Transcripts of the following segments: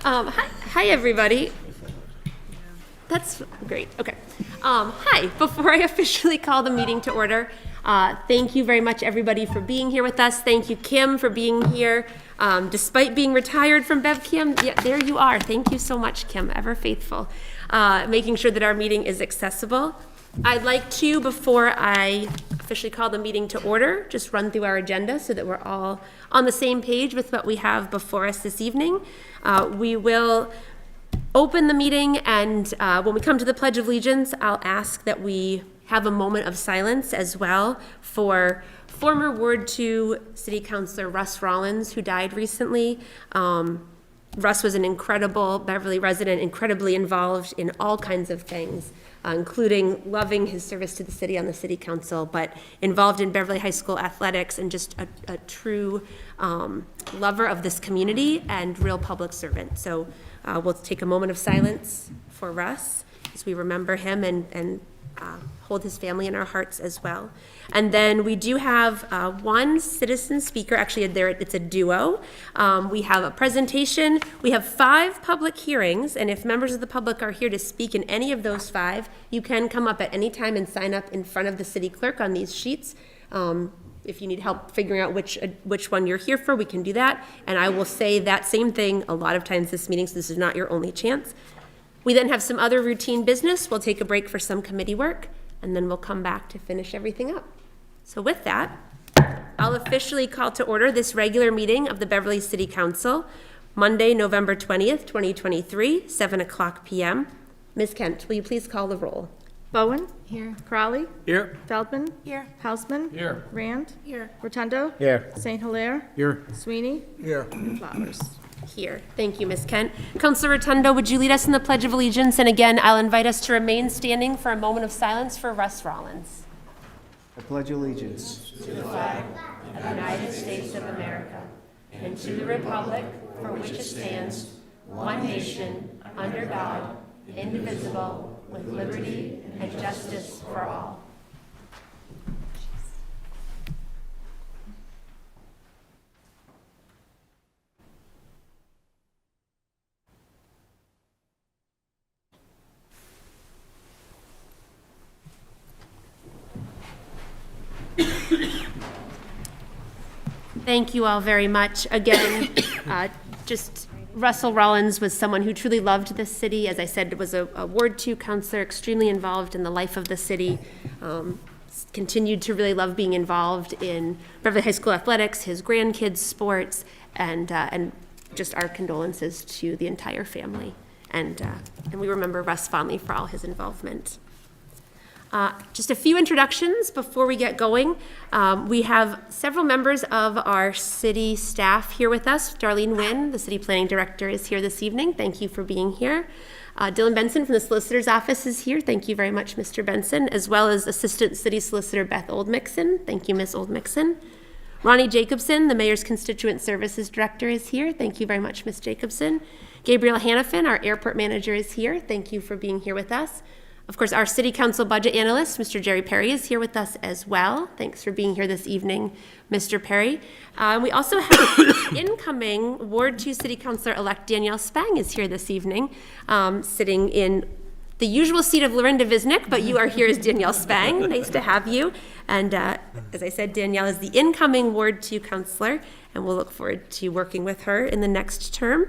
Hi, everybody. That's great. Okay. Hi. Before I officially call the meeting to order, thank you very much, everybody, for being here with us. Thank you, Kim, for being here. Despite being retired from BevCam, yeah, there you are. Thank you so much, Kim, ever faithful, making sure that our meeting is accessible. I'd like to, before I officially call the meeting to order, just run through our agenda so that we're all on the same page with what we have before us this evening. We will open the meeting, and when we come to the Pledge of Allegiance, I'll ask that we have a moment of silence as well for former Ward 2 City Councilor Russ Rollins, who died recently. Russ was an incredible Beverly resident, incredibly involved in all kinds of things, including loving his service to the city on the city council, but involved in Beverly High School athletics and just a true lover of this community and real public servant. So we'll take a moment of silence for Russ as we remember him and hold his family in our hearts as well. And then we do have one citizen speaker. Actually, it's a duo. We have a presentation. We have 5 public hearings, and if members of the public are here to speak in any of those 5, you can come up at any time and sign up in front of the city clerk on these sheets. If you need help figuring out which one you're here for, we can do that. And I will say that same thing a lot of times this meeting, so this is not your only chance. We then have some other routine business. We'll take a break for some committee work, and then we'll come back to finish everything up. So with that, I'll officially call to order this regular meeting of the Beverly City Council, Monday, November 20th, 2023, 7:00 p.m. Ms. Kent, will you please call the roll? Bowen? Here. Crowley? Here. Feldman? Here. Hausman? Here. Rand? Here. Rotundo? Here. St. Hilaire? Here. Sweeney? Here. And Flowers. Here. Thank you, Ms. Kent. Councilor Rotundo, would you lead us in the Pledge of Allegiance? And again, I'll invite us to remain standing for a moment of silence for Russ Rollins. I pledge allegiance To the flag of the United States of America and to the republic for which it stands, one nation, under God, indivisible, with liberty and justice for all. Thank you all very much. Again, just Russell Rollins was someone who truly loved this city. As I said, was a Ward 2 councilor, extremely involved in the life of the city. Continued to really love being involved in Beverly High School athletics, his grandkids' sports, and just our condolences to the entire family. And we remember Russ fondly for all his involvement. Just a few introductions before we get going. We have several members of our city staff here with us. Darlene Nguyen, the city planning director, is here this evening. Thank you for being here. Dylan Benson from the solicitor's office is here. Thank you very much, Mr. Benson, as well as Assistant City Solicitor Beth Oldmixon. Thank you, Ms. Oldmixon. Ronnie Jacobson, the Mayor's Constituent Services Director, is here. Thank you very much, Ms. Jacobson. Gabriel Hannafin, our airport manager, is here. Thank you for being here with us. Of course, our City Council budget analyst, Mr. Jerry Perry, is here with us as well. Thanks for being here this evening, Mr. Perry. We also have incoming Ward 2 City Councilor-elect Danielle Spang is here this evening, sitting in the usual seat of Lorinda Visnick, but you are here as Danielle Spang. Nice to have you. And as I said, Danielle is the incoming Ward 2 councilor, and we'll look forward to working with her in the next term.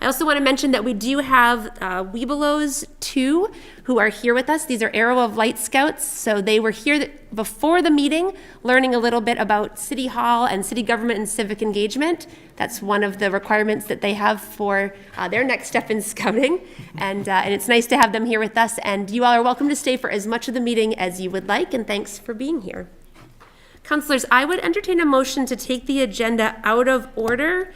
I also want to mention that we do have Webelos 2 who are here with us. These are Arrow of Light Scouts, so they were here before the meeting learning a little bit about City Hall and city government and civic engagement. That's one of the requirements that they have for their next step in scouting, and it's nice to have them here with us, and you all are welcome to stay for as much of the meeting as you would like, and thanks for being here. Councilors, I would entertain a motion to take the agenda out of order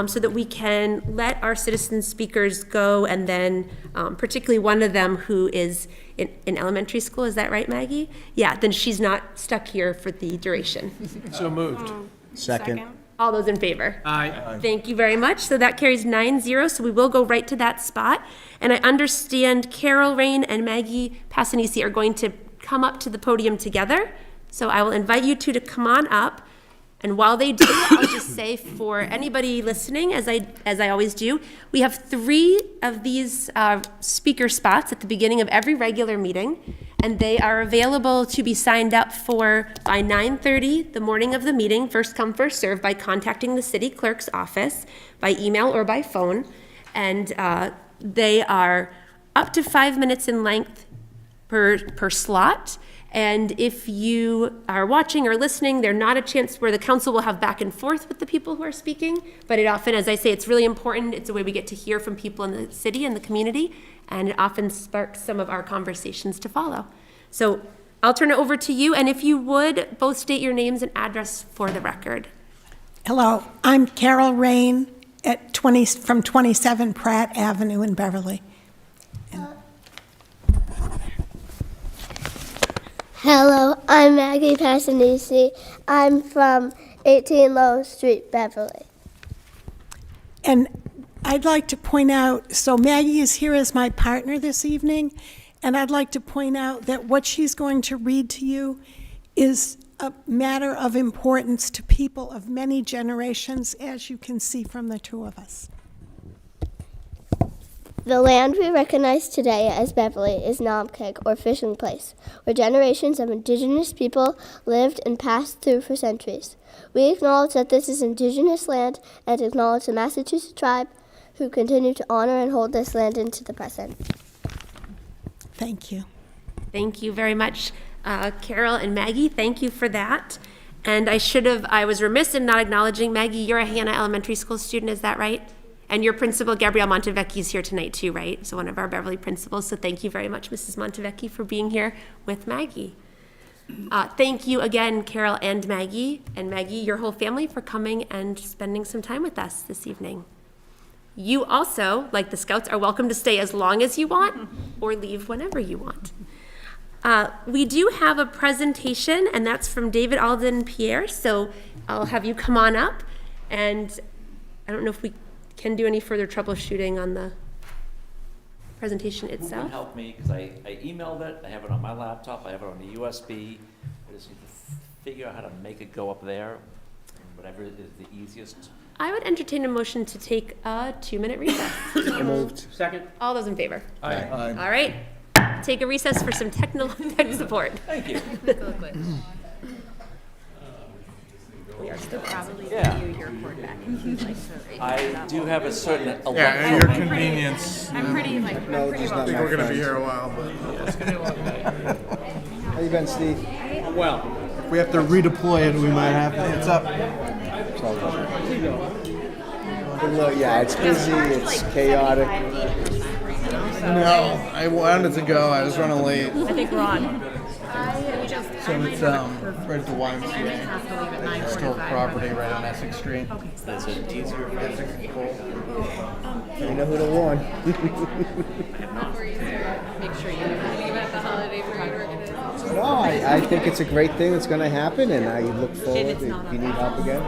so that we can let our citizen speakers go, and then particularly one of them who is in elementary school. Is that right, Maggie? Yeah, then she's not stuck here for the duration. So moved. Second. All those in favor? Aye. Thank you very much. So that carries 9-0, so we will go right to that spot. And I understand Carol Rain and Maggie Passanisi are going to come up to the podium together. So I will invite you two to come on up. And while they do, I'll just say for anybody listening, as I always do, we have 3 of these speaker spots at the beginning of every regular meeting, and they are available to be signed up for by 9:30 the morning of the meeting, first come, first served, by contacting the city clerk's office by email or by phone. And they are up to 5 minutes in length per slot. And if you are watching or listening, they're not a chance where the council will have back and forth with the people who are speaking, but it often, as I say, it's really important. It's a way we get to hear from people in the city and the community, and it often sparks some of our conversations to follow. So I'll turn it over to you, and if you would, both state your names and address for the record. Hello, I'm Carol Rain from 27 Pratt Avenue in Beverly. Hello, I'm Maggie Passanisi. I'm from 18 Low Street, Beverly. And I'd like to point out, so Maggie is here as my partner this evening, and I'd like to point out that what she's going to read to you is a matter of importance to people of many generations, as you can see from the 2 of us. The land we recognize today as Beverly is Namkeg, or Fishing Place, where generations of indigenous people lived and passed through for centuries. We acknowledge that this is indigenous land and acknowledge the Massachusetts tribe who continue to honor and hold this land into the present. Thank you. Thank you very much, Carol and Maggie. Thank you for that. And I was remiss in not acknowledging Maggie. You're a Hannah Elementary School student, is that right? And your principal, Gabrielle Montevecchi, is here tonight too, right? So one of our Beverly principals. So thank you very much, Mrs. Montevecchi, for being here with Maggie. Thank you again, Carol and Maggie, your whole family, for coming and spending some time with us this evening. You also, like the Scouts, are welcome to stay as long as you want or leave whenever you want. We do have a presentation, and that's from David Alden Pierre. So I'll have you come on up, and I don't know if we can do any further troubleshooting on the presentation Who itself. can help me, because I emailed it, I have it on my laptop, I have it on the USB. I just need to figure out how to make it go up there, whatever is the easiest. I would entertain a motion to take a 2-minute recess. So moved. Second. All those in favor? Aye. All right, take a recess for some tech support. Thank you. We are still probably. Yeah. Your cord back. I do have a certain. Yeah, at your convenience. I'm pretty like. Technology's not I think my we're gonna be friend. here a while, but How you been, Steve? Well, if we have to redeploy it, we might have to. It's up. Good luck. Yeah, it's busy, it's chaotic. No, I wanted to go. I was running late. I think we're on. So it's right at the YMCA. Historic property right on Essex Street. Is it easier for Essex is cool. You know who to warn. Make sure you know anything about the holiday for hard work it is. No, I think it's a great thing that's going to happen, and I look forward to if you need help again.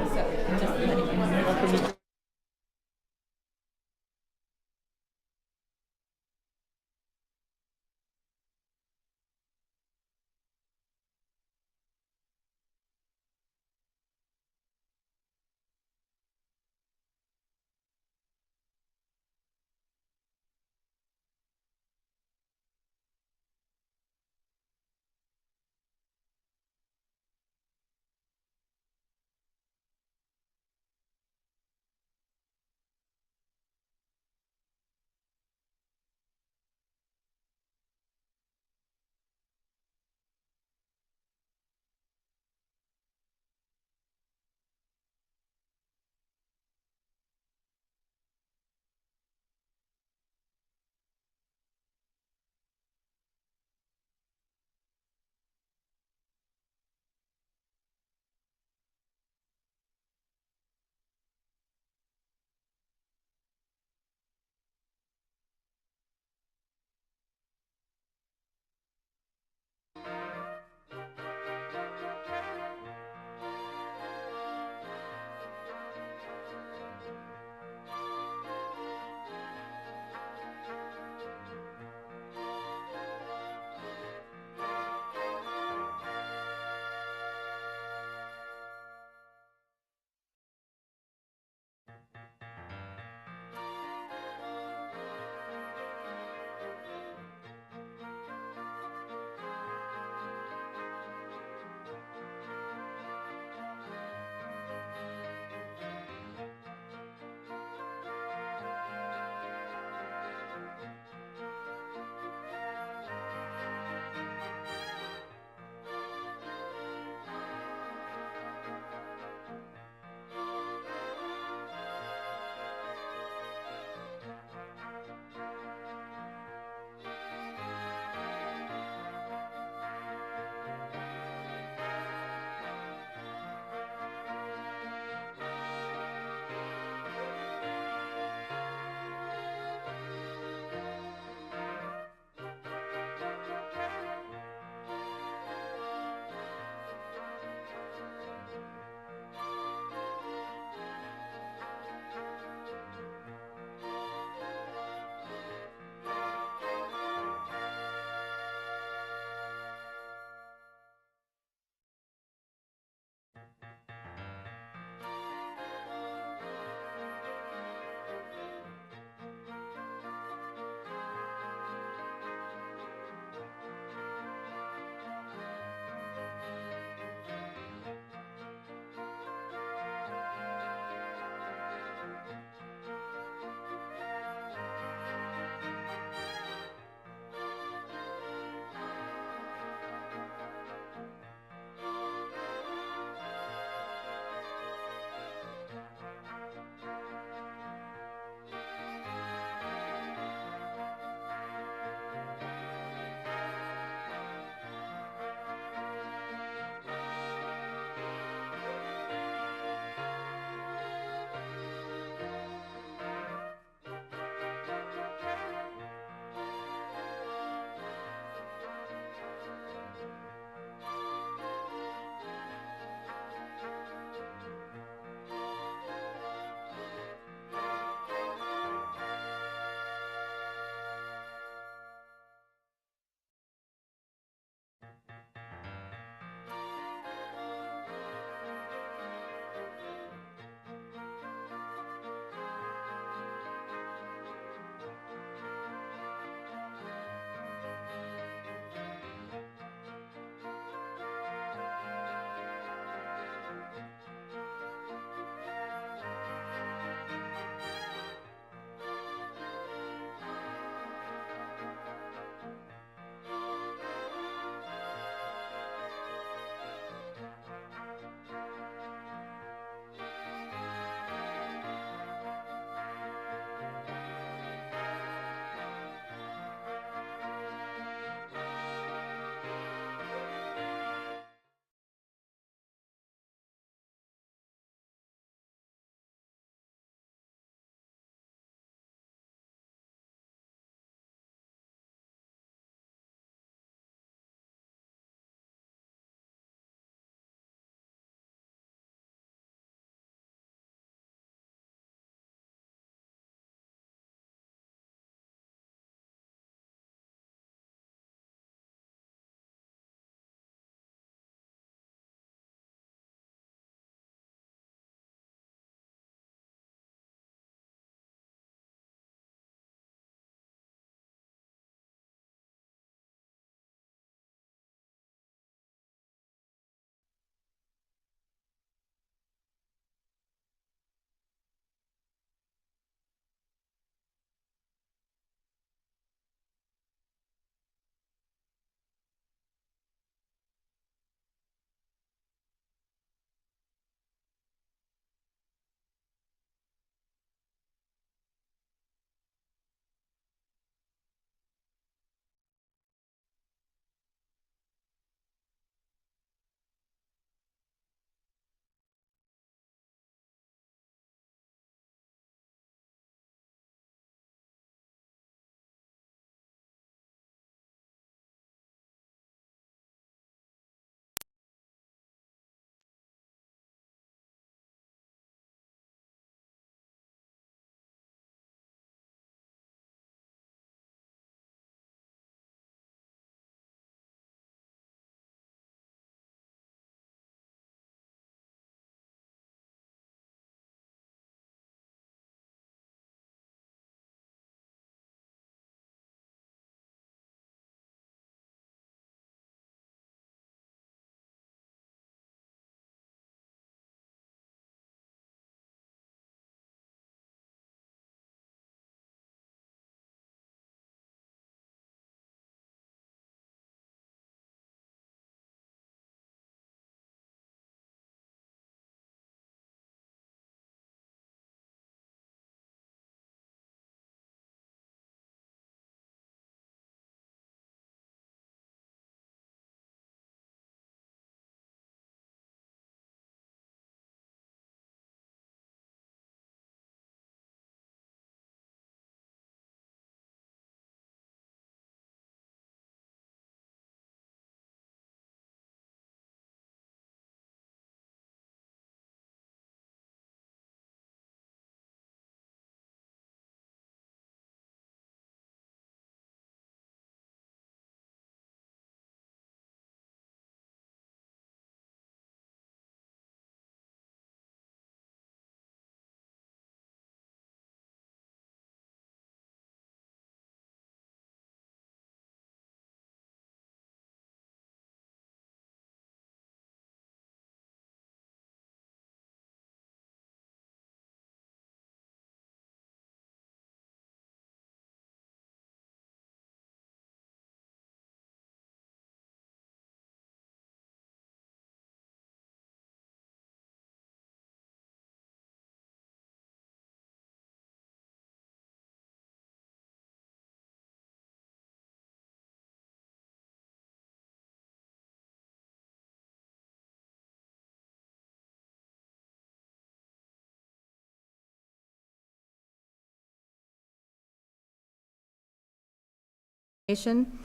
donation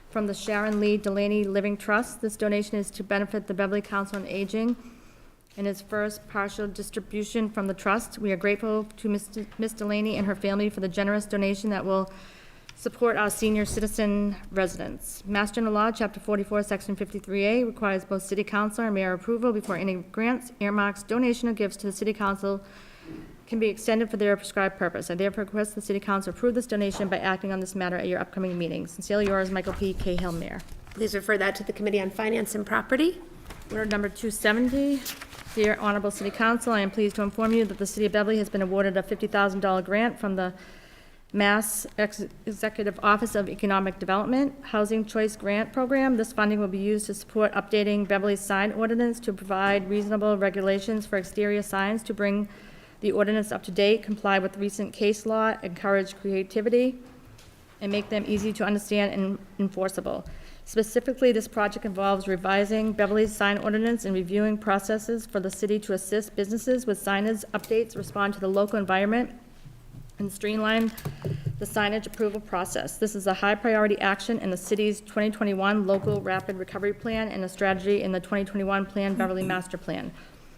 from the Sharon Lee Delaney Living Trust. This donation is to benefit the Beverly Council on Aging in its first partial distribution from the trust. We are grateful to Ms. Delaney and her family for the generous donation that will support our senior citizen residents. Mass General Law, Chapter 44, Section 53A requires both City Council and Mayor approval before any grants, earmarks, donation, or gifts to the City Council can be extended for their prescribed purpose. I therefore request the City Council approve this donation by acting on this matter at your upcoming meeting. Sincerely yours, Michael P. Cahill, Mayor. Please refer that to the Committee on Finance and Property. Order number 270. Dear Honorable City Council, I am pleased to inform you that the City of Beverly has been awarded a $50,000 grant from the Mass Executive Office of Economic Development Housing Choice Grant Program. This funding will be used to support updating Beverly's sign ordinance to provide reasonable regulations for exterior signs to bring the ordinance up to date, comply with recent case law, encourage creativity, and make them easy to understand and enforceable. Specifically, this project involves revising Beverly's sign ordinance and reviewing processes for the city to assist businesses with signage updates, respond to the local environment, and streamline the signage approval process. This is a high priority action in the city's 2021 Local Rapid Recovery Plan and a strategy in the 2021 Plan Beverly Master Plan.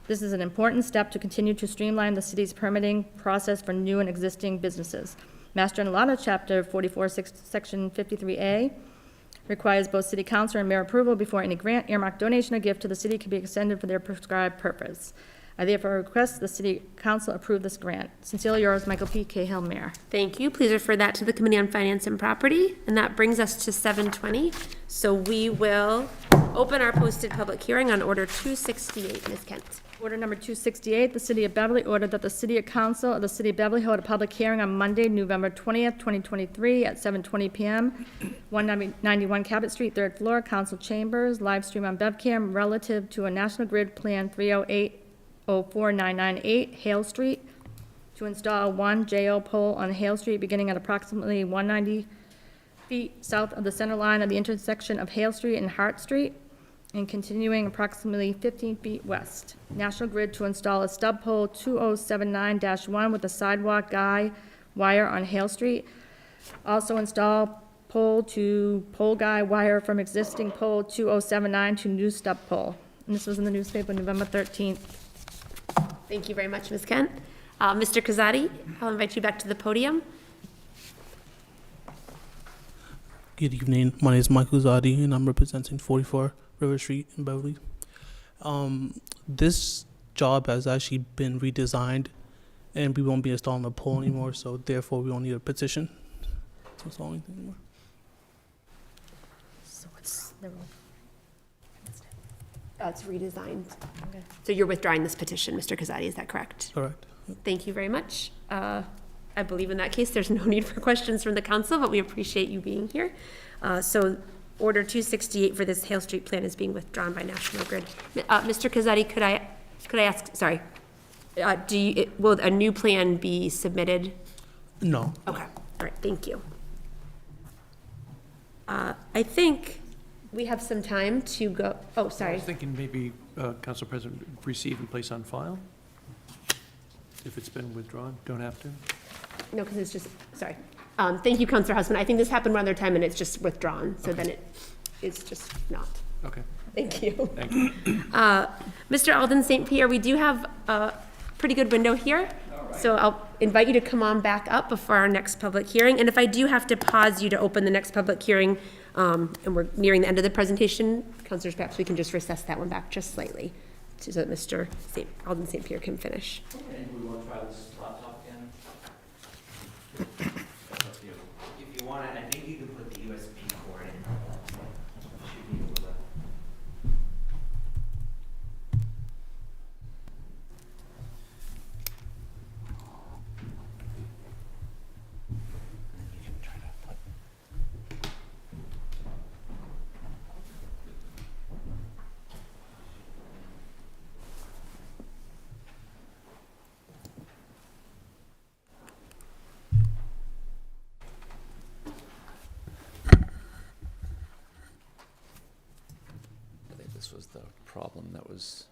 This is an important step to continue to streamline the city's permitting process for new and existing businesses. Mass General Law, Chapter 44, Section 53A requires both City Council and Mayor approval before any grant, earmark, donation, or gift to the city can be extended for their prescribed purpose. I therefore request the City Council approve this grant. Sincerely yours, Michael P. Cahill, Mayor. Thank you. Please refer that to the Committee on Finance and Property. And that brings us to 7:20. So we will open our posted public hearing on Order 268. Ms. Kent. Order number 268, the City of Beverly ordered that the City Council of the City of Beverly hold a public hearing on Monday, November 20th, 2023 at 7:20 p.m., 191 Cabot Street, 3rd floor, Council Chambers, live stream on BevCam relative to a National Grid Plan 308-04998 Hale Street to install one JO pole on Hale Street beginning at approximately 190 feet south of the center line of the intersection of Hale Street and Hart Street, and continuing approximately 15 feet west. National Grid to install a stub pole 2079-1 with a sidewalk guy wire on Hale Street. Also install pole to pole guy wire from existing pole 2079 to new stub pole. And this was in the newspaper November 13th. Thank you very much, Ms. Kent. Mr. Kazadi, I'll invite you back to the podium. Good evening. My name is Michael Zadi, and I'm representing 44 River Street in Beverly. This job has actually been redesigned, and we won't be installing a pole anymore, so therefore we don't need a petition to install anything anymore. So it's the It's redesigned. Okay. So you're withdrawing this petition, Mr. Kazadi, is that correct? Correct. Thank you very much. I believe in that case, there's no need for questions from the council, but we appreciate you being here. So Order 268 for this Hale Street plan is being withdrawn by National Grid. Mr. Kazadi, could I ask, sorry, will a new plan be submitted? No. Okay, all right, thank you. I think we have some time to go, oh, I sorry. was thinking maybe, Council President, receive and place on file? If it's been withdrawn, don't have to? No, because it's just, sorry. Thank you, Councilor Houseman. I think this happened one other time and it's just withdrawn, so then it's just not. Okay, Thank you. thank you. Mr. Alden St. Pierre, we do have a pretty good window here, so I'll invite you to come on back up before our next public hearing. And if I do have to pause you to open the next public hearing, and we're nearing the end of the presentation, councilors, perhaps we can just recess that one back just slightly so that Mr. Alden St. Pierre can finish. And we want to try this laptop again? That's up to you. If you want it, I think you can put the USB cord in. Should be able to. You can try to put. I think this was the problem that was.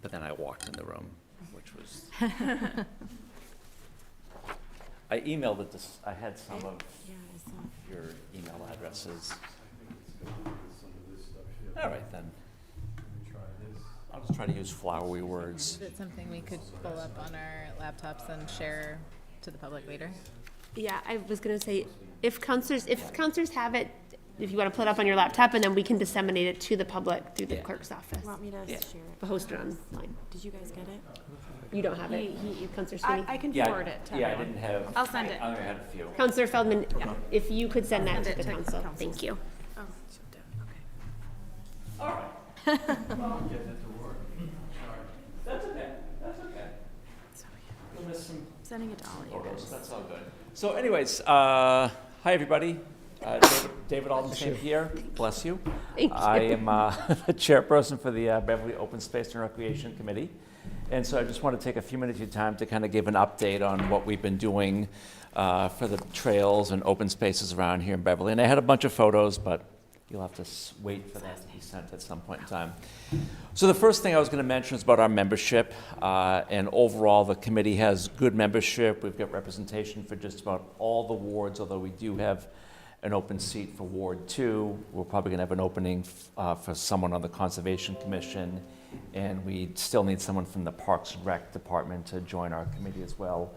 But then I walked in the room, which was. I emailed it to, I had some of your email addresses. All right, then. I'll just try to use flowery words. Is it something we could pull up on our laptops and share to the public later? Yeah, I was gonna say, if counselors have it, if you wanna pull it up on your laptop, and then we can disseminate it to the public through the clerk's office. Want me to Yeah. share it? But host it online. Did you guys get it? You don't have it, Counselor Sweeney? I can Yeah, forward it to yeah, I everyone. didn't have. I'll send it. I only had a few. Counselor Feldman, if you could send that I'll to send the it to council, council. thank you. Oh, okay. All right. That's okay, that's okay. We'll miss some Sending it to all of you photos, guys. that's all good. So anyways, hi, everybody. David Aldenstein here, bless you. Thank you. I am the chairperson for the Beverly Open Space and Recreation Committee. And so I just want to take a few minutes of your time to kind of give an update on what we've been doing for the trails and open spaces around here in Beverly. And I had a bunch of photos, but you'll have to wait for that to be sent at some point in time. So the first thing I was going to mention is about our membership. And overall, the committee has good membership. We've got representation for just about all the wards, although we do have an open seat for Ward 2. We're probably going to have an opening for someone on the Conservation Commission. And we still need someone from the Parks and Rec Department to join our committee as well.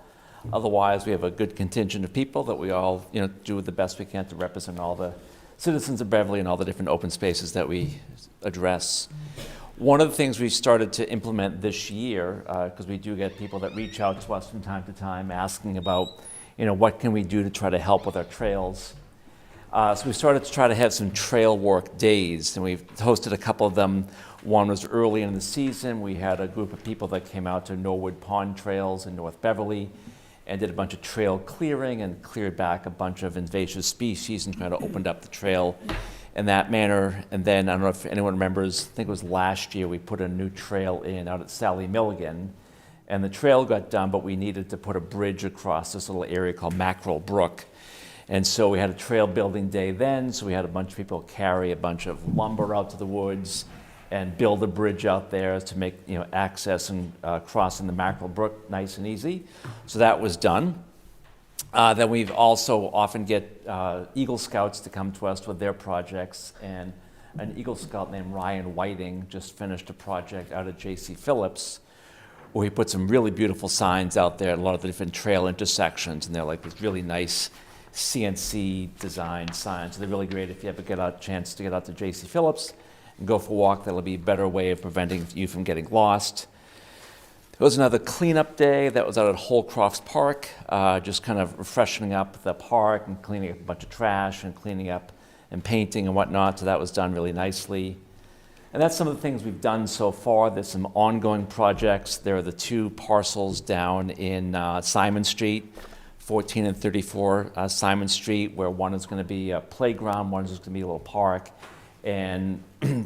Otherwise, we have a good contingent of people that we all, do the best we can to represent all the citizens of Beverly and all the different open spaces that we address. One of the things we started to implement this year, because we do get people that reach out to us from time to time asking about, what can we do to try to help with our trails. So we started to try to have some trail work days, and we've hosted a couple of them. One was early in the season. We had a group of people that came out to Norwood Pond Trails in North Beverly and did a bunch of trail clearing and cleared back a bunch of invasive species and kind of opened up the trail in that manner. And then, I don't know if anyone remembers, I think it was last year, we put a new trail in out at Sally Milligan. And the trail got done, but we needed to put a bridge across this little area called Mackerel Brook. And so we had a trail building day then, so we had a bunch of people carry a bunch of lumber out to the woods and build a bridge out there to make access and crossing the Mackerel Brook nice and easy. So that was done. Then we've also often get Eagle Scouts to come to us with their projects, and an Eagle Scout named Ryan Whiting just finished a project out at J.C. Phillips where he put some really beautiful signs out there at a lot of the different trail intersections, and they're like these really nice CNC designed signs. So they're really great if you ever get a chance to get out to J.C. Phillips and go for a walk. That'll be a better way of preventing you from getting lost. There was another cleanup day that was out at Holcrofts Park, just kind of freshening up the park and cleaning up a bunch of trash and cleaning up and painting and whatnot. So that was done really nicely. And that's some of the things we've done so far. There's some ongoing projects. There are the two parcels down in Simon Street, 14 and 34 Simon Street, where one is going to be a playground, one is going to be a little park. And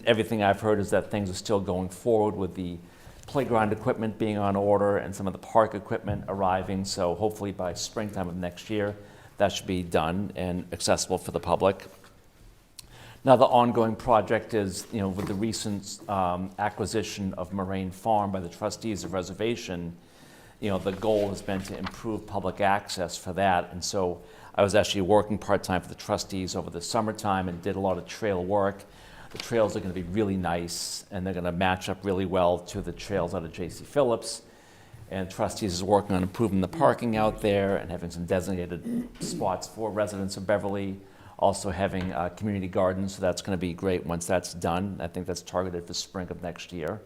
everything I've heard is that things are still going forward with the playground equipment being on order and some of the park equipment arriving. So hopefully by springtime of next year, that should be done and accessible for the public. Now the ongoing project is, with the recent acquisition of Moraine Farm by the trustees of reservation, the goal has been to improve public access for that. And so I was actually working part-time for the trustees over the summertime and did a lot of trail work. The trails are going to be really nice, and they're going to match up really well to the trails out of J.C. Phillips. And trustees is working on improving the parking out there and having some designated spots for residents of Beverly. Also having community gardens, so that's going to be great once that's done. I think that's targeted for spring of next year.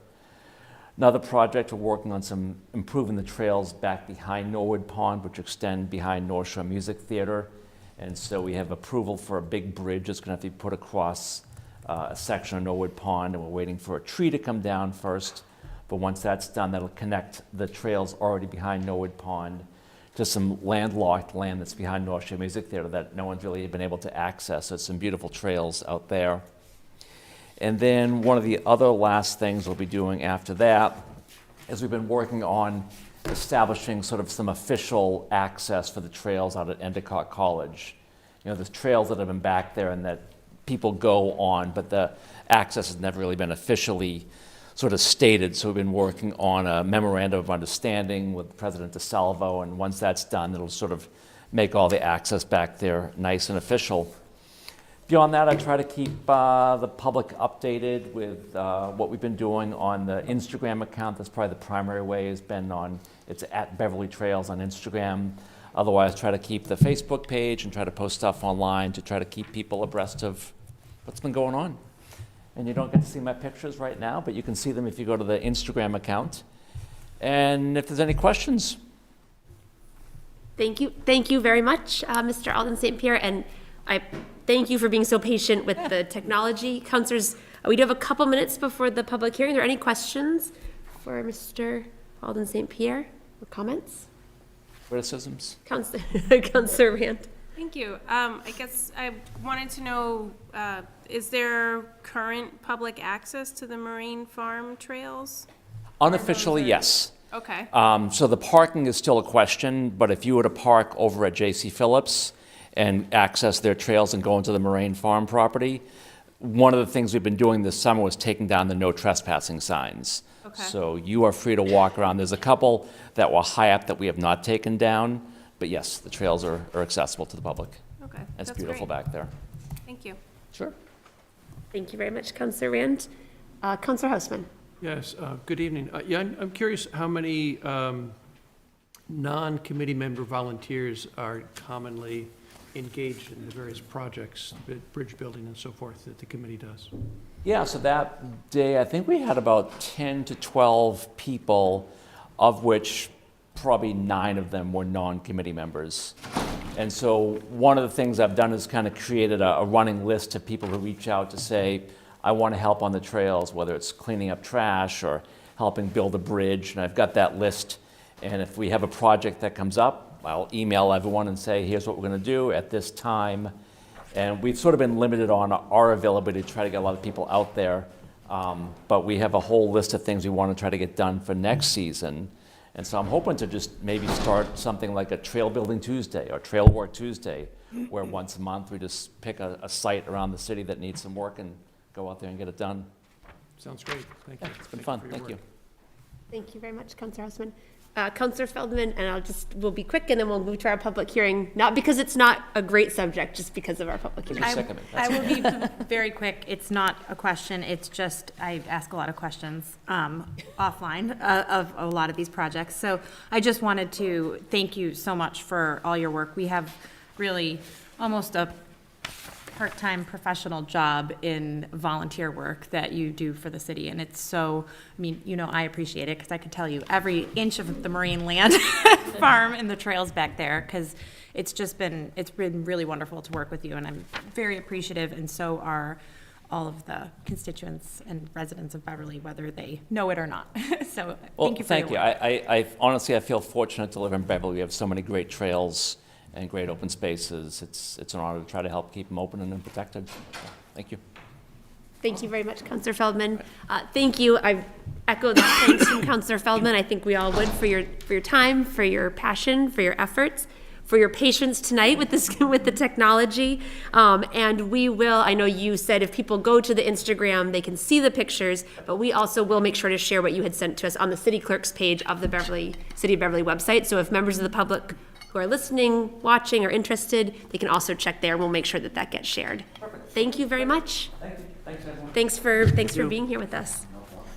Another project, we're working on some improving the trails back behind Norwood Pond, which extend behind North Shore Music Theater. And so we have approval for a big bridge that's going to have to be put across a section of Norwood Pond, and we're waiting for a tree to come down first. But once that's done, that'll connect the trails already behind Norwood Pond to some landlocked land that's behind North Shore Music Theater that no one's really been able to access. So it's some beautiful trails out there. And then one of the other last things we'll be doing after that is we've been working on establishing sort of some official access for the trails out at Endicott College. There's trails that have been back there and that people go on, but the access has never really been officially sort of stated. So we've been working on a memorandum of understanding with President DeSalvo, and once that's done, it'll sort of make all the access back there nice and official. Beyond that, I try to keep the public updated with what we've been doing on the Instagram account. That's probably the primary way, has been on, it's at Beverly Trails on Instagram. Otherwise, try to keep the Facebook page and try to post stuff online to try to keep people abreast of what's been going on. And you don't get to see my pictures right now, but you can see them if you go to the Instagram account. And if there's any questions. Thank you very much, Mr. Alden St. Pierre, and I thank you for being so patient with the technology. Councilors, we do have a couple minutes before the public hearing. Are there any questions for Mr. Alden St. Pierre or comments? Criticisms? Councilor Rand. Thank you. I guess I wanted to know, is there current public access to the marine farm trails? Unofficially, yes. Okay. So the parking is still a question, but if you were to park over at J.C. Phillips and access their trails and go into the marine farm property, one of the things we've been doing this summer was taking down the no trespassing signs. Okay. So you are free to walk around. There's a couple that were high up that we have not taken down, but yes, the trails are accessible to the public. Okay. It's That's beautiful great. back there. Thank you. Sure. Thank you very much, Councilor Rand. Councilor Houseman. Yes, good evening. Yeah, I'm curious how many non-committee member volunteers are commonly engaged in the various projects, bridge building and so forth, that the committee does? Yeah, so that day, I think we had about 10 to 12 people, of which probably 9 of them were non-committee members. And so one of the things I've done is kind of created a running list of people who reach out to say, I want to help on the trails, whether it's cleaning up trash or helping build a bridge. And I've got that list. And if we have a project that comes up, I'll email everyone and say, here's what we're going to do at this time. And we've sort of been limited on our availability to try to get a lot of people out there. But we have a whole list of things we want to try to get done for next season. And so I'm hoping to just maybe start something like a Trail Building Tuesday or Trail Work Tuesday, where once a month we just pick a site around the city that needs some work and go out there and get it done. Sounds great. Thank you. It's been fun. Thank you. Thank you very much, Councilor Houseman. Councilor Feldman, and we'll be quick and then we'll move to our public hearing, not because it's not a great subject, just because of our public hearing. I will be very quick. It's not a question. It's just, I ask a lot of questions offline of a lot of these projects. So I just wanted to thank you so much for all your work. We have really almost a part-time professional job in volunteer work that you do for the city, and it's so, I mean, you know, I appreciate it because I could tell you every inch of the marine land farm and the trails back there, because it's been really wonderful to work with you, and I'm very appreciative, and so are all of the constituents and residents of Beverly, whether they know it or not. So thank you for your work. I honestly, I feel fortunate to live in Beverly. We have so many great trails and great open spaces. It's an honor to try to help keep them open and protected. So, thank you. Thank you very much, Councilor Feldman. Thank you. I echo that thanks from Councilor Feldman. I think we all would for your time, for your passion, for your efforts, for your patience tonight with this with the technology. And we will, I know you said if people go to the Instagram, they can see the pictures, but we also will make sure to share what you had sent to us on the city clerk's page of the City of Beverly website. So if members of the public who are listening, watching, or interested, they can also check there. We'll make sure that that gets shared. Perfect. Thank you very much. Thank you. Thanks, everyone. Thanks for being here with us. No problem.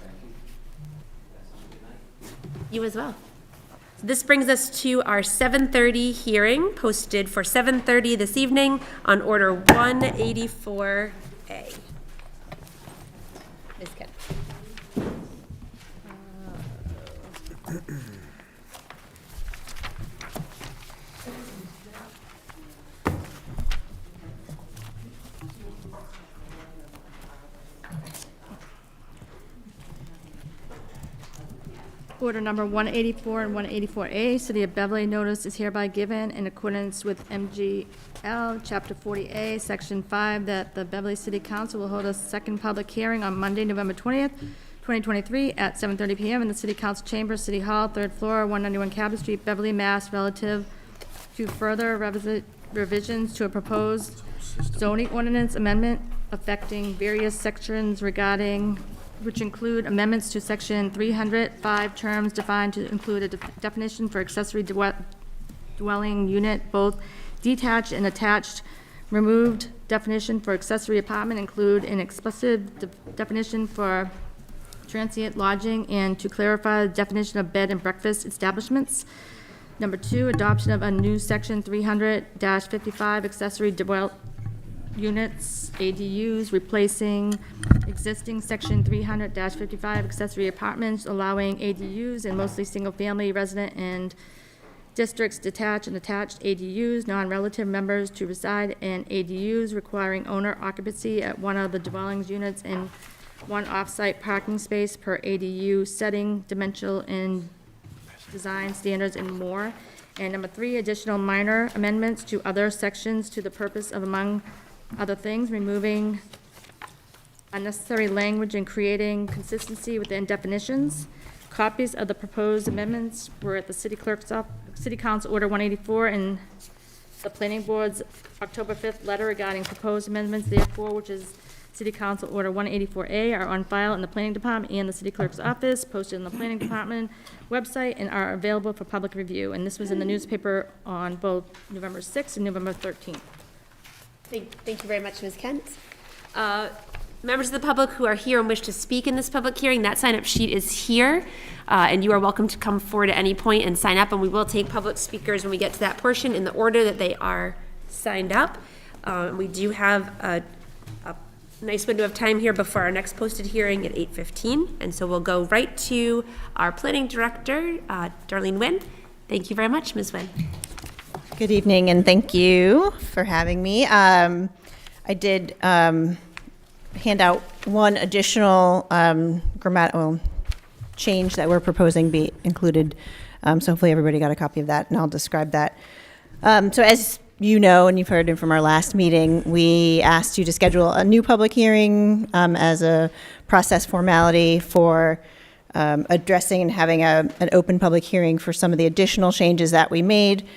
Thank you. You as well. So this brings us to our 7:30 hearing, posted for 7:30 this evening on Order 184A. Ms. Kemp. Order number 184 and 184A, City of Beverly notice is hereby given in accordance with MGL Chapter 40A, Section 5, that the Beverly City Council will hold a second public hearing on Monday, November 20th, 2023, at 7:30 p.m. in the City Council Chamber, City Hall, 3rd floor, 191 Cabot Street, Beverly, Mass., relative to further revisions to a proposed zoning ordinance amendment affecting various sections regarding, which include amendments to section 305 terms defined to include a definition for accessory dwelling unit, both detached and attached. Removed definition for accessory apartment, include an explicit definition for transient lodging, and to clarify the definition of bed and breakfast establishments. Number 2, adoption of a new section 300-55 accessory dwell units, ADUs, replacing existing section 300-55 accessory apartments, allowing ADUs in mostly single-family resident and districts, detached and attached ADUs, non-relative members to reside in ADUs, requiring owner occupancy at one of the dwellings units and one off-site parking space per ADU, setting dimensional and design standards and more. And number 3, additional minor amendments to other sections to the purpose of, among other things, removing unnecessary language and creating consistency within definitions. Copies of the proposed amendments were at the City Council Order 184 and the Planning Board's October 5th letter regarding proposed amendments, therefore, which is City Council Order 184A, are on file in the Planning Department and the City Clerk's office, posted in the Planning Department website, and are available for public review. And this was in the newspaper on both November 6th and November 13th. Thank you very much, Ms. Kent. Members of the public who are here and wish to speak in this public hearing, that sign-up sheet is here, and you are welcome to come forward at any point and sign up, and we will take public speakers when we get to that portion in the order that they are signed up. We do have a nice window of time here before our next posted hearing at 8:15, and so we'll go right to our planning director, Darlene Nguyen. Thank you very much, Ms. Nguyen. Good evening, and thank you for having me. I did hand out one additional grammatical change that we're proposing be included. So hopefully everybody got a copy of that, and I'll describe that. So as you know, and you've heard from our last meeting, we asked you to schedule a new public hearing as a process formality for addressing and having an open public hearing for some of the additional changes that we made.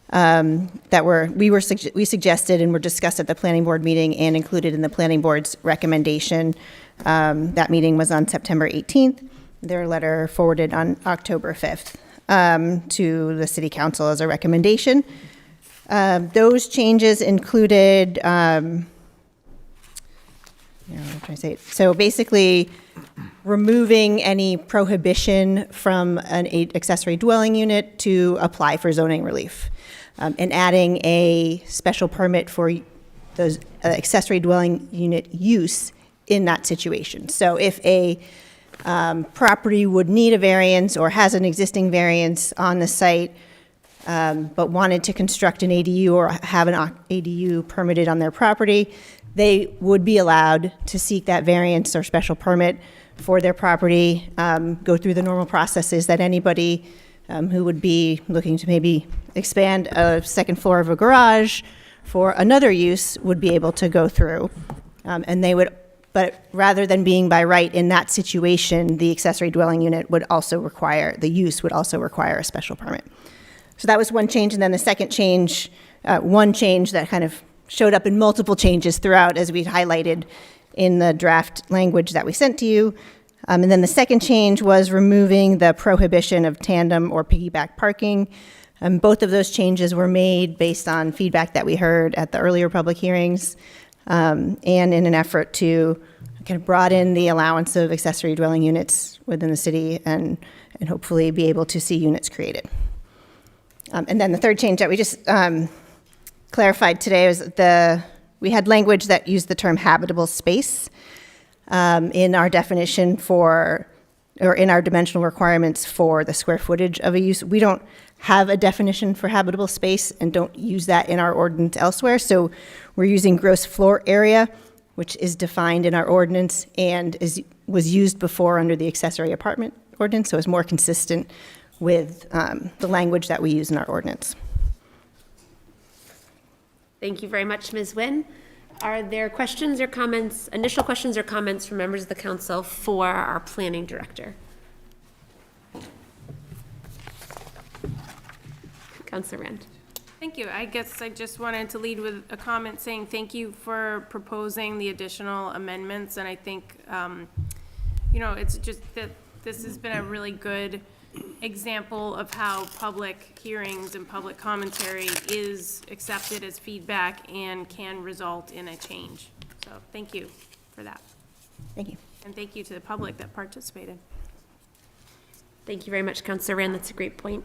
We suggested and were discussed at the planning board meeting and included in the planning board's recommendation. That meeting was on September 18th. Their letter forwarded on October 5th to the city council as a recommendation. Those changes included, so basically removing any prohibition from an accessory dwelling unit to apply for zoning relief. And adding a special permit for those accessory dwelling unit use in that situation. So if a property would need a variance or has an existing variance on the site, but wanted to construct an ADU or have an ADU permitted on their property, they would be allowed to seek that variance or special permit for their property, go through the normal processes that anybody who would be looking to maybe expand a second floor of a garage for another use would be able to go through. And they would, but rather than being by right in that situation, the accessory dwelling unit would also require, the use would also require a special permit. So that was one change. And then the second change, one change that kind of showed up in multiple changes throughout, as we highlighted in the draft language that we sent to you. And then the second change was removing the prohibition of tandem or piggyback parking. Both of those changes were made based on feedback that we heard at the earlier public hearings, and in an effort to kind of broaden the allowance of accessory dwelling units within the city and hopefully be able to see units created. And then the third change that we just clarified today was we had language that used the term habitable space in our definition for, or in our dimensional requirements for the square footage of a use. We don't have a definition for habitable space and don't use that in our ordinance elsewhere. So we're using gross floor area, which is defined in our ordinance and was used before under the accessory apartment ordinance. So it's more consistent with the language that we use in our ordinance. Thank you very much, Ms. Nguyen. Are there questions or comments, initial questions or comments from members of the council for our planning director? Councilor Rand. Thank you. I guess I just wanted to lead with a comment saying thank you for proposing the additional amendments. And I think, it's just that this has been a really good example of how public hearings and public commentary is accepted as feedback and can result in a change. So thank you for that. Thank you. And thank you to the public that participated. Thank you very much, Councilor Rand. That's a great point.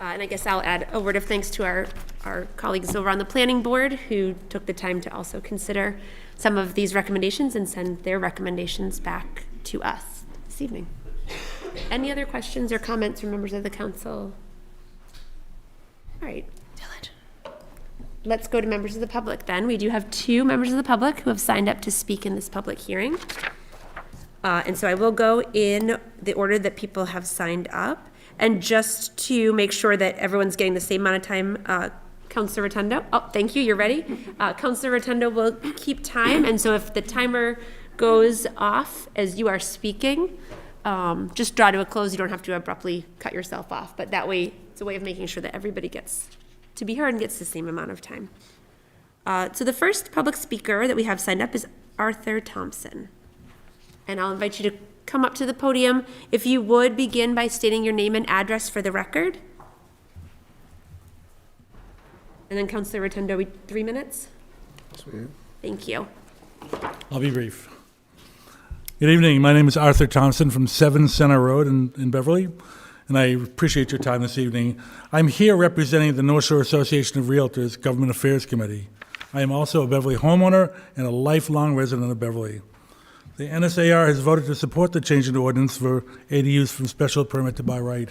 And I guess I'll add a word of thanks to our colleagues over on the planning board who took the time to also consider some of these recommendations and send their recommendations back to us this evening. Any other questions or comments from members of the council? All right. Let's go to members of the public then. We do have 2 members of the public who have signed up to speak in this public hearing. And so I will go in the order that people have signed up. And just to make sure that everyone's getting the same amount of time, Councilor Rotundo. Oh, thank you, you're ready. Councilor Rotundo will keep time. And so if the timer goes off as you are speaking, just draw to a close. You don't have to abruptly cut yourself off. But that way, it's a way of making sure that everybody gets to be heard and gets the same amount of time. So the first public speaker that we have signed up is Arthur Thompson. And I'll invite you to come up to the podium. If you would begin by stating your name and address for the record. And then Councilor Rotundo, 3 minutes? Sweet. Thank you. I'll be brief. Good evening. My name is Arthur Thompson from 7 Center Road in Beverly, and I appreciate your time this evening. I'm here representing the North Shore Association of Realtors Government Affairs Committee. I am also a Beverly homeowner and a lifelong resident of Beverly. The NSAR has voted to support the change in ordinance for ADUs from special permit to by right.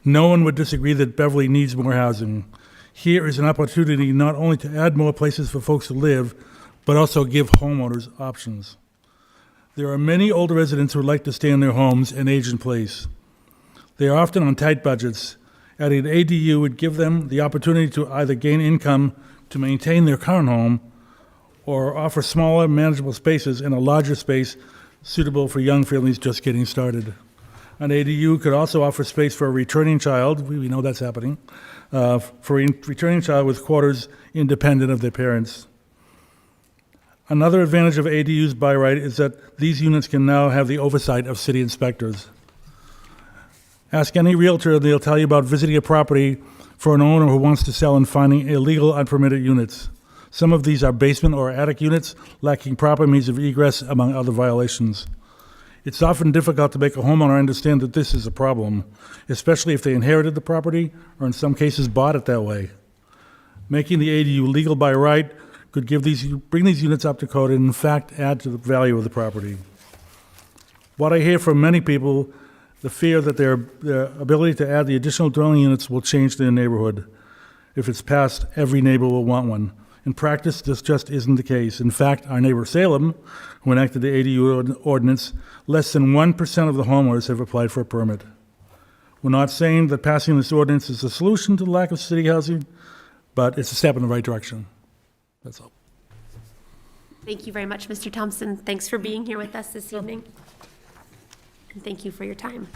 No one would disagree that Beverly needs more housing. Here is an opportunity not only to add more places for folks to live, but also give homeowners options. There are many older residents who would like to stay in their homes and age in place. They are often on tight budgets. Adding an ADU would give them the opportunity to either gain income to maintain their current home or offer smaller, manageable spaces in a larger space suitable for young families just getting started. An ADU could also offer space for a returning child, we know that's happening, for a returning child with quarters independent of their parents. Another advantage of ADUs by right is that these units can now have the oversight of city inspectors. Ask any realtor, they'll tell you about visiting a property for an owner who wants to sell and finding illegal, unpermitted units. Some of these are basement or attic units lacking proper means of egress, among other violations. It's often difficult to make a homeowner understand that this is a problem, especially if they inherited the property or in some cases bought it that way. Making the ADU legal by right could bring these units up to code and in fact add to the value of the property. What I hear from many people, the fear that their ability to add the additional dwelling units will change their neighborhood. If it's passed, every neighbor will want one. In practice, this just isn't the case. In fact, our neighbor Salem, who enacted the ADU ordinance, less than 1% of the homeowners have applied for a permit. We're not saying that passing this ordinance is a solution to the lack of city housing, but it's a step in the right direction. That's all. Thank you very much, Mr. Thompson. Thanks for being here with us this evening. And thank you for your time.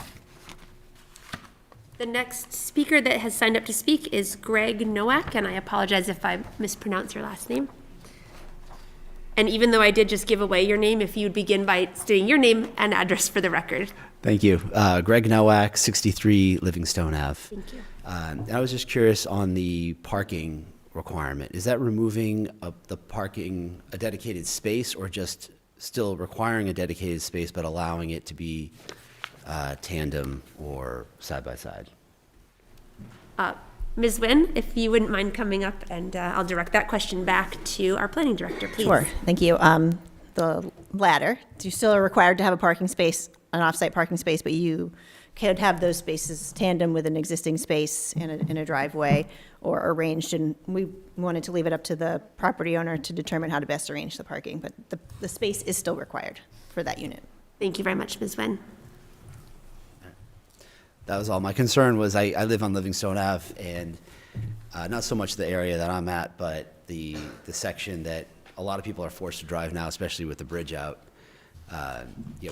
The next speaker that has signed up to speak is Greg Nowak, and I apologize if I mispronounce your last name. And even though I did just give away your name, if you'd begin by stating your name and address for the record. Thank you. Greg Nowak, 63 Livingstone Ave. Thank you. I was just curious on the parking requirement. Is that removing the parking, a dedicated space, or just still requiring a dedicated space but allowing it to be tandem or side-by-side? Ms. Nguyen, if you wouldn't mind coming up, and I'll direct that question back to our planning director, please. Sure, thank you. The latter, you still are required to have a parking space, an off-site parking space, but you could have those spaces tandem with an existing space in a driveway or arranged, and we wanted to leave it up to the property owner to determine how to best arrange the parking, but the space is still required for that unit. Thank you very much, Ms. Nguyen. That was all. My concern was I live on Livingstone Ave, and not so much the area that I'm at, but the section that a lot of people are forced to drive now, especially with the bridge out.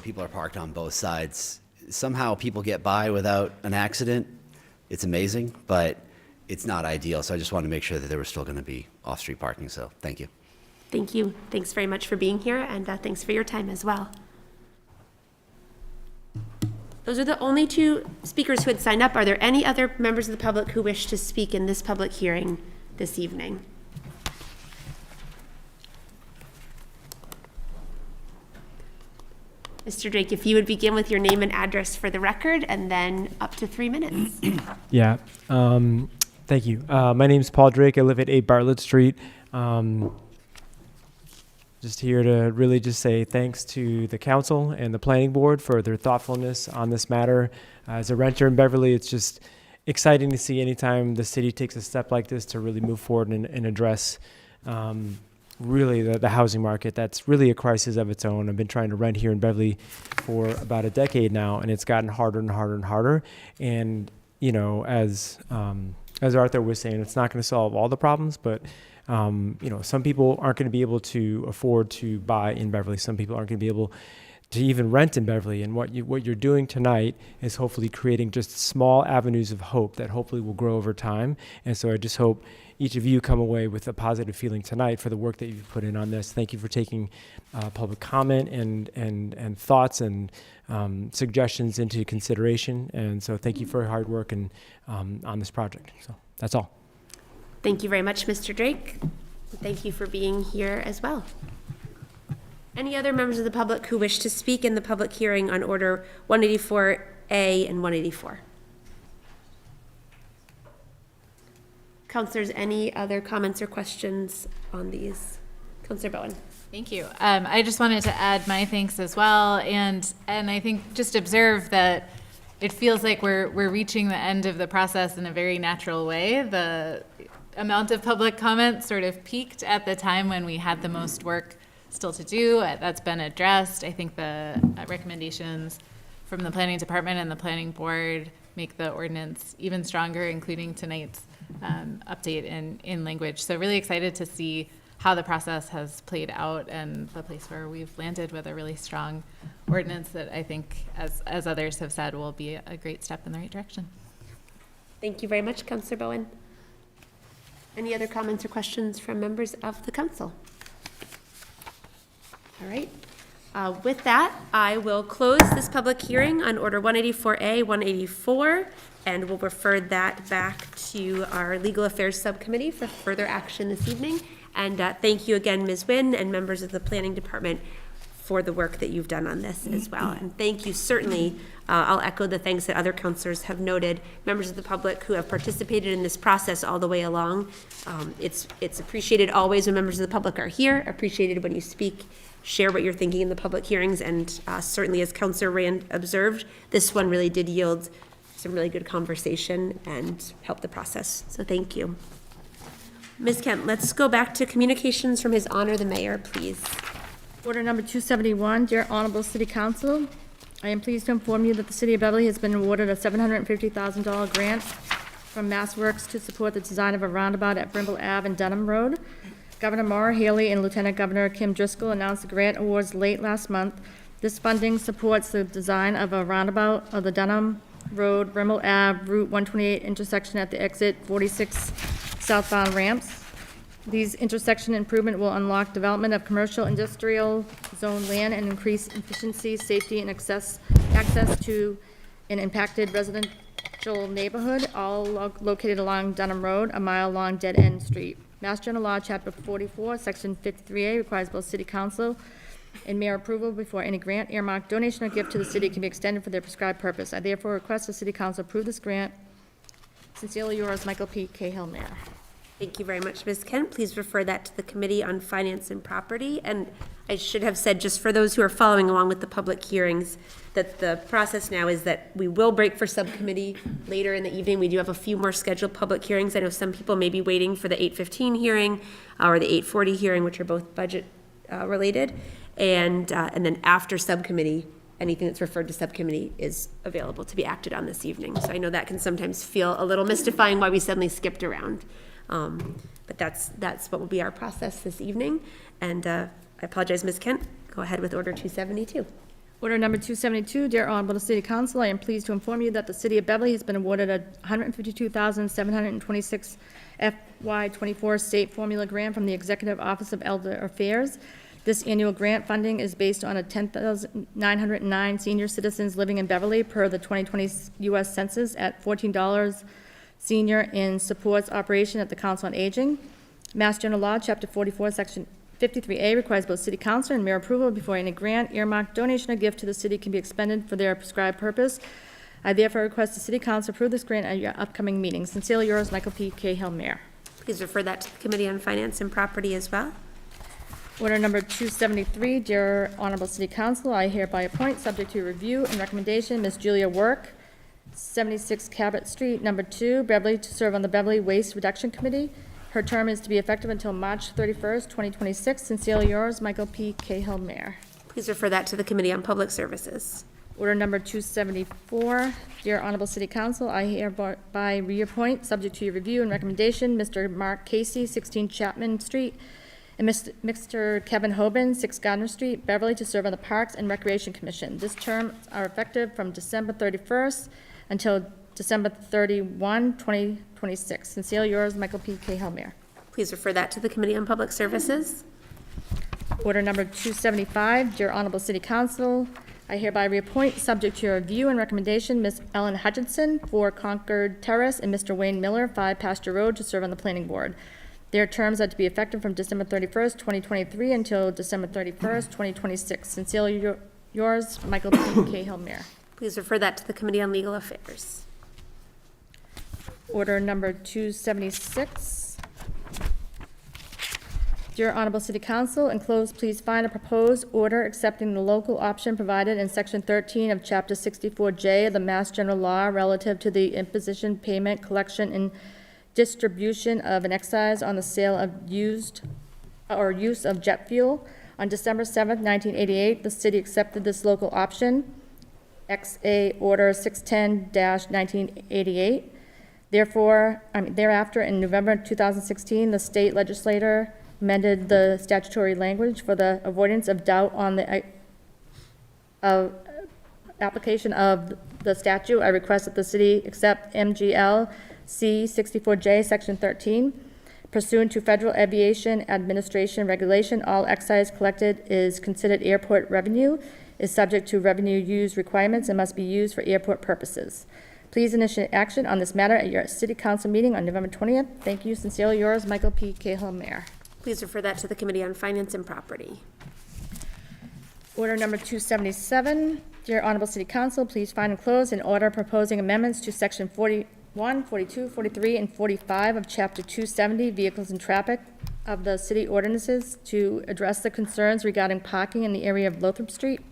People are parked on both sides. Somehow people get by without an accident. It's amazing, but it's not ideal. So I just wanted to make sure that there was still going to be off-street parking. So thank you. Thank you. Thanks very much for being here, and thanks for your time as well. those are the only two speakers who had signed up. Are there any other members of the public who wish to speak in this public hearing this evening? Mr. Drake, if you would begin with your name and address for the record, and then up to 3 minutes. Yeah, thank you. My name is Paul Drake. I live at 8 Bartlett Street. Just here to really just say thanks to the council and the planning board for their thoughtfulness on this matter. As a renter in Beverly, it's just exciting to see anytime the city takes a step like this to really move forward and address really the housing market. That's really a crisis of its own. I've been trying to rent here in Beverly for about a decade now, and it's gotten harder and harder and harder. And, you know, as Arthur was saying, it's not going to solve all the problems, but you know, some people aren't going to be able to afford to buy in Beverly. Some people aren't going to be able to even rent in Beverly. And what you're doing tonight is hopefully creating just small avenues of hope that hopefully will grow over time. And so I just hope each of you come away with a positive feeling tonight for the work that you've put in on this. Thank you for taking public comment and thoughts and suggestions into consideration. And so thank you for your hard work and on this project. So that's all. Thank you very much, Mr. Drake. Thank you for being here as well. Any other members of the public who wish to speak in the public hearing on Order 184A and 184? Councilors, any other comments or questions on these? Councilor Bowen. Thank you. I just wanted to add my thanks as well, and I think just observe that it feels like we're reaching the end of the process in a very natural way. The amount of public comment sort of peaked at the time when we had the most work still to do. That's been addressed. I think the recommendations from the planning department and the planning board make the ordinance even stronger, including tonight's update in language. So really excited to see how the process has played out and the place where we've landed with a really strong ordinance that I think, as others have said, will be a great step in the right direction. Thank you very much, Councilor Bowen. Any other comments or questions from members of the council? All right. With that, I will close this public hearing on Order 184A, 184, and we'll refer that back to our Legal Affairs Subcommittee for further action this evening. And thank you again, Ms. Wynn, and members of the Planning Department for the work that you've done on this as well. And thank you, certainly, I'll echo the thanks that other councilors have noted, members of the public who have participated in this process all the way along. It's appreciated always when members of the public are here, appreciated when you speak, share what you're thinking in the public hearings, and certainly, as Councilor Rand observed, this one really did yield some really good conversation and help the process. So thank you. Ms. Kent, let's go back to communications from His Honor the Mayor, please. Order number 271, Dear Honorable City Council, I am pleased to inform you that the City of Beverly has been awarded a $750,000 grant from MassWorks to support the design of a roundabout at Brimble Ave and Dunham Road. Governor Maura Haley and Lieutenant Governor Kim Driscoll announced the grant awards late last month. This funding supports the design of a roundabout of the Dunham Road, Brimble Ave, Route 128 intersection at the exit 46 southbound ramps. These intersection improvement will unlock development of commercial industrial zone land and increase efficiency, safety, and access to an impacted residential neighborhood, all located along Dunham Road, a mile-long dead-end street. Mass General Law, Chapter 44, Section 53A requires both City Council and Mayor approval before any grant, earmark, donation, or gift to the city can be extended for their prescribed purpose. I therefore request the City Council approve this grant. Sincerely yours, Michael P. Cahill, Mayor. Thank you very much, Ms. Kent. Please refer that to the Committee on Finance and Property. And I should have said, just for those who are following along with the public hearings, that the process now is that we will break for subcommittee later in the evening. We do have a few more scheduled public hearings. I know some people may be waiting for the 8:15 hearing or the 8:40 hearing, which are both budget related. And then after subcommittee, anything that's referred to subcommittee is available to be acted on this evening. So I know that can sometimes feel a little mystifying why we suddenly skipped around. But that's what will be our process this evening. And I apologize, Ms. Kent. Go ahead with Order 272. Order number 272, Dear Honorable City Council, I am pleased to inform you that the City of Beverly has been awarded a $152,726 FY24 state formula grant from the Executive Office of Elder Affairs. This annual grant funding is based on a 10,909 senior citizens living in Beverly per the 2020 U.S. Census at $14 senior and supports operation at the Council on Aging. Mass General Law, Chapter 44, Section 53A requires both city council and mayor approval before any grant, earmark, donation, or gift to the city can be expended for their prescribed purpose. I therefore request the city council approve this grant at your upcoming meeting. Sincerely yours, Michael P. Cahill, Mayor. Please refer that to the Committee on Finance and Property as well. Order number 273, dear Honorable City Council, I hereby appoint, subject to review and recommendation, Ms. Julia Work, 76 Cabot Street, number 2, Beverly, to serve on the Beverly Waste Reduction Committee. Her term is to be effective until March 31st, 2026. Sincerely yours, Michael P. Cahill, Mayor. Please refer that to the Committee on Public Services. Order number 274, dear Honorable City Council, I hereby reappoint, subject to your review and recommendation, Mr. Mark Casey, 16 Chapman Street, and Mr. Kevin Hoban, 6 Gardner Street, Beverly, to serve on the Parks and Recreation Commission. This term are effective from December 31st until December 31, 2026. Sincerely yours, Michael P. Cahill, Mayor. Please refer that to the Committee on Public Services. Order number 275, dear Honorable City Council, I hereby reappoint, subject to your review and recommendation, Ms. Ellen Hutchinson, 4 Concord Terrace, and Mr. Wayne Miller, 5 Pasture Road, to serve on the Planning Board. Their terms are to be effective from December 31st, 2023 until December 31st, 2026. Sincerely yours, Michael P. Cahill, Mayor. Please refer that to the Committee on Legal Affairs. Order number 276. Dear Honorable City Council, enclosed, please find a proposed order accepting the local option provided in Section 13 of Chapter 64J of the Mass General Law relative to the imposition, payment, collection, and distribution of an excise on the sale of used or use of jet fuel. On December 7th, 1988, the city accepted this local option, XA Order 610-1988. Thereafter, in November 2016, the state legislature amended the statutory language for the avoidance of doubt on the application of the statute. I request that the city accept MGL C-64J, Section 13. Pursuant to Federal Aviation Administration regulation, all excise collected is considered airport revenue, is subject to revenue use requirements, and must be used for airport purposes. Please initiate action on this matter at your City Council meeting on November 20th. Thank you. Sincerely yours, Michael P. Cahill, Mayor. Please refer that to the Committee on Finance and Property. Order number 277. Dear Honorable City Council, please find enclosed an order proposing amendments to Section 41, 42, 43, and 45 of Chapter 270, Vehicles and Traffic of the city ordinances to address the concerns regarding parking in the area of Lothrop Street.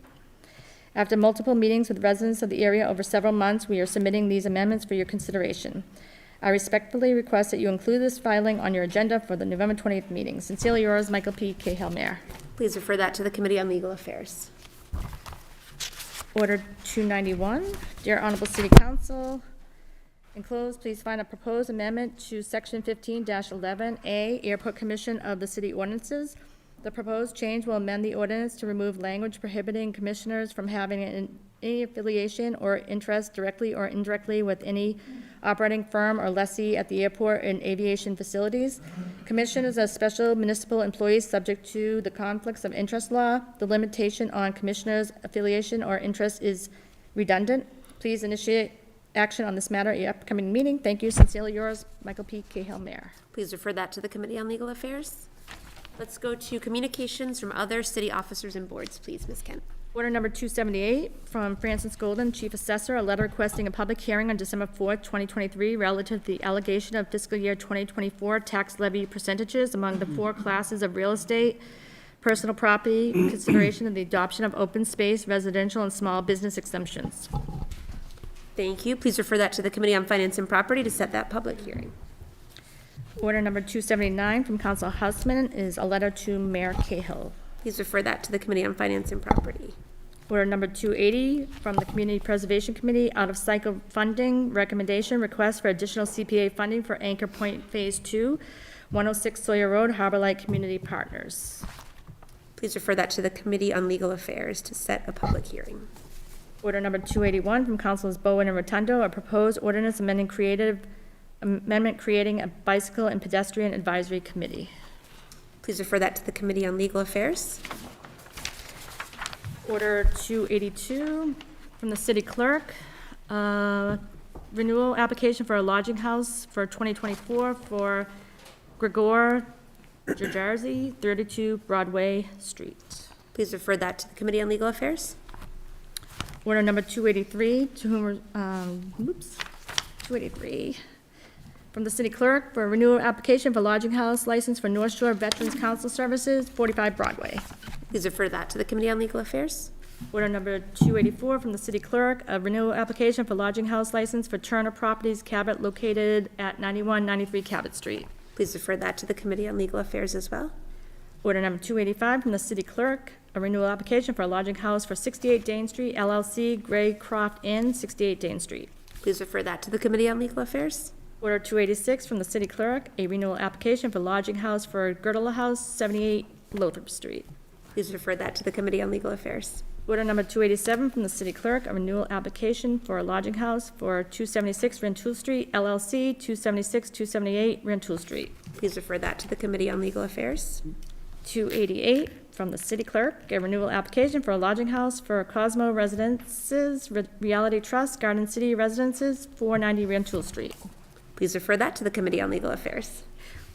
After multiple meetings with residents of the area over several months, we are submitting these amendments for your consideration. I respectfully request that you include this filing on your agenda for the November 20th meeting. Sincerely yours, Michael P. Cahill, Mayor. Please refer that to the Committee on Legal Affairs. Order 291. Dear Honorable City Council, enclosed, please find a proposed amendment to Section 15-11A, Airport Commission of the City Ordinances. The proposed change will amend the ordinance to remove language prohibiting commissioners from having any affiliation or interest directly or indirectly with any operating firm or lessee at the airport and aviation facilities. Commissioners are special municipal employees subject to the conflicts of interest law. The limitation on commissioners' affiliation or interest is redundant. Please initiate action on this matter at your upcoming meeting. Thank you. Sincerely yours, Michael P. Cahill, Mayor. Please refer that to the Committee on Legal Affairs. Let's go to communications from other city officers and boards, please, Ms. Kent. Order number 278 from Francis Golden, Chief Assessor, a letter requesting a public hearing on December 4th, 2023, relative to the allegation of fiscal year 2024 tax levy percentages among the 4 classes of real estate, personal property, in consideration of the adoption of open space, residential, and small business exemptions. Thank you. Please refer that to the Committee on Finance and Property to set that public hearing. Order number 279 from Council Houseman is a letter to Mayor Cahill. Please refer that to the Committee on Finance and Property. Order number 280 from the Community Preservation Committee, out of cycle funding recommendation, request for additional CPA funding for Anchor Point Phase 2, 106 Sawyer Road, Harbor Light Community Partners. Please refer that to the Committee on Legal Affairs to set a public hearing. Order number 281 from Councilors Bowen and Rotundo, a proposed ordinance amendment creating a bicycle and pedestrian advisory committee. Please refer that to the Committee on Legal Affairs. Order 282 from the city clerk. Renewal application for a lodging house for 2024 for Gregor Jajarzi, 32 Broadway Street. Please refer that to the Committee on Legal Affairs. Order number 283, to whom, 283, from the city clerk for a renewal application for lodging house license for North Shore Veterans Council Services, 45 Broadway. Please refer that to the Committee on Legal Affairs. Order number 284 from the city clerk, a renewal application for lodging house license for Turner Properties Cabot located at 9193 Cabot Street. Please refer that to the Committee on Legal Affairs as well. Order number 285 from the city clerk, a renewal application for a lodging house for 68 Dane Street, LLC, Gray Croft Inn, 68 Dane Street. Please refer that to the Committee on Legal Affairs. Order 286 from the city clerk, a renewal application for lodging house for Girdle House, 78 Lothrop Street. Please refer that to the Committee on Legal Affairs. Order number 287 from the city clerk, a renewal application for a lodging house for 276 Rantoul Street, LLC, 276-278 Rantoul Street. Please refer that to the Committee on Legal Affairs. 288 from the city clerk, a renewal application for a lodging house for Cosmo Residences, Reality Trust, Garden City Residences, 490 Rantoul Street. Please refer that to the Committee on Legal Affairs.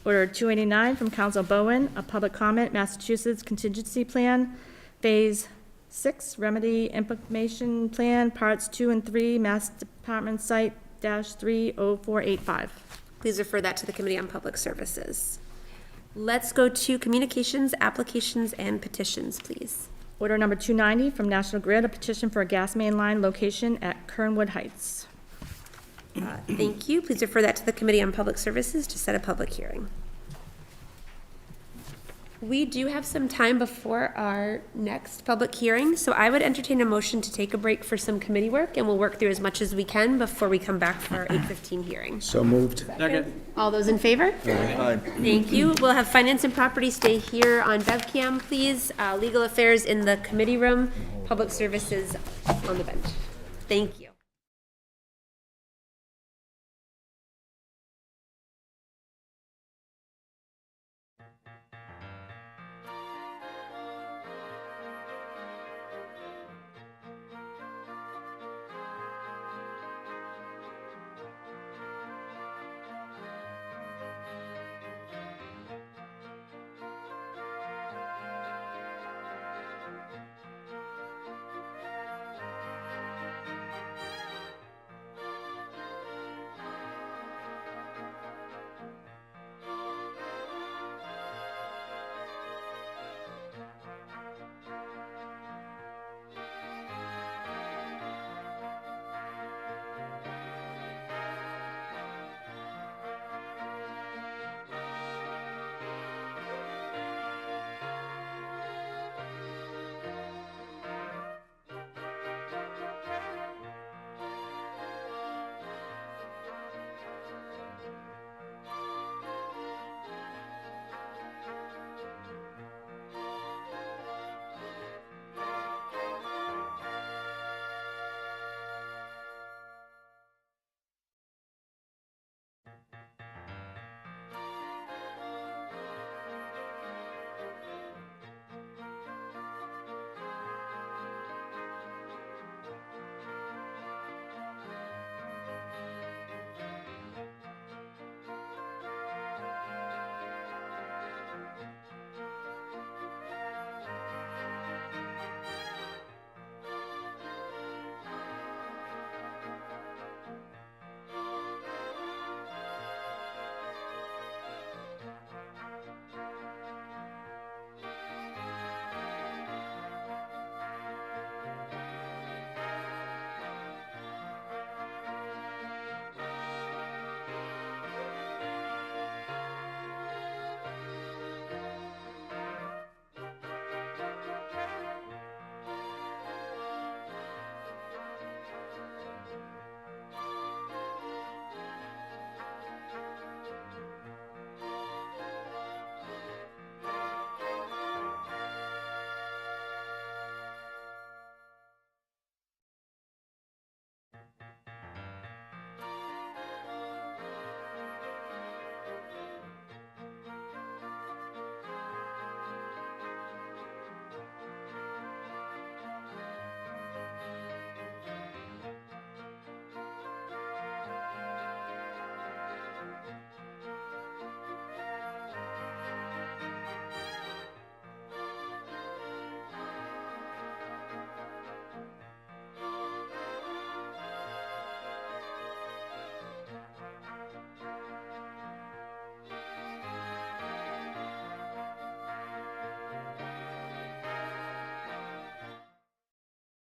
Order 289 from Council Bowen, a public comment, Massachusetts contingency plan, Phase 6, remedy information plan, parts 2 and 3, Mass Department Site -30485. Please refer that to the Committee on Public Services. Let's go to communications, applications, and petitions, please. Order number 290 from National Grid, a petition for a gas main line location at Kernwood Heights. Thank you. Please refer that to the Committee on Public Services to set a public hearing. We do have some time before our next public hearing, so I would entertain a motion to take a break for some committee work, and we'll work through as much as we can before we come back for our 8:15 hearing. So moved. All those in favor? Aye. Thank you. We'll have Finance and Property stay here on BevCam, please. Legal Affairs in the committee room, Public Services on the bench. Thank you.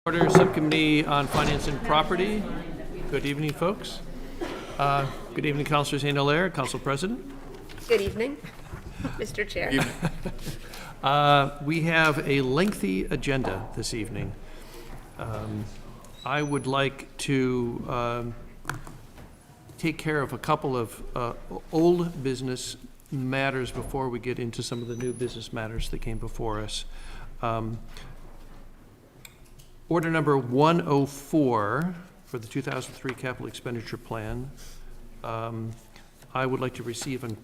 Order Subcommittee on Finance and Property. Good evening, folks. Good evening, Councilor St. Hilaire, Council President. Good evening, Mr. Chair. We have a lengthy agenda this evening. I would like to take care of a couple of old business matters before we get into some of the new business matters that came before us. Order number 104 for the 2003 capital expenditure plan. I would like to receive and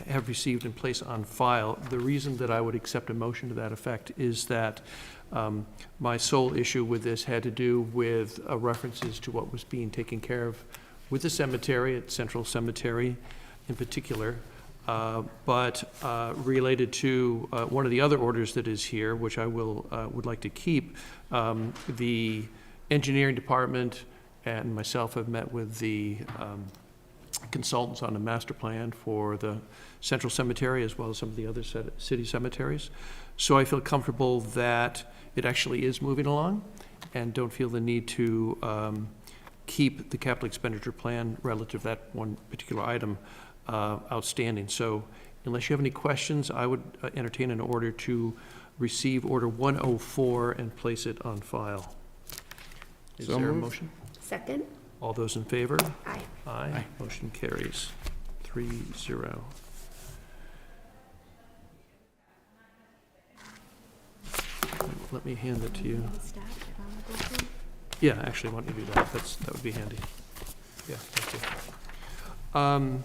have received and place on file. The reason that I would accept a motion to that effect is that my sole issue with this had to do with references to what was being taken care of with the cemetery at Central Cemetery in particular, but related to one of the other orders that is here, which I would like to keep. The engineering department and myself have met with the consultants on the master plan for the Central Cemetery as well as some of the other city cemeteries. So I feel comfortable that it actually is moving along and don't feel the need to keep the capital expenditure plan relative to that one particular item outstanding. So unless you have any questions, I would entertain an order to receive Order 104 and place it on file. Is there a motion? Second. All those in favor? Aye. Aye. Motion carries 3-0. Let me hand it to you. Yeah, actually, why don't you do that? That would be handy. Yeah, thank you.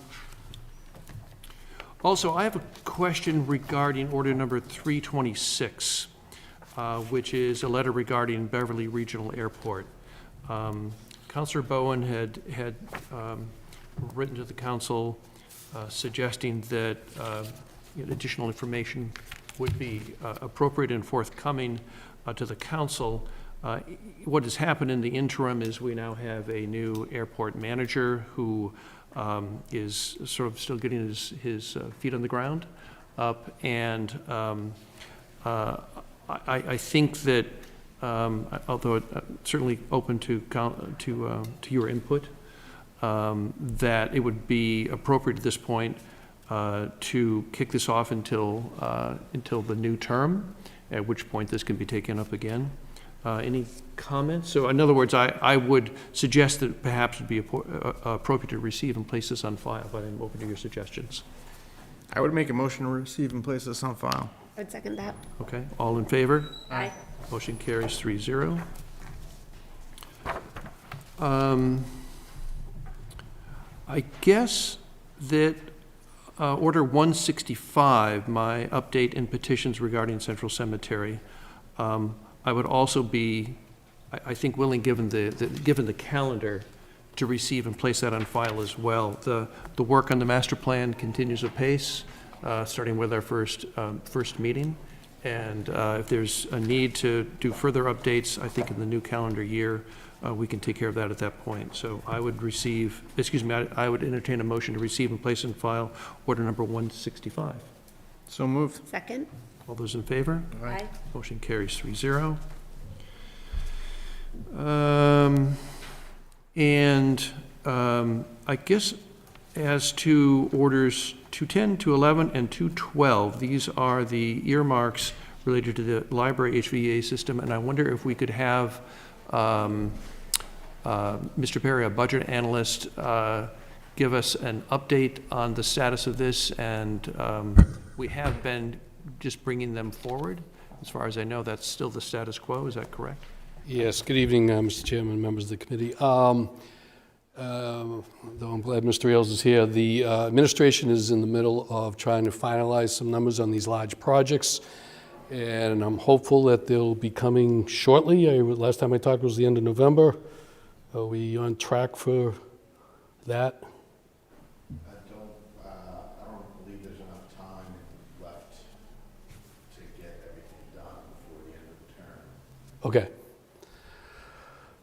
Also, I have a question regarding order number 326, which is a letter regarding Beverly Regional Airport. Councilor Bowen had written to the council suggesting that additional information would be appropriate and forthcoming to the council. What has happened in the interim is we now have a new airport manager who is sort of still getting his feet on the ground up, and I think that although certainly open to your input, that it would be appropriate at this point to kick this off until the new term, at which point this can be taken up again. Any comments? So in other words, I would suggest that perhaps it would be appropriate to receive and place this on file, but I'm open to your suggestions. I would make a motion to receive and place this on file. I would second that. Okay, all in favor? Aye. Motion carries 3-0. I guess that Order 165, my update in petitions regarding Central Cemetery, I would also be, I think, willing, given the calendar, to receive and place that on file as well. The work on the master plan continues apace, starting with our first meeting. And if there's a need to do further updates, I think in the new calendar year, we can take care of that at that point. So I would I would entertain a motion to receive and place in file order number 165. So moved. Second. All those in favor? Aye. Motion carries 3-0. I guess as to orders 210, 211, and 212, these are the earmarks related to the library HVAC system, and I wonder if we could have Mr. Perry, a budget analyst, give us an update on the status of this, and we have been just bringing them forward. As far as I know, that's still the status quo. Is that correct? Yes. Good evening, Mr. Chairman, members of the committee. Though I'm glad Mr. Ailes is here, the administration is in the middle of trying to finalize some numbers on these large projects, and I'm hopeful that they'll be coming shortly. Last time I talked was the end of November. Are we on track for that? I don't believe there's enough time left to get everything done before the end of the term. Okay.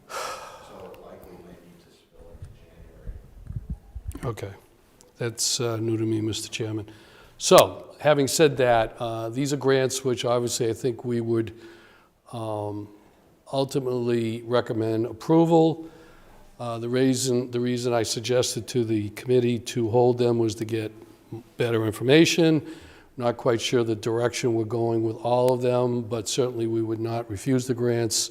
So it likely may need to spill into January. Okay. That's new to me, Mr. Chairman. So, having said that, these are grants which obviously I think we would ultimately recommend approval. The reason I suggested to the committee to hold them was to get better information. Not quite sure the direction we're going with all of them, but certainly we would not refuse the grants.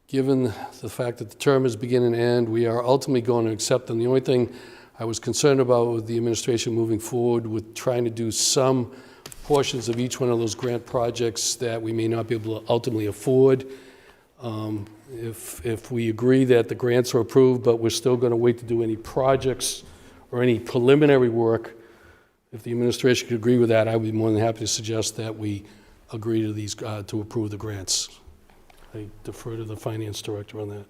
Given the fact that the term is begin and end, we are ultimately going to accept them. The only thing I was concerned about with the administration moving forward with trying to do some portions of each one of those grant projects that we may not be able to ultimately afford. If we agree that the grants are approved, but we're still going to wait to do any projects or any preliminary work, if the administration could agree with that, I would be more than happy to suggest that we agree to these, to approve the grants. I defer to the finance director on that.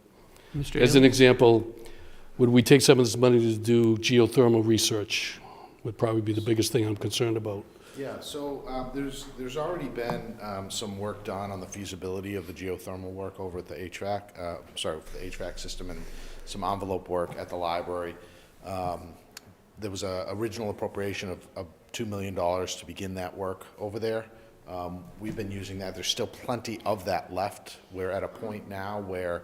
Mr. As an Ailes? example, would we take some of this money to do geothermal research? Would probably be the biggest thing I'm concerned about. Yeah, so there's already been some work done on the feasibility of the geothermal work over at the HVAC, for the HVAC system, and some envelope work at the library. There was an original appropriation of $2 million to begin that work over there. We've been using that. There's still plenty of that left. We're at a point now where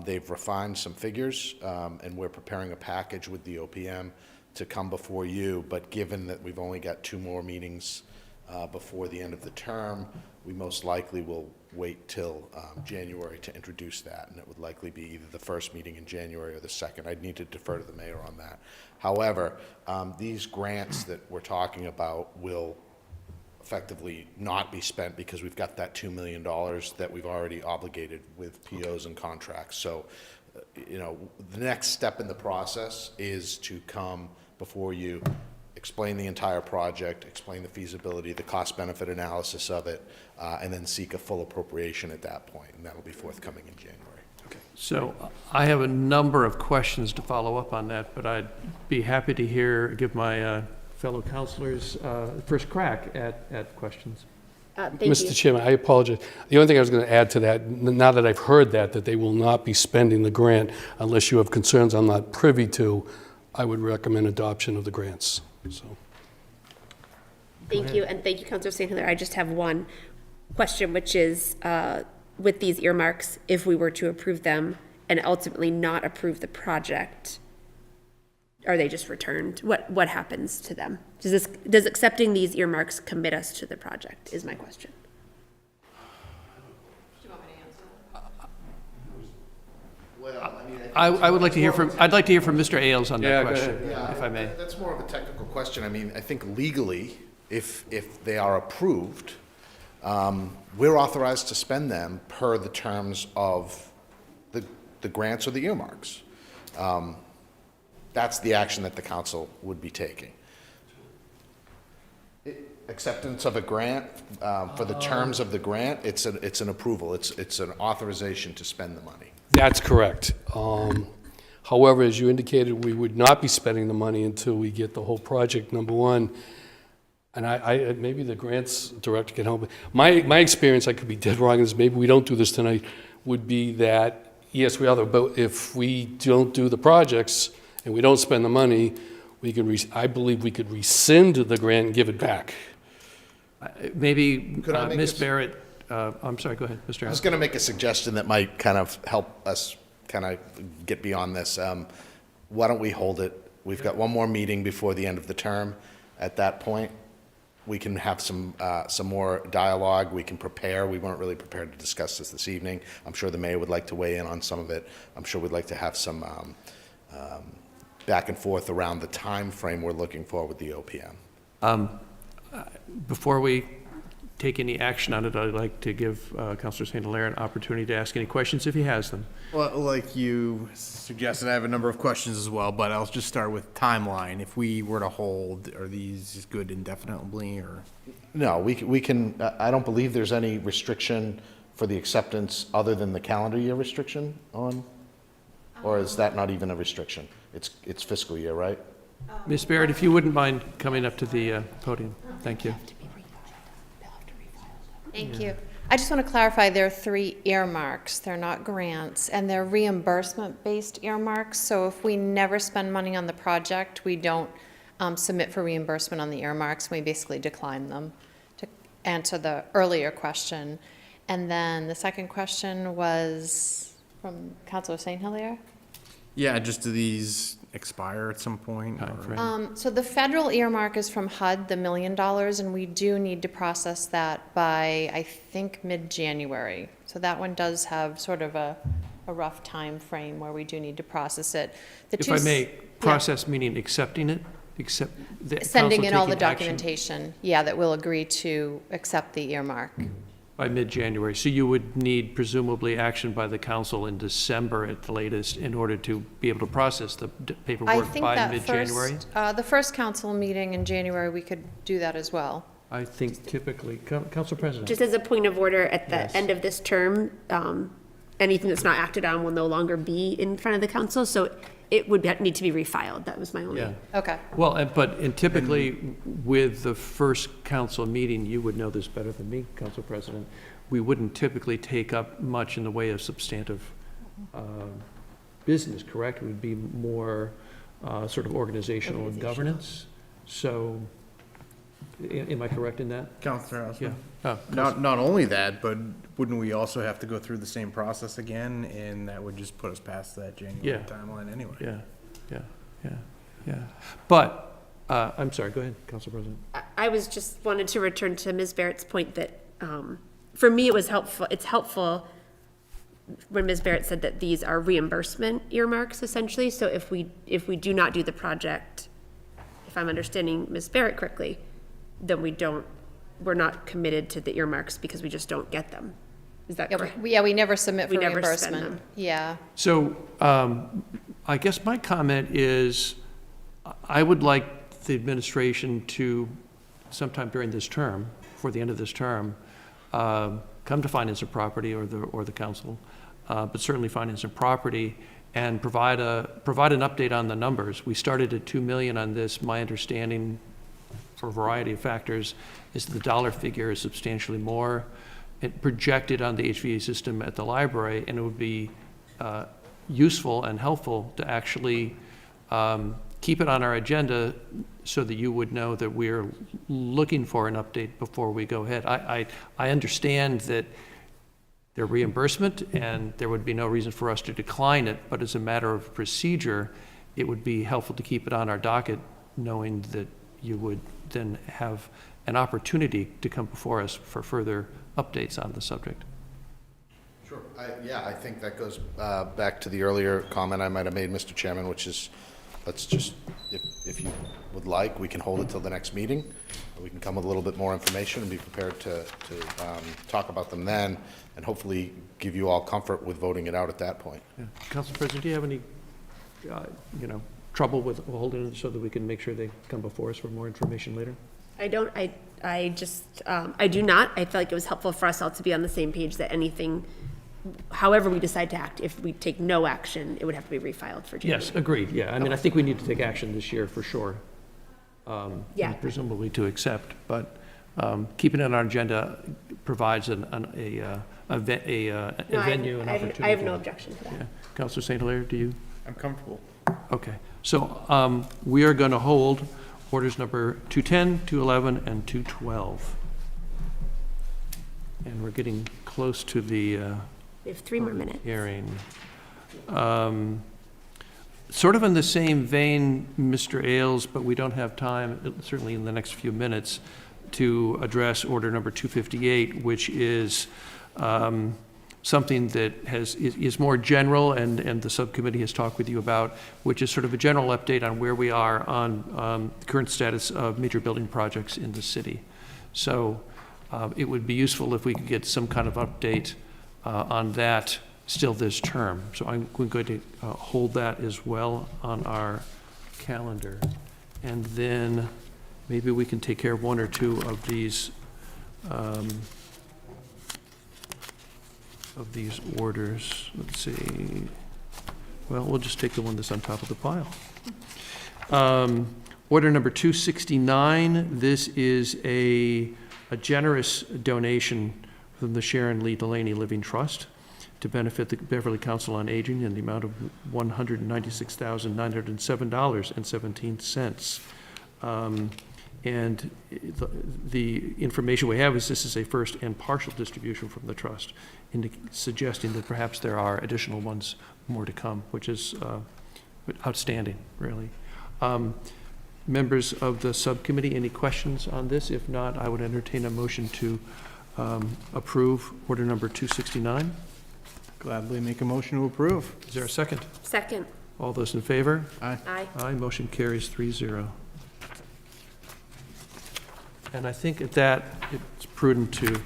they've refined some figures, and we're preparing a package with the OPM to come before you. But given that we've only got 2 more meetings before the end of the term, we most likely will wait till January to introduce that, and it would likely be either the first meeting in January or the second. I'd need to defer to the mayor on that. However, these grants that we're talking about will effectively not be spent because we've got that $2 million that we've already obligated with POs and contracts. So, you know, the next step in the process is to come before you, explain the entire project, explain the feasibility, the cost-benefit analysis of it, and then seek a full appropriation at that point, and that'll be forthcoming in January. Okay. So I have a number of questions to follow up on that, but I'd be happy to give my fellow councilors first crack at questions. Mr. Chairman, I apologize. The only thing I was going to add to that, now that I've heard that they will not be spending the grant unless you have concerns I'm not privy to, I would recommend adoption of the grants. So. Thank you, and thank you, Councilor St. Hilaire. I just have one question, which is, with these earmarks, if we were to approve them and ultimately not approve the project, are they just returned? What happens to them? Does accepting these earmarks commit us to the project, is my question. Do you want me to answer? Well, I mean, I would like to hear from, I'd like to hear from Mr. Ailes on that question, yeah, if I may. That's more of a technical question. I mean, I think legally, if they are approved, we're authorized to spend them per the terms of the grants or the earmarks. That's the action that the council would be taking. Acceptance of a grant, for the terms of the grant, it's an approval. It's an authorization to spend the money. That's correct. However, as you indicated, we would not be spending the money until we get the whole project, number one. And I maybe the grants director can help me. My experience, I could be dead wrong, is maybe we don't do this tonight, would be that, yes, we are, but if we don't do the projects and we don't spend the money, we can, I believe we could rescind the grant and give it back. Maybe Ms. Barrett, I'm sorry, go ahead, Mr. I was going to make a suggestion that might kind of help us kind of get beyond this. Why don't we hold it? We've got one more meeting before the end of the term. At that point, we can have some more dialogue. We can prepare. We weren't really prepared to discuss this evening. I'm sure the mayor would like to weigh in on some of it. I'm sure we'd like to have some back and forth around the time frame we're looking for with the OPM. Before we take any action on it, I'd like to give Councilor St. Hilaire an opportunity to ask any questions if he has them. Well, like you suggested, I have a number of questions as well, but I'll just start with timeline. If we were to hold, are these good indefinitely, or? No, we can, I don't believe there's any restriction for the acceptance other than the calendar year restriction on, or is that not even a restriction? It's fiscal year, right? Ms. Barrett, if you wouldn't mind coming up to the podium. Thank you. Thank you. I just want to clarify, there are 3 earmarks. They're not grants, and they're reimbursement-based earmarks. So if we never spend money on the project, we don't submit for reimbursement on the earmarks. We basically decline them, to answer the earlier question. And then the second question was from Councilor St. Hilaire. Yeah, just do these expire at some point? or- So the federal earmark is from HUD, the $1 million, and we do need to process that by, I think, mid-January. So that one does have sort of a rough time frame where we do need to process it. The If two I may, yeah. process meaning accepting it, accept the Sending council in all the taking action documentation, yeah, that will agree to accept the earmark. by mid-January. So you would need presumably action by the council in December at the latest in order to be able to process the I paperwork think by that mid-January? the first council meeting in January, we could do that as well. I think typically, Council President. Just as a point of order, at the Yes. end of this term, anything that's not acted on will no longer be in front of the council, so it would need to be refiled. That was my only. Yeah. Okay. Well, and typically with the first council meeting, you would know this better than me, Council President, we wouldn't typically take up much in the way of substantive business, correct? It would be more sort of organizational and governance. So, am I correct in that? Counselor Osmond? Yeah. Not only that, but wouldn't we also have to go through the same process again? And that would just put us past that January timeline anyway. Yeah. But, I'm sorry, go ahead, Council President. I was just wanted to return to Ms. Barrett's point that, for me, it was helpful. It's helpful when Ms. Barrett said that these are reimbursement earmarks essentially. So if we do not do the project, if I'm understanding Ms. Barrett correctly, then we're not committed to the earmarks because we just don't get them. Is that correct? We never submit for We never spend reimbursement. them. Yeah. So, I guess my comment is, I would like the administration to, sometime during this term, before the end of this term, come to Finance and Property or the council, but certainly Finance and Property, and provide an update on the numbers. We started at 2 million on this. My understanding, for a variety of factors, is the dollar figure is substantially more. It projected on the HVAC system at the library, and it would be useful and helpful to actually keep it on our agenda so that you would know that we're looking for an update before we go ahead. I understand that their reimbursement, and there would be no reason for us to decline it, but as a matter of procedure, it would be helpful to keep it on our docket, knowing that you would then have an opportunity to come before us for further updates on the subject. Sure. I think that goes back to the earlier comment I might have made, Mr. Chairman, which is, let's just, if you would like, we can hold it till the next meeting. We can come with a little bit more information and be prepared to talk about them then, and hopefully give you all comfort with voting it out at that point. Yeah. Council President, do you have any, trouble with holding it so that we can make sure they come before us for more information later? I don't, I do not. I feel like it was helpful for us all to be on the same page that anything, however we decide to act, if we take no action, it would have to be refiled for January. Yes, agreed, yeah. I mean, I think we need to take action this year for sure. Yeah. And presumably to accept, but keeping it on our agenda provides a venue, an opportunity. I have no objection to that. Yeah. Councilor St. Hilaire, do you? I'm comfortable. Okay, so we are going to hold orders number 210, 211, and 212. And we're getting close to the We have 3 more minutes. hearing. Sort of in the same vein, Mr. Ailes, but we don't have time, certainly in the next few minutes, to address order number 258, which is something that is more general, and the subcommittee has talked with you about, which is sort of a general update on where we are on the current status of major building projects in the city. So it would be useful if we could get some kind of update on that still this term. So I'm going to hold that as well on our calendar. And then maybe we can take care of 1 or 2 of these orders. Let's see. Well, we'll just take the one that's on top of the pile. Order number 269. This is a generous donation from the Sharon Lee Delaney Living Trust to benefit the Beverly Council on Aging in the amount of $196,907.17. And the information we have is this is a first and partial distribution from the trust, suggesting that perhaps there are additional ones more to come, which is outstanding, really. Members of the subcommittee, any questions on this? If not, I would entertain a motion to approve order number 269. Gladly make a motion to approve. Is there a second? Second. All those in favor? Aye. Aye. Aye, motion carries 3-0. And I think at that, it's prudent to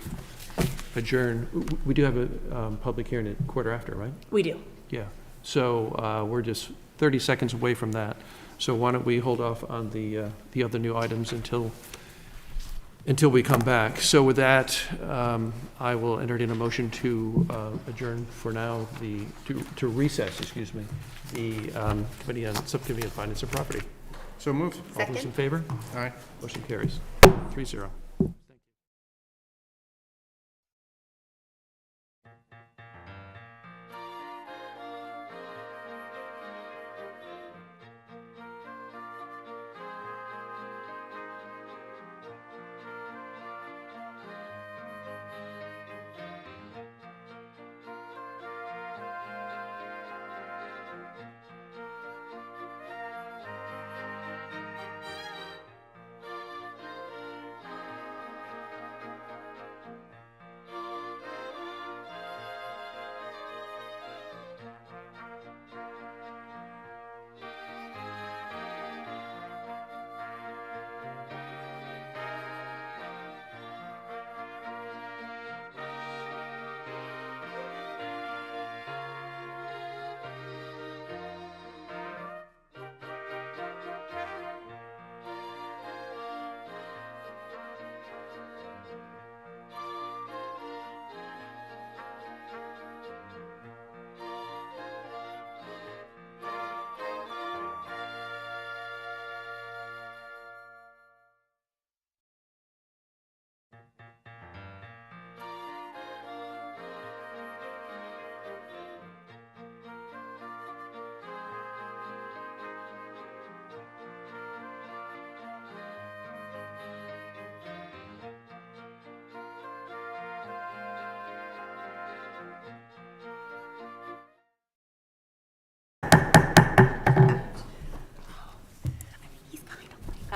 adjourn. We do have a public hearing at quarter after, right? We do. Yeah. So we're just 30 seconds away from that. So why don't we hold off on the other new items until we come back. So with that, I will entertain a motion to adjourn for now, to recess, excuse me, the Subcommittee on Finance and Property. So moved. All those in favor? Aye. Motion carries 3-0.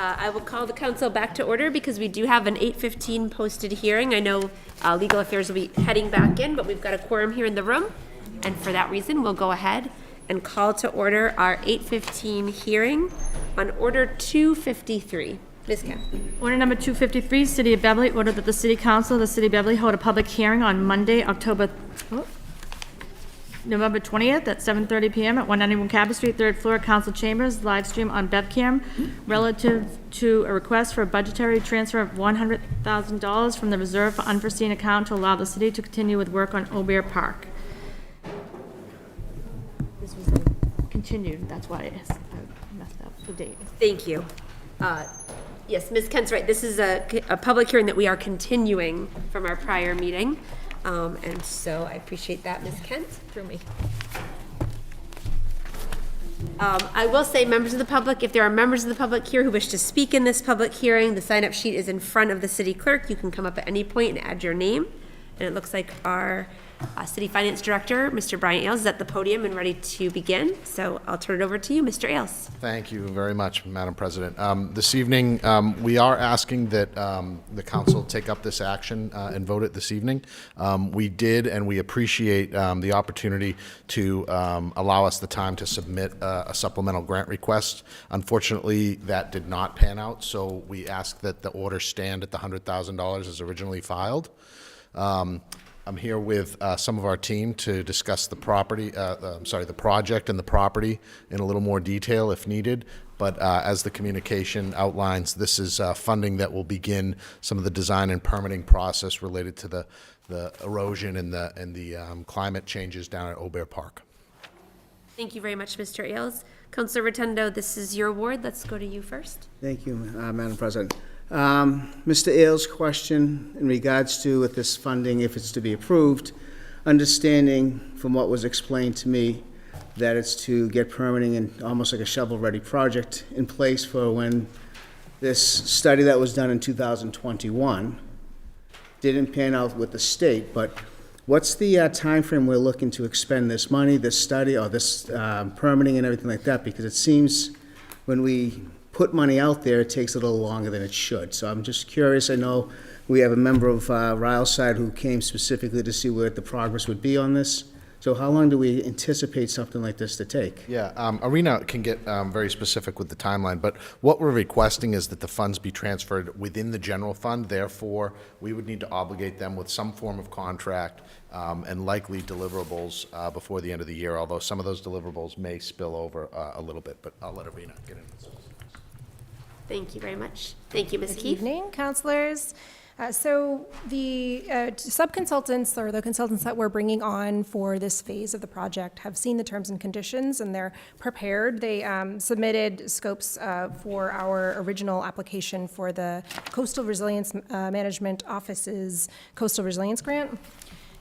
I will call the council back to order because we do have an 8:15 posted hearing. I know Legal Affairs will be heading back in, but we've got a quorum here in the room. And for that reason, we'll go ahead and call to order our 8:15 hearing on Order 253. Ms. Kim. Order number 253, City of Beverly, order that the City Council of the City of Beverly hold a public hearing on Monday, November 20th at 7:30 PM at 191 Cabot Street, 3rd floor, Council Chambers, live stream on BevCam, relative to a request for a budgetary transfer of $100,000 from the reserve for unforeseen account to allow the city to continue with work on Obear Park. This was continued, that's why I messed up the date. Thank you. Yes, Ms. Kent's right. This is a public hearing that we are continuing from our prior meeting. And so I appreciate that, Ms. Kent. Through me. I will say, members of the public, if there are members of the public here who wish to speak in this public hearing, the sign-up sheet is in front of the city clerk. You can come up at any point and add your name. And it looks like our City Finance Director, Mr. Brian Ailes, is at the podium and ready to begin. So I'll turn it over to you, Mr. Ailes. Thank you very much, Madam President. This evening, we are asking that the council take up this action and vote it this evening. We did, and we appreciate the opportunity to allow us the time to submit a supplemental grant request. Unfortunately, that did not pan out, so we ask that the order stand at the $100,000 as originally filed. I'm here with some of our team to discuss the the project and the property in a little more detail if needed. But as the communication outlines, this is funding that will begin some of the design and permitting process related to the erosion and the climate changes down at Obear Park. Thank you very much, Mr. Ailes. Councilor Rotundo, this is your ward. Let's go to you first. Thank you, Madam President. Mr. Ailes' question in regards to with this funding, if it's to be approved, understanding from what was explained to me that it's to get permitting and almost like a shovel-ready project in place for when this study that was done in 2021 didn't pan out with the state, but what's the timeframe we're looking to expend this money, this study, or this permitting and everything like that? Because it seems when we put money out there, it takes a little longer than it should. So I'm just curious. I know we have a member of Ryle's side who came specifically to see what the progress would be on this. So how long do we anticipate something like this to take? Yeah, Arena can get very specific with the timeline, but what we're requesting is that the funds be transferred within the general fund. Therefore, we would need to obligate them with some form of contract and likely deliverables before the end of the year, although some of those deliverables may spill over a little bit, but I'll let Arena get into this. Thank you very much. Thank you, Ms. Good Keefe. evening, councilors. So the sub-consultants, or the consultants that we're bringing on for this phase of the project, have seen the terms and conditions, and they're prepared. They submitted scopes for our original application for the Coastal Resilience Management Office's Coastal Resilience Grant.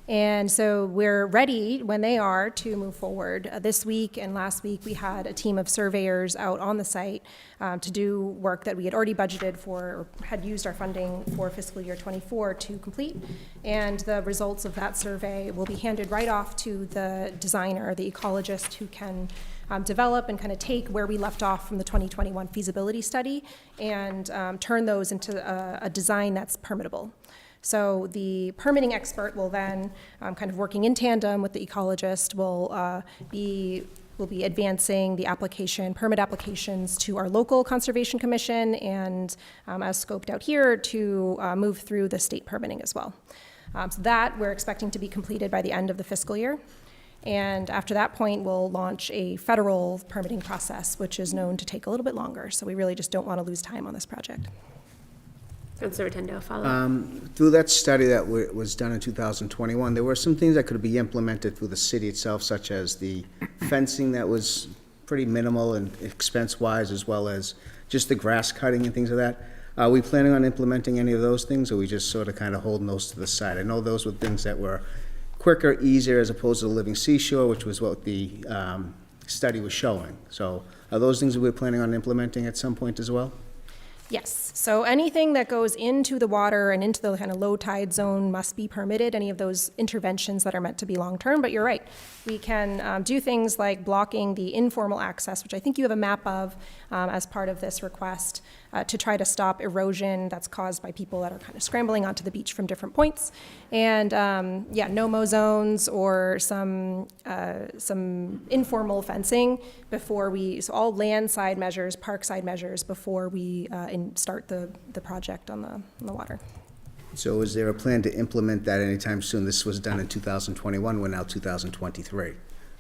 And so we're ready, when they are, to move forward. This week and last week, we had a team of surveyors out on the site to do work that we had already budgeted for, or had used our funding for fiscal year 24 to complete. And the results of that survey will be handed right off to the designer, the ecologist, who can develop and kind of take where we left off from the 2021 feasibility study and turn those into a design that's permittable. So the permitting expert will then, kind of working in tandem with the ecologist, will be advancing the permit applications to our local conservation commission and, as scoped out here, to move through the state permitting as well. So that we're expecting to be completed by the end of the fiscal year. And after that point, we'll launch a federal permitting process, which is known to take a little bit longer. So we really just don't want to lose time on this project. Councilor Rotundo, follow. Through that study that was done in 2021, there were some things that could be implemented through the city itself, such as the fencing that was pretty minimal and expense-wise, as well as just the grass cutting and things of that. Are we planning on implementing any of those things, or are we just sort of kind of holding those to the side? I know those were things that were quicker, easier, as opposed to the living seashore, which was what the study was showing. So are those things that we're planning on implementing at some point as well? Yes, so anything that goes into the water and into the kind of low tide zone must be permitted, any of those interventions that are meant to be long-term, but you're right. We can do things like blocking the informal access, which I think you have a map of as part of this request, to try to stop erosion that's caused by people that are kind of scrambling onto the beach from different points. And no-mow zones or some informal fencing before so all land side measures, park side measures before we start the project on the water. So is there a plan to implement that anytime soon? This was done in 2021, we're now 2023.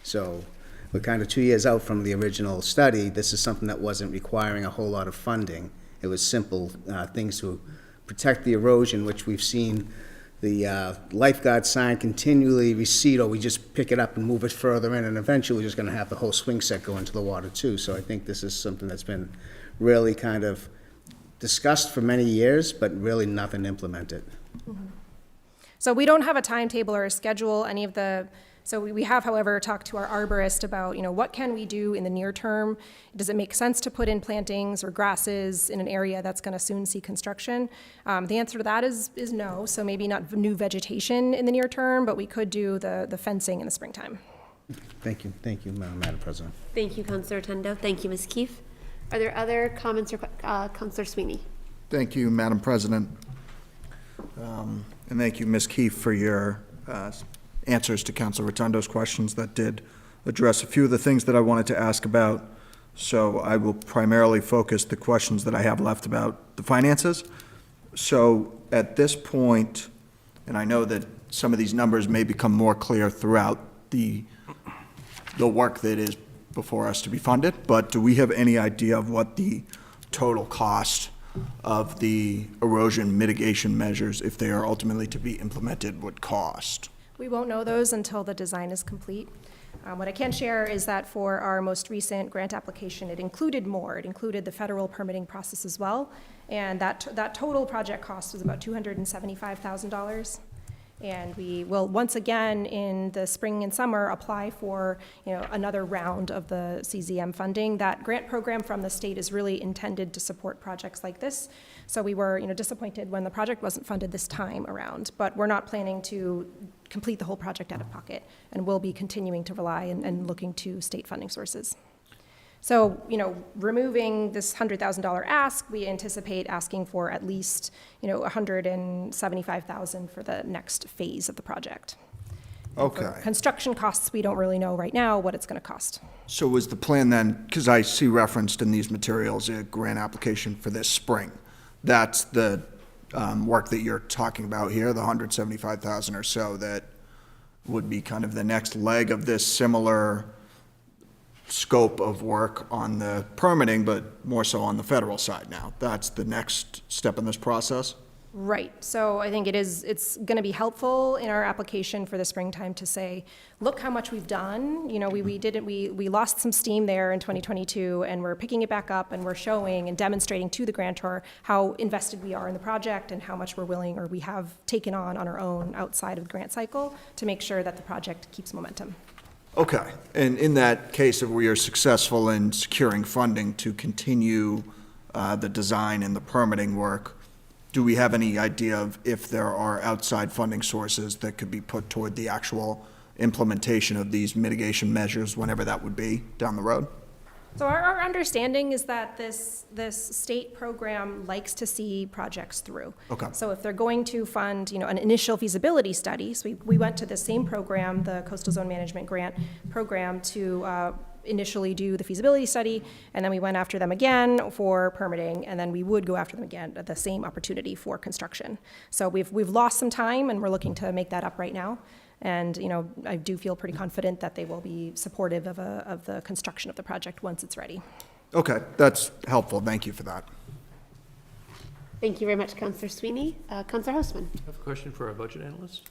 So we're kind of 2 years out from the original study. This is something that wasn't requiring a whole lot of funding. It was simple things to protect the erosion, which we've seen the lifeguard sign continually recede, or we just pick it up and move it further in, and eventually we're just going to have the whole swing set go into the water too. So I think this is something that's been really kind of discussed for many years, but really nothing implemented. Mm-hmm. So we don't have a timetable or a schedule, so we have, however, talked to our arborist about, what can we do in the near term? Does it make sense to put in plantings or grasses in an area that's going to soon see construction? The answer to that is no, so maybe not new vegetation in the near term, but we could do the fencing in the springtime. Thank you, Madam President. Thank you, Councilor Rotundo. Thank you, Ms. Keefe. Are there other comments or Councilor Sweeney? Thank you, Madam President. And thank you, Ms. Keefe, for your answers to Councilor Rotundo's questions that did address a few of the things that I wanted to ask about. So I will primarily focus the questions that I have left about the finances. So at this point, and I know that some of these numbers may become more clear throughout the work that is before us to be funded, but do we have any idea of what the total cost of the erosion mitigation measures, if they are ultimately to be implemented, would cost? We won't know those until the design is complete. What I can share is that for our most recent grant application, it included more. It included the federal permitting process as well, and that total project cost was about $275,000. And we will once again in the spring and summer apply for, another round of the CZM funding. That grant program from the state is really intended to support projects like this. So we were, disappointed when the project wasn't funded this time around, but we're not planning to complete the whole project out of pocket, and we'll be continuing to rely and looking to state funding sources. So, removing this $100,000 ask, we anticipate asking for at least, $175,000 for the next phase of the project. And for Okay. construction costs, we don't really know right now what it's going to cost. So was the plan then, because I see referenced in these materials a grant application for this spring? That's the work that you're talking about here, the $175,000 or so that would be kind of the next leg of this similar scope of work on the permitting, but more so on the federal side now. That's the next step in this process? Right. So I think it's going to be helpful in our application for the springtime to say, look how much we've done. We lost some steam there in 2022, and we're picking it back up, and we're showing and demonstrating to the grantor how invested we are in the project and how much we're willing, or we have taken on our own outside of the grant cycle to make sure that the project keeps momentum. Okay. And in that case, if we are successful in securing funding to continue the design and the permitting work, do we have any idea of if there are outside funding sources that could be put toward the actual implementation of these mitigation measures, whenever that would be down the road? So our understanding is that this state program likes to see projects through. Okay. So if they're going to fund, an initial feasibility study, so we went to the same program, the Coastal Zone Management Grant Program, to initially do the feasibility study, and then we went after them again for permitting, and then we would go after them again at the same opportunity for construction. So we've lost some time, and we're looking to make that up right now. And, I do feel pretty confident that they will be supportive of the construction of the project once it's ready. Okay, that's helpful. Thank you for that. Thank you very much, Councillor Sweeney. Councillor Houseman. I have a question for our budget analyst.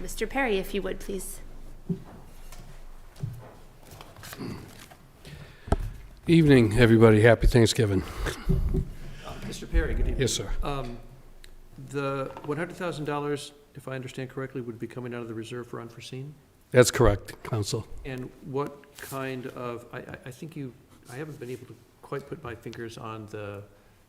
Mr. Perry, if you would, please. Evening, everybody. Happy Thanksgiving. Mr. Perry, good evening. Yes, sir. The $100,000, if I understand correctly, would be coming out of the reserve for unforeseen? That's correct, Council. And what kind of, I haven't been able to quite put my fingers on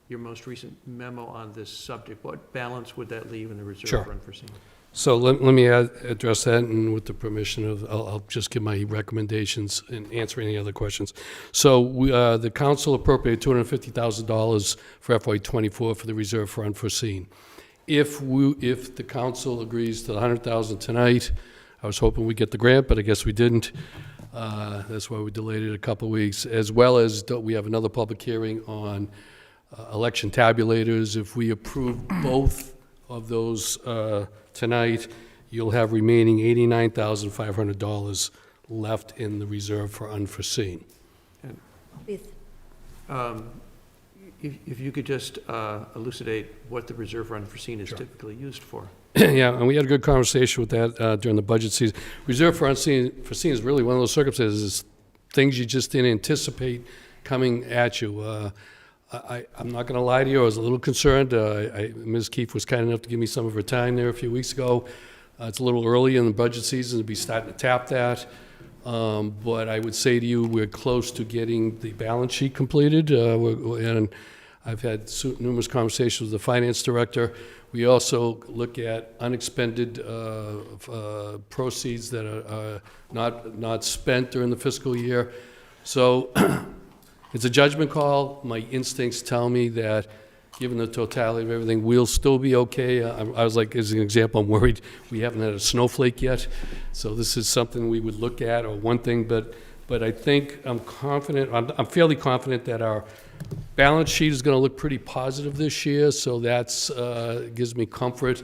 your most recent memo on this subject. What balance would that leave in the reserve Sure. for unforeseen? So let me address that, and with the permission of, I'll just give my recommendations and answer any other questions. So the council appropriated $250,000 for FY #24 for the reserve for unforeseen. If the council agrees to the $100,000 tonight, I was hoping we'd get the grant, but I guess we didn't. That's why we delayed it a couple of weeks, as well as we have another public hearing on election tabulators. If we approve both of those tonight, you'll have remaining $89,500 left in the reserve for unforeseen. Please. If you could just elucidate what the reserve for unforeseen is typically used for. Yeah, and we had a good conversation with that during the budget season. Reserve for unforeseen is really one of those circumstances, things you just didn't anticipate coming at you. I'm not going to lie to you, I was a little concerned. Ms. Keefe was kind enough to give me some of her time there a few weeks ago. It's a little early in the budget season to be starting to tap that. But I would say to you, we're close to getting the balance sheet completed. And I've had numerous conversations with the finance director. We also look at unexpended proceeds that are not spent during the fiscal year. So it's a judgment call. My instincts tell me that, given the totality of everything, we'll still be okay. I was like, as an example, I'm worried we haven't had a snowflake yet. So this is something we would look at, or one thing, but I think I'm confident, I'm fairly confident that our balance sheet is going to look pretty positive this year, so that's gives me comfort.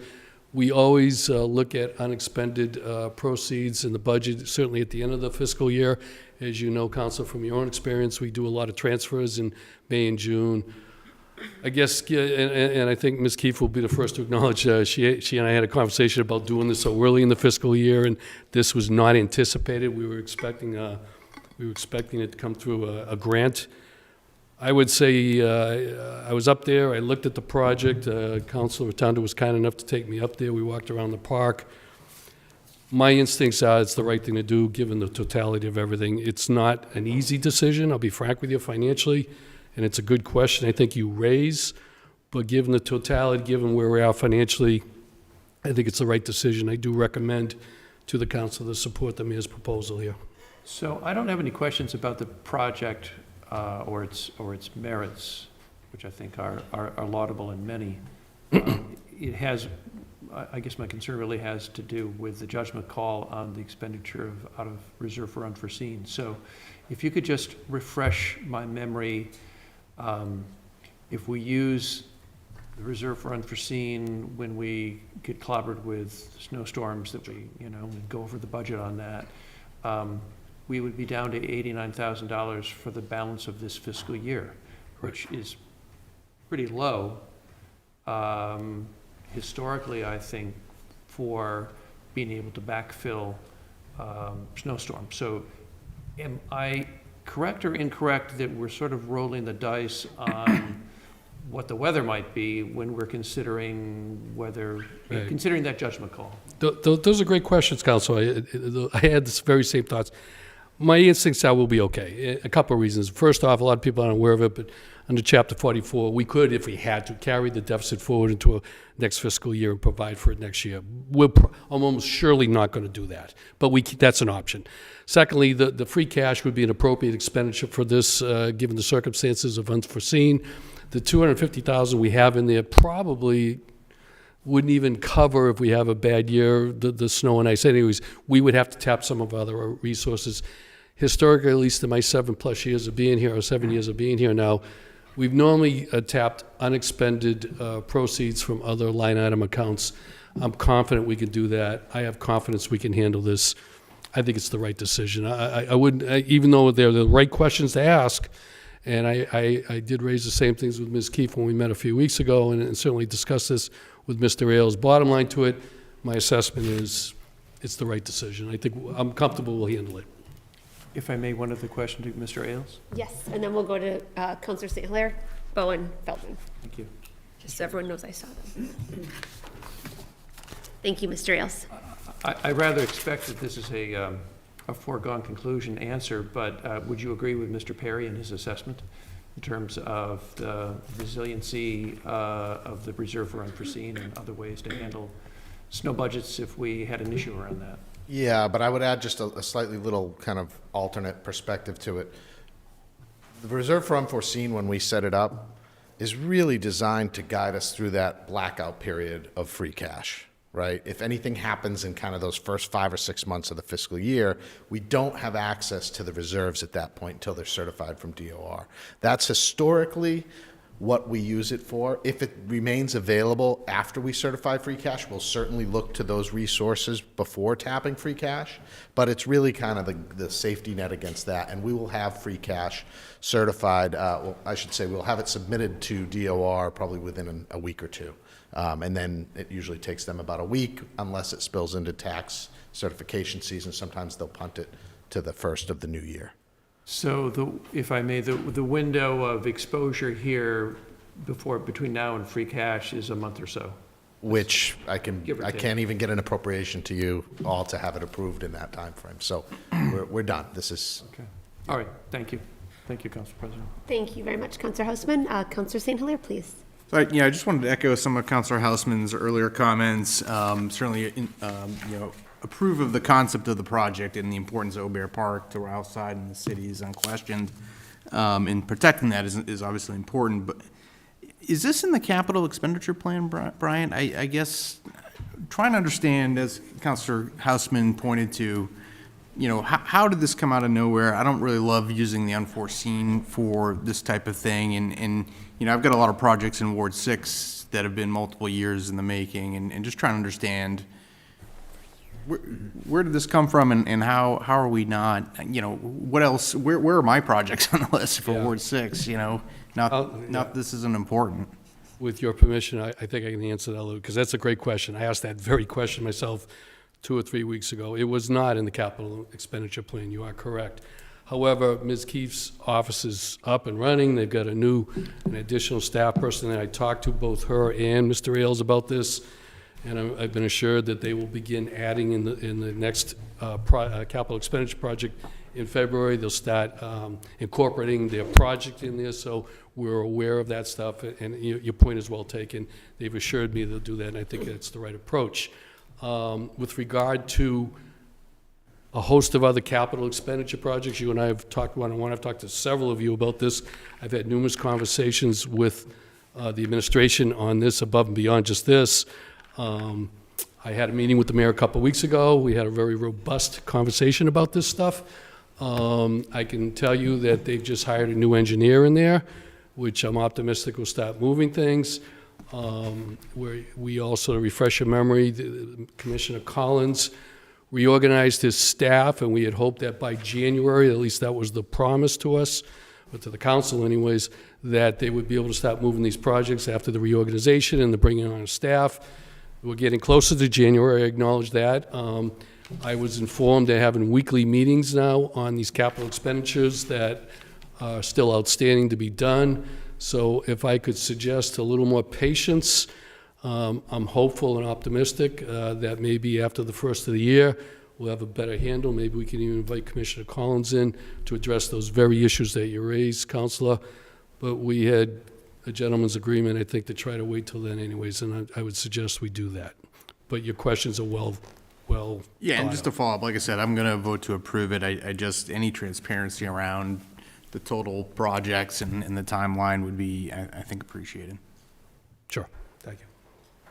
We always look at unexpended proceeds in the budget, certainly at the end of the fiscal year. As you know, Council, from your own experience, we do a lot of transfers in May and June. I guess, and I think Ms. Keefe will be the first to acknowledge, she and I had a conversation about doing this so early in the fiscal year, and this was not anticipated. We were expecting it to come through a grant. I would say I was up there, I looked at the project, Councilor Rotundo was kind enough to take me up there, we walked around the park. My instincts are it's the right thing to do, given the totality of everything. It's not an easy decision, I'll be frank with you, financially, and it's a good question I think you raise, but given the totality, given where we are financially, I think it's the right decision. I do recommend to the council to support the mayor's proposal here. So I don't have any questions about the project or its merits, which I think are laudable in many. It has, I guess my concern really has to do with the judgment call on the expenditure out of reserve for unforeseen. So if you could just refresh my memory, if we use the reserve for unforeseen when we get clobbered with snowstorms that we, go over the budget on that, we would be down to $89,000 for the balance of this fiscal year, which is pretty low historically, I think, for being able to backfill snowstorms. So am I correct or incorrect that we're sort of rolling the dice on what the weather might be when we're considering considering that judgment call? Those are great questions, Council. I had the very same thoughts. My instincts are we'll be okay. A couple of reasons. First off, a lot of people aren't aware of it, but under Chapter 44, we could, if we had to, carry the deficit forward into a next fiscal year and provide for it next year. I'm almost surely not going to do that, but that's an option. Secondly, the free cash would be an appropriate expenditure for this, given the circumstances of unforeseen. The $250,000 we have in there probably wouldn't even cover, if we have a bad year, the snow and ice. Anyways, we would have to tap some of our other resources. Historically, at least in my 7+ years of being here, or 7 years of being here now, we've normally tapped unexpended proceeds from other line item accounts. I'm confident we can do that. I have confidence we can handle this. I think it's the right decision. I wouldn't, even though they're the right questions to ask, and I did raise the same things with Ms. Keefe when we met a few weeks ago, and certainly discussed this with Mr. Ailes. Bottom line to it, my assessment is it's the right decision. I think I'm comfortable we'll handle it. If I may, one other question to Mr. Ailes? Yes, and then we'll go to Councilor St. Hilaire, Bowen, Feldman. Thank you. Just so everyone knows I saw them. Thank you, Mr. Ailes. I rather expect that this is a foregone conclusion answer, but would you agree with Mr. Perry and his assessment in terms of the resiliency of the reserve for unforeseen and other ways to handle snow budgets if we had an issue around that? Yeah, but I would add just a slightly little kind of alternate perspective to it. The reserve for unforeseen, when we set it up, is really designed to guide us through that blackout period of free cash, right? If anything happens in kind of those first 5 or 6 months of the fiscal year, we don't have access to the reserves at that point until they're certified from DOR. That's historically what we use it for. If it remains available after we certify free cash, we'll certainly look to those resources before tapping free cash, but it's really kind of the safety net against that, and we will have free cash certified, well, I should say we'll have it submitted to DOR probably within a week or two, and then it usually takes them about a week unless it spills into tax certification season. Sometimes they'll punt it to the first of the new year. So if I may, the window of exposure here between now and free cash is a month or so. Which I can't even get an appropriation to you all to have it approved in that time frame. So we're done. This is okay. All right. Thank you. Thank you, Council President. Thank you very much, Councilor Hausman. Councilor St. Hilaire, please. So, I just wanted to echo some of Councilor Hausman's earlier comments. Certainly, approve of the concept of the project and the importance of Aubert Park to our outside in the city is unquestioned. And protecting that is obviously important. But is this in the capital expenditure plan, Brian? I guess trying to understand, as Councilor Hausman pointed to, how did this come out of nowhere? I don't really love using the unforeseen for this type of thing. And I've got a lot of projects in Ward 6 that have been multiple years in the making, and just trying to understand where did this come from, and how are we not, what else, where are my projects on the list for Ward 6, not this isn't important. With your permission, I think I can answer that, Lou, because that's a great question. I asked that very question myself 2 or 3 weeks ago. It was not in the capital expenditure plan. You are correct. However, Ms. Keefe's office is up and running. They've got an additional staff person that I talked to, both her and Mr. Ailes, about this. And I've been assured that they will begin adding in the next capital expenditure project in February. They'll start incorporating their project in there, so we're aware of that stuff. And your point is well taken. They've assured me they'll do that, and I think that's the right approach. With regard to a host of other capital expenditure projects, you and I have talked one-on-one. I've talked to several of you about this. I've had numerous conversations with the administration on this, above and beyond just this. I had a meeting with the mayor a couple of weeks ago. We had a very robust conversation about this stuff. I can tell you that they've just hired a new engineer in there, which I'm optimistic will start moving things. We also, to refresh your memory, Commissioner Collins reorganized his staff, and we had hoped that by January, at least that was the promise to us, but to the council anyways, that they would be able to start moving these projects after the reorganization and the bringing on of staff. We're getting closer to January, I acknowledge that. I was informed they're having weekly meetings now on these capital expenditures that are still outstanding to be done. So if I could suggest a little more patience, I'm hopeful and optimistic that maybe after the first of the year, we'll have a better handle. Maybe we can even invite Commissioner Collins in to address those very issues that you raised, Councilor. But we had a gentleman's agreement, I think, to try to wait till then anyways, and I would suggest we do that. But your questions are well Yeah, and just to follow up, like I said, I'm going to vote to approve it. I just, any transparency around the total projects and the timeline would be, I think, appreciated. Sure. Thank you.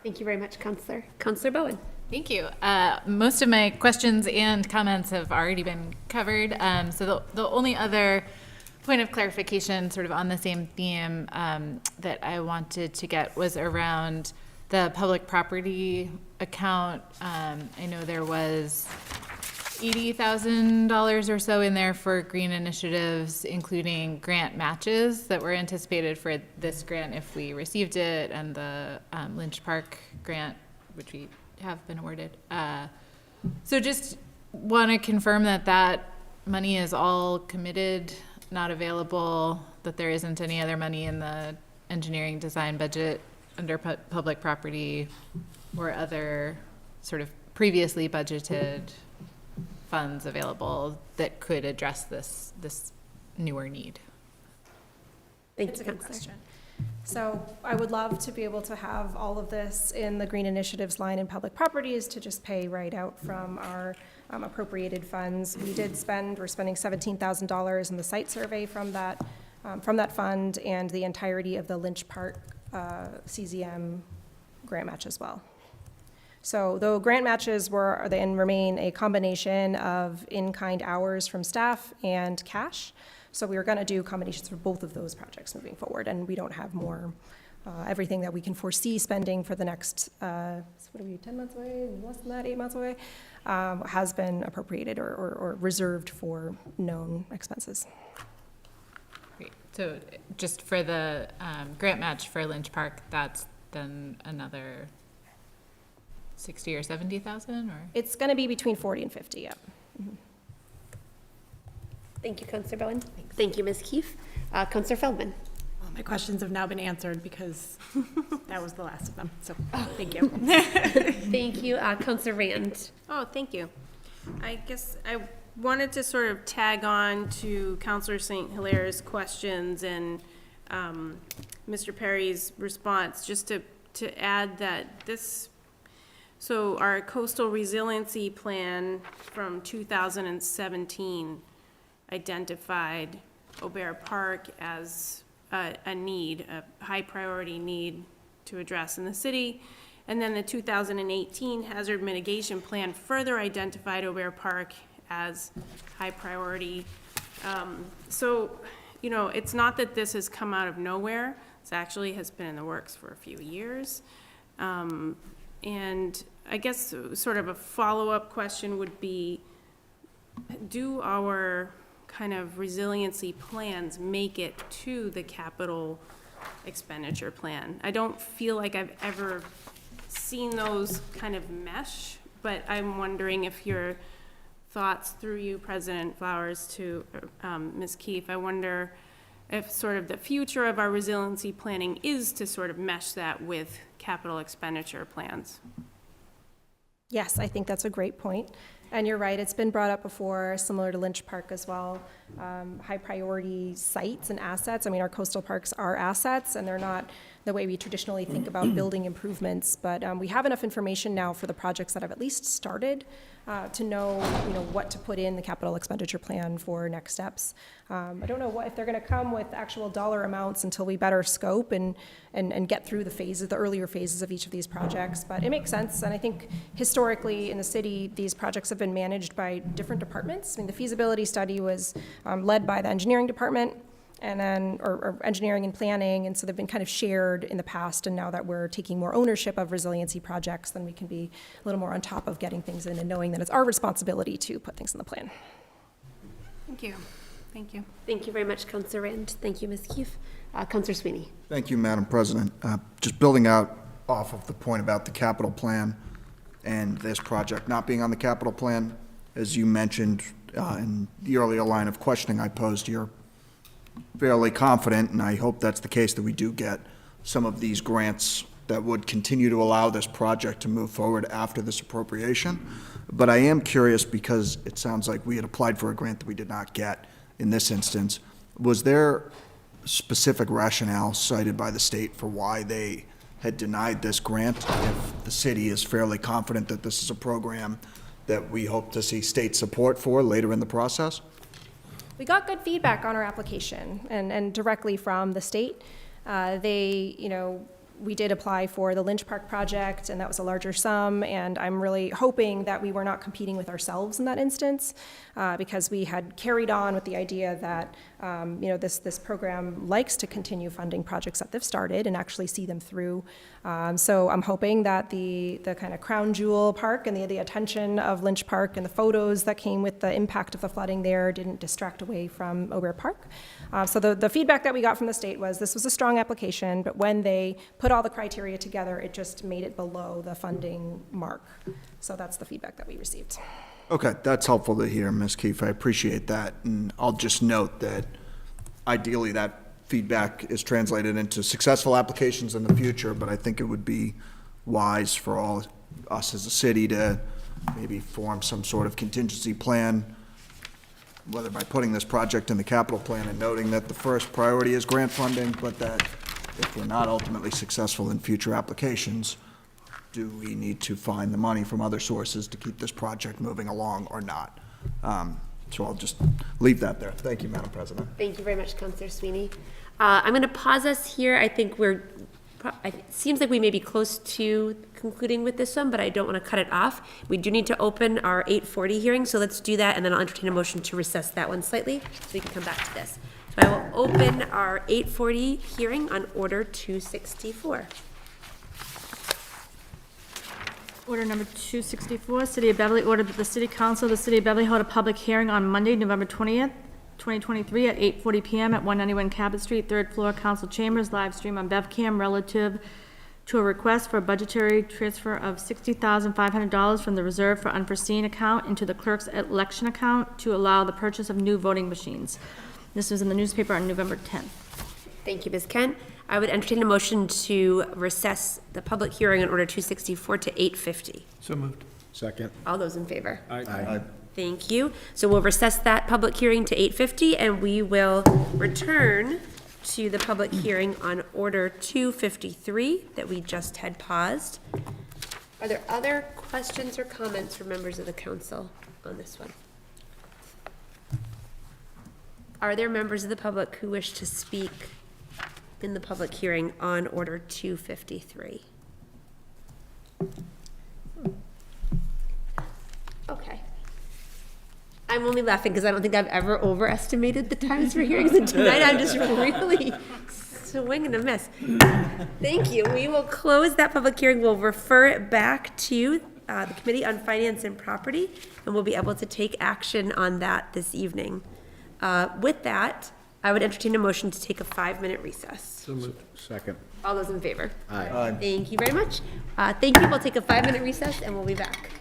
Thank you very much, Counselor. Counselor Bowen. Thank you. Most of my questions and comments have already been covered. So the only other point of clarification sort of on the same theme that I wanted to get was around the public property account. I know there was $80,000 or so in there for green initiatives, including grant matches that were anticipated for this grant if we received it, and the Lynch Park grant, which we have been awarded. So just want to confirm that that money is all committed, not available, that there isn't any other money in the engineering design budget under public property or other sort of previously budgeted funds available that could address this newer need. Thank you, Counselor. So I would love to be able to have all of this in the green initiatives line in public properties to just pay right out from our appropriated funds. We're spending $17,000 in the site survey from that fund, and the entirety of the Lynch Park CZM grant match as well. So the grant matches remain a combination of in-kind hours from staff and cash. So we were going to do combinations for both of those projects moving forward, and we don't have more. Everything that we can foresee spending for the next, 10 months away, less than that, 8 months away, has been appropriated or reserved for known expenses. Great. So just for the grant match for Lynch Park, that's then another 60 or 70,000, or? It's going to be between 40 and 50, yeah. Mm-hmm. Thank you, Councillor Bowen. Thank you, Ms. Keefe. Councillor Feldman. Well, my questions have now been answered because that was the last of them, so thank you. Thank you, Councillor Rand. Oh, thank you. I guess I wanted to sort of tag on to Councillor St. Hilaire's questions and Mr. Perry's response, just to add that so our coastal resiliency plan from 2017 identified Aubert Park as a need, a high priority need to address in the city. And then the 2018 hazard mitigation plan further identified Aubert Park as high priority. So, you know, it's not that this has come out of nowhere. This actually has been in the works for a few years. And I guess sort of a follow-up question would be, do our kind of resiliency plans make it to the capital expenditure plan? I don't feel like I've ever seen those kind of mesh, but I'm wondering if your thoughts through you, President Flowers, to Ms. Keefe. I wonder if sort of the future of our resiliency planning is to sort of mesh that with capital expenditure plans. Yes, I think that's a great point. And you're right, it's been brought up before, similar to Lynch Park as well. High priority sites and assets. I mean, our coastal parks are assets, and they're not the way we traditionally think about building improvements. But we have enough information now for the projects that have at least started to know, what to put in the capital expenditure plan for next steps. I don't know if they're going to come with actual dollar amounts until we better scope and get through the earlier phases of each of these projects. But it makes sense, and I think historically in the city, these projects have been managed by different departments. I mean, the feasibility study was led by the engineering department, and then, or engineering and planning, and so they've been kind of shared in the past, and now that we're taking more ownership of resiliency projects, then we can be a little more on top of getting things in and knowing that it's our responsibility to put things in the plan. Thank you. Thank you. Thank you very much, Councillor Rand. Thank you, Ms. Keefe. Councillor Sweeney. Thank you, Madam President. Just building out off of the point about the capital plan and this project not being on the capital plan, as you mentioned in the earlier line of questioning I posed, you're fairly confident, and I hope that's the case, that we do get some of these grants that would continue to allow this project to move forward after this appropriation. But I am curious, because it sounds like we had applied for a grant that we did not get in this instance. Was there specific rationale cited by the state for why they had denied this grant, if the city is fairly confident that this is a program that we hope to see state support for later in the process? We got good feedback on our application and directly from the state. We did apply for the Lynch Park project, and that was a larger sum, and I'm really hoping that we were not competing with ourselves in that instance, because we had carried on with the idea that this program likes to continue funding projects that they've started and actually see them through. So I'm hoping that the kind of crown jewel park and the attention of Lynch Park and the photos that came with the impact of the flooding there didn't distract away from Aubert Park. So the feedback that we got from the state was this was a strong application, but when they put all the criteria together, it just made it below the funding mark. So that's the feedback that we received. Okay, that's helpful to hear, Ms. Keefe. I appreciate that. And I'll just note that ideally that feedback is translated into successful applications in the future, but I think it would be wise for all us as a city to maybe form some sort of contingency plan, whether by putting this project in the capital plan and noting that the first priority is grant funding, but that if we're not ultimately successful in future applications, do we need to find the money from other sources to keep this project moving along or not? So I'll just leave that there. Thank you, Madam President. Thank you very much, Councillor Sweeney. I'm going to pause us here. I think it seems like we may be close to concluding with this one, but I don't want to cut it off. We do need to open our 8:40 hearing, so let's do that, and then I'll entertain a motion to recess that one slightly, so we can come back to this. So I will open our 8:40 hearing on Order 264. Order number 264, City of Beverly ordered that the City Council of the City of Beverly hold a public hearing on Monday, November 20th, 2023 at 8:40 p.m. at 191 Cabot Street, 3rd floor, Council Chambers, live stream on BevCam relative to a request for a budgetary transfer of $60,500 from the Reserve for Unforeseen account into the clerk's election account to allow the purchase of new voting machines. This was in the newspaper on November 10th. Thank you, Ms. Kent. I would entertain a motion to recess the public hearing on Order 264 to 8:50. So moved. Second. All those in favor? Aye. Thank you. So we'll recess that public hearing to 8:50, and we will return to the public hearing on Order 253 that we just had paused. Are there other questions or comments from members of the council on this one? Are there members of the public who wish to speak in the public hearing on Order 253? Okay. I'm only laughing because I don't think I've ever overestimated the times for hearings, and tonight I'm just really swing and a miss. Thank you. We will close that public hearing. We'll refer it back to the Committee on Finance and Property, and we'll be able to take action on that this evening. With that, I would entertain a motion to take a 5-minute recess. So moved. Second. All those in favor? Aye. Aye. Thank you very much. Thank you. We'll take a 5-minute recess and we'll be back.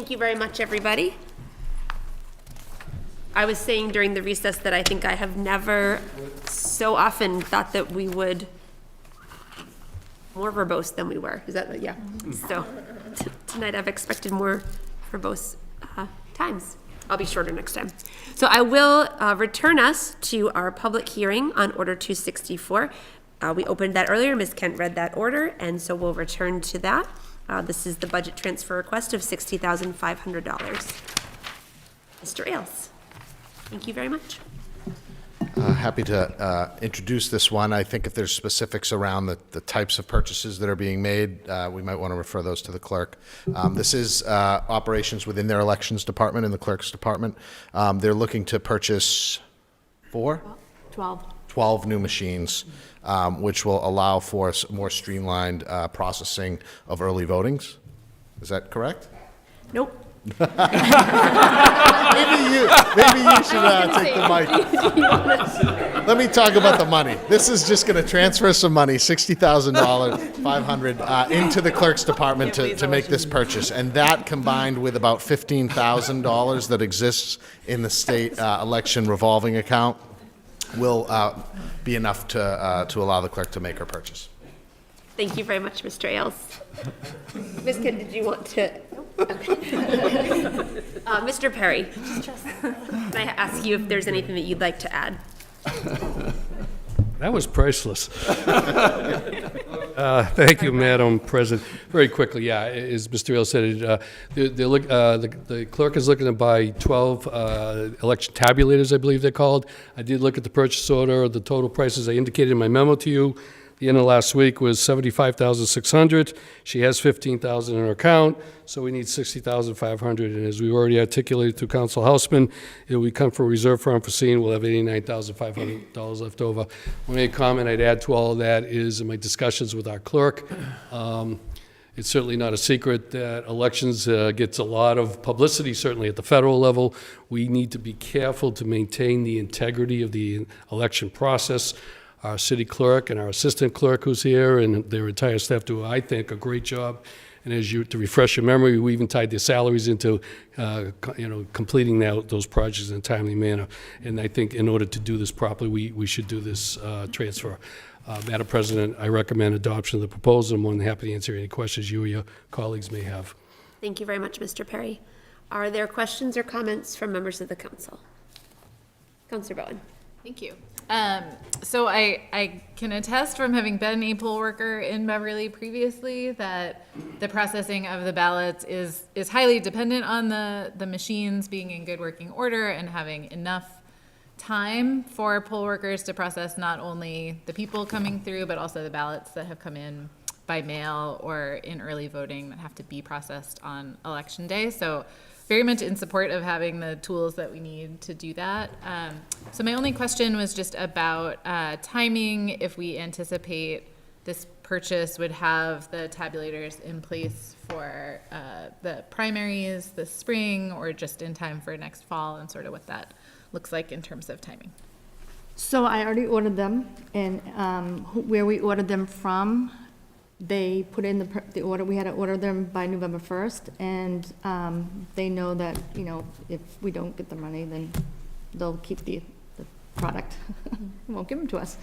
Thank you very much, everybody. I was saying during the recess that I think I have never so often thought that we would more verbose than we were. Is that, yeah. So tonight I've expected more verbose times. I'll be shorter next time. So I will return us to our public hearing on Order 264. We opened that earlier. Ms. Kent read that order, and so we'll return to that. This is the budget transfer request of $60,500. Mr. Ailes, thank you very much. Happy to introduce this one. I think if there's specifics around the types of purchases that are being made, we might want to refer those to the clerk. This is operations within their elections department and the clerk's department. They're looking to purchase 12 new machines, which will allow for more streamlined processing of early votings. Is that correct? Nope. Maybe you should take the mic. Let me talk about the money. This is just going to transfer some money, $60,500, into the clerk's department to make this purchase, and that combined with about $15,000 that exists in the state election revolving account will be enough to allow the clerk to make her purchase. Thank you very much, Mr. Ailes. Ms. Kent, did you want to? Okay. Mr. Perry, can I ask you if there's anything that you'd like to add? That was priceless. Thank you, Madam President. Very quickly, yeah, as Mr. Ailes said, the clerk is looking to buy 12 election tabulators, I believe they're called. I did look at the purchase order. The total prices I indicated in my memo to you the end of last week was $75,600. She has $15,000 in her account, so we need $60,500. And as we already articulated through Council Houseman, it will come from reserve for unforeseen. We'll have $89,500 left over. One main comment I'd add to all of that is in my discussions with our clerk, it's certainly not a secret that elections gets a lot of publicity, certainly at the federal level. We need to be careful to maintain the integrity of the election process. Our city clerk and our assistant clerk who's here and their entire staff do, I think, a great job. And to refresh your memory, we even tied their salaries into, completing those projects in a timely manner. And I think in order to do this properly, we should do this transfer. Madam President, I recommend adoption of the proposal. I'm more than happy to answer any questions you or your colleagues may have. Thank you very much, Mr. Perry. Are there questions or comments from members of the council? Councilor Bowen. Thank you. So I can attest from having been a poll worker in Beverly previously that the processing of the ballots is highly dependent on the machines being in good working order and having enough time for poll workers to process not only the people coming through, but also the ballots that have come in by mail or in early voting that have to be processed on election day. So very much in support of having the tools that we need to do that. So my only question was just about timing, if we anticipate this purchase would have the tabulators in place for the primaries this spring or just in time for next fall, and sort of what that looks like in terms of timing. So I already ordered them, and where we ordered them from, they put in the order. We had to order them by November 1st, and they know that, if we don't get the money, then they'll keep the product. Won't give them to us.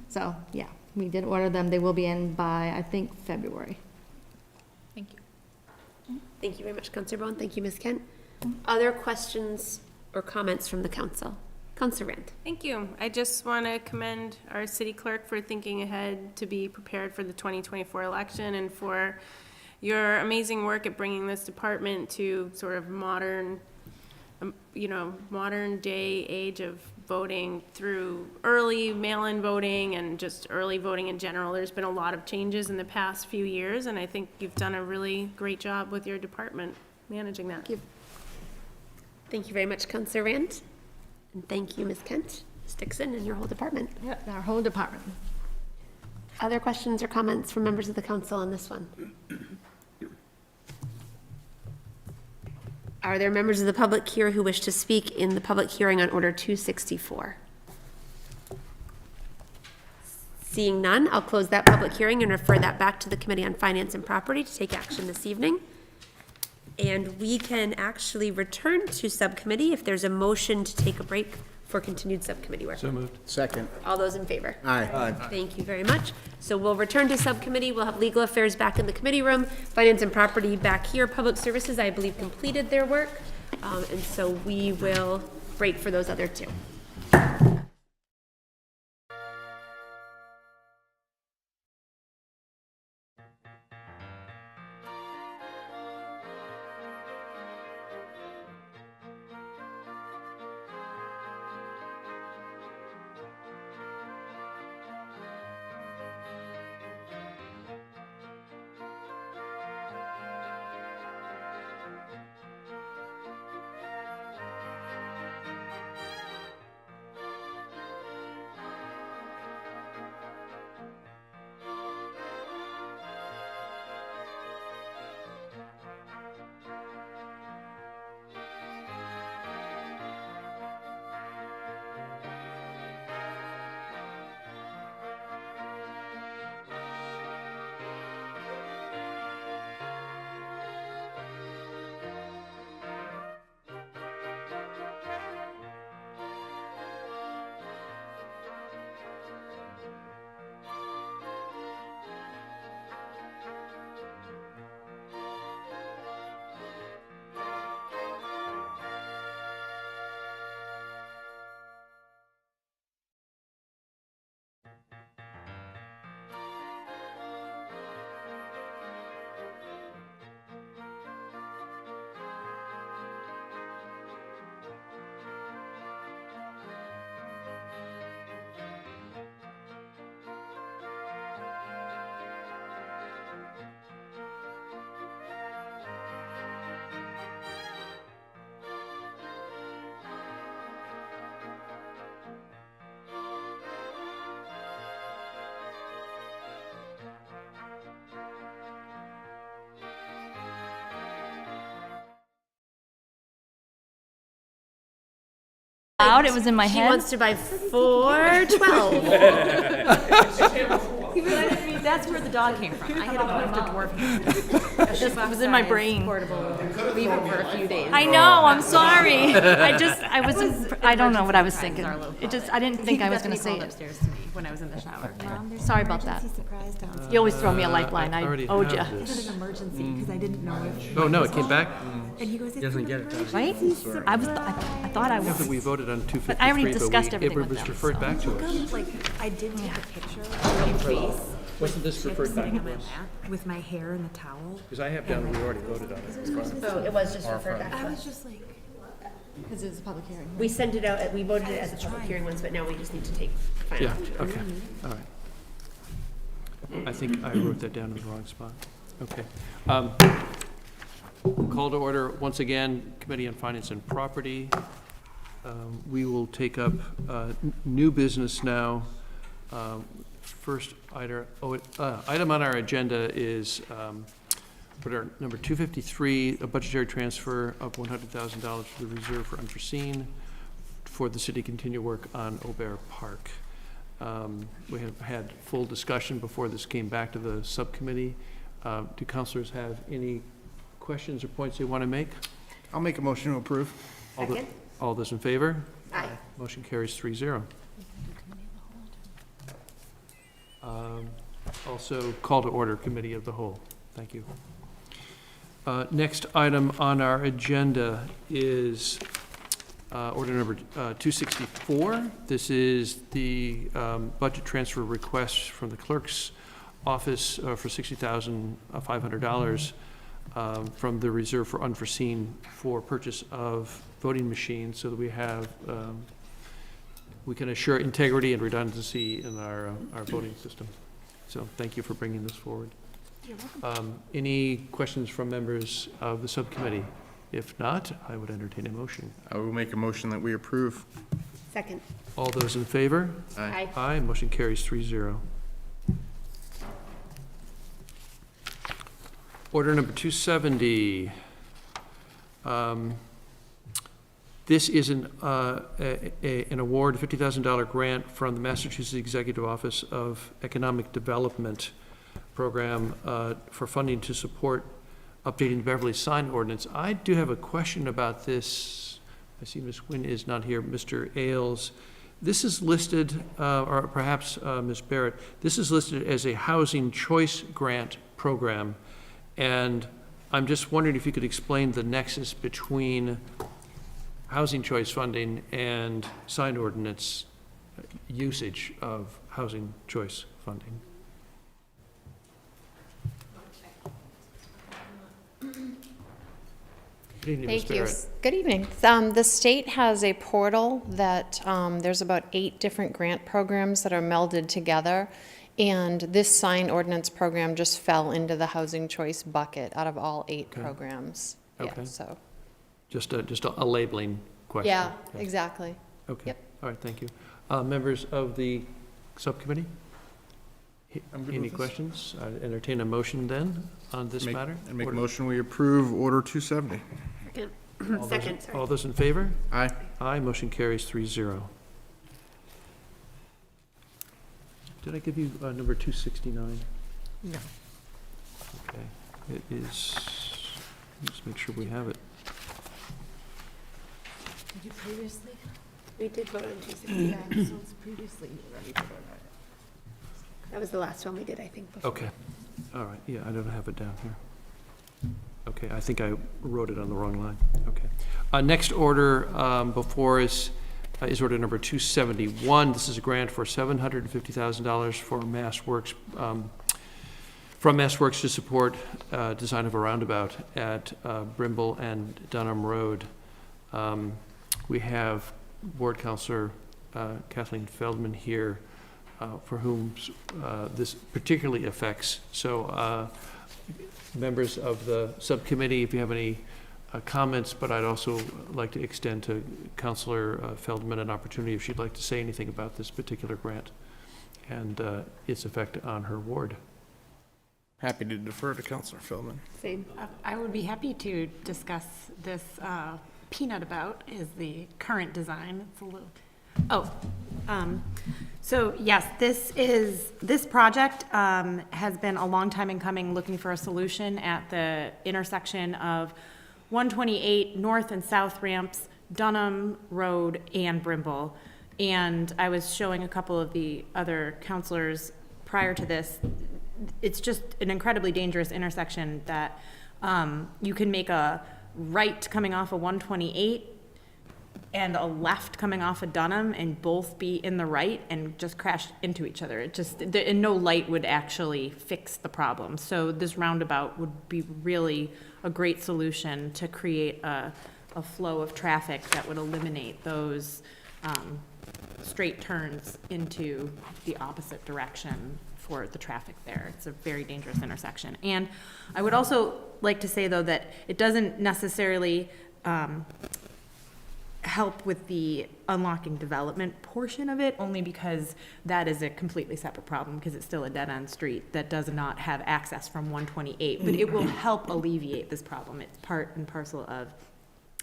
So, yeah, we did order them. They will be in by, I think, February. Thank you. Thank you very much, Councilor Bowen. Thank you, Ms. Kent. Other questions or comments from the council? Councilor Rand. Thank you. I just want to commend our city clerk for thinking ahead to be prepared for the 2024 election and for your amazing work at bringing this department to sort of modern day age of voting through early mail-in voting and just early voting in general. There's been a lot of changes in the past few years, and I think you've done a really great job with your department managing that. Thank you very much, Councilor Rand. And thank you, Ms. Kent, Ms. Dixon, and your whole department. Yeah, our whole department. Other questions or comments from members of the council on this one? Are there members of the public here who wish to speak in the public hearing on Order 264? Seeing none, I'll close that public hearing and refer that back to the Committee on Finance and Property to take action this evening. And we can actually return to subcommittee if there's a motion to take a break for continued subcommittee work. So moved. Second. All those in favor? Aye. Thank you very much. So we'll return to subcommittee. We'll have legal affairs back in the committee room, finance and property back here. Public services, I believe, completed their work. And so we will break for those other two. Loud, it was in my She head. wants to buy 412. That's where the dog came from. I had a gift of dwarf hands. It was in my brain. Leave it for a few days. I know, I'm sorry. I don't know what I was thinking. I didn't think I was gonna say it. Upstairs to me when I was in the shower. Sorry about that. You always throw me a lifeline, I already owed you. have this. It's an emergency because I didn't know if. Oh, no, it came back? And he goes, it's an emergency. Right? I thought I Yeah, was. but we voted on 253, But I already discussed it everything with was them, referred so. back to us. Like, I didn't take a picture of your face. Wasn't this referred back Sitting on to my us? lap with my hair in a towel. Because I have down, we already voted on it. So it was just referred back I to was us. just like, Because it was a public hearing. We sent it out, we voted it as a public hearing once, but now we just need to take final Yeah, action. okay, all right. I think I wrote that down in the wrong spot. Okay. Call to order, once again, Committee on Finance and Property. We will take up new business now. First item on our agenda is number 253, a budgetary transfer of $100,000 for the reserve for unforeseen for the city to continue work on Aubert Park. We have had full discussion before this came back to the subcommittee. Do councilors have any questions or points they want to make? I'll make a motion to approve. Second? All those in favor? Aye. Motion carries 3-0. Also, call to order Committee of the Whole. Thank you. Next item on our agenda is order number 264. This is the budget transfer request from the clerk's office for $60,500 from the reserve for unforeseen for purchase of voting machines so that we have, we can assure integrity and redundancy in our voting system. So thank you for bringing this forward. Any questions from members of the subcommittee? If not, I would entertain a motion. I will make a motion that we approve. Second. All those in favor? Aye. Aye, motion carries 3-0. Order number 270. This is an award, a $50,000 grant from the Massachusetts Executive Office of Economic Development Program for funding to support updating the Beverly sign ordinance. I do have a question about this. I see Ms. Nguyen is not here. Mr. Ailes, this is listed, or perhaps Ms. Barrett, this is listed as a housing choice grant program. And I'm just wondering if you could explain the nexus between housing choice funding and sign ordinance usage of housing choice funding. Good evening, Ms. Thank you. Barrett. Good evening. The state has a portal that there's about 8 different grant programs that are melded together. And this sign ordinance program just fell into the housing choice bucket out of all 8 programs. Okay. Yeah, so. Just a labeling question. Yeah, Okay. exactly. Okay. Yep. All right, thank you. Members of the subcommittee? I'm good Any with this. questions? I entertain a motion then on this matter. And make a Order- motion, we approve Order 270. Second, sorry. All those in favor? Aye. Aye, motion carries 3-0. Did I give you number 269? No. Okay, it is, let's make sure we have it. Did you previously? We did vote on 260. Yeah, so it's previously already voted on it. That was the last one we did, I think, before. Okay, all right, yeah, I don't have it down here. Okay, I think I wrote it on the wrong line, okay. Next order before us is order number 271. This is a grant for $750,000 for MassWorks, from MassWorks to support design of a roundabout at Brimble and Dunham Road. We have Board Councilor Kathleen Feldman here, for whom this particularly affects. So members of the subcommittee, if you have any comments, but I'd also like to extend to Councilor Feldman an opportunity if she'd like to say anything about this particular grant and its effect on her ward. Happy to defer to Councilor Feldman. Same. I would be happy to discuss this. Peanut about is the current design. It's a little, so yes, this project has been a long time in coming, looking for a solution at the intersection of 128 north and south ramps, Dunham Road and Brimble. And I was showing a couple of the other counselors prior to this. It's just an incredibly dangerous intersection that you can make a right coming off of 128 and a left coming off of Dunham and both be in the right and just crash into each other. It just, and no light would actually fix the problem. So this roundabout would be really a great solution to create a flow of traffic that would eliminate those straight turns into the opposite direction for the traffic there. It's a very dangerous intersection. And I would also like to say, though, that it doesn't necessarily help with the unlocking development portion of it, only because that is a completely separate problem, because it's still a dead-end street that does not have access from 128. But it will help alleviate this problem. It's part and parcel of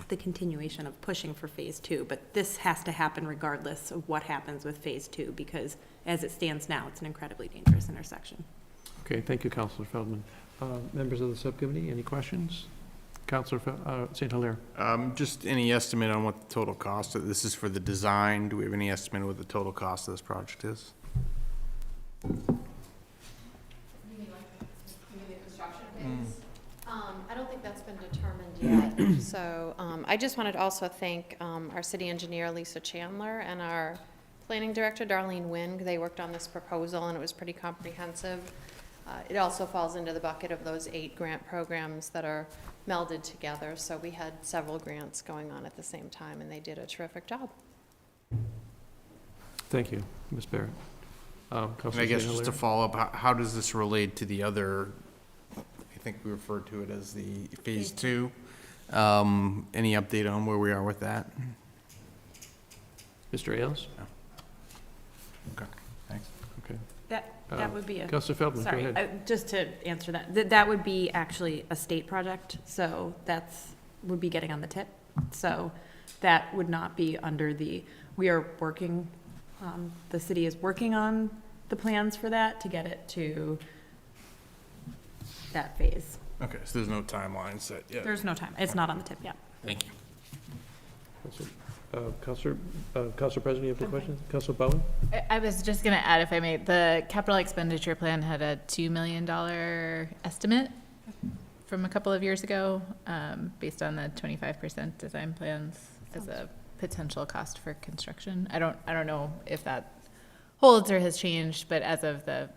the continuation of pushing for phase 2, but this has to happen regardless of what happens with phase 2, because as it stands now, it's an incredibly dangerous intersection. Okay, thank you, Councilor Feldman. Members of the subcommittee, any questions? Councilor St. Hilaire. Just any estimate on what the total cost of this is for the design? Do we have any estimate of what the total cost of this project is? I don't think that's been determined yet. So I just wanted to also thank our city engineer, Lisa Chandler, and our planning director, Darlene Nguyen. They worked on this proposal, and it was pretty comprehensive. It also falls into the bucket of those 8 grant programs that are melded together. So we had several grants going on at the same time, and they did a terrific job. Thank you, Ms. Barrett. And I guess just to follow up, how does this relate to the other, I think we referred to it as the phase 2? Any update on where we are with that? Mr. Ailes? No. Okay, thanks. Okay. That would be a. Councilor Feldman, go Sorry, ahead. just to answer that, that would be actually a state project, so would be getting on the tip. So that would not be under we are working, the city is working on the plans for that to get it to that phase. Okay, so there's no timeline set yet. There's no time. It's not on the tip yet. Thank you. Counselor President, you have any questions? Counselor Bowen? I was just going to add, if I may, the capital expenditure plan had a $2 million estimate from a couple of years ago, based on the 25% design plans as a potential cost for construction. I don't know if that holds or has changed, but as of the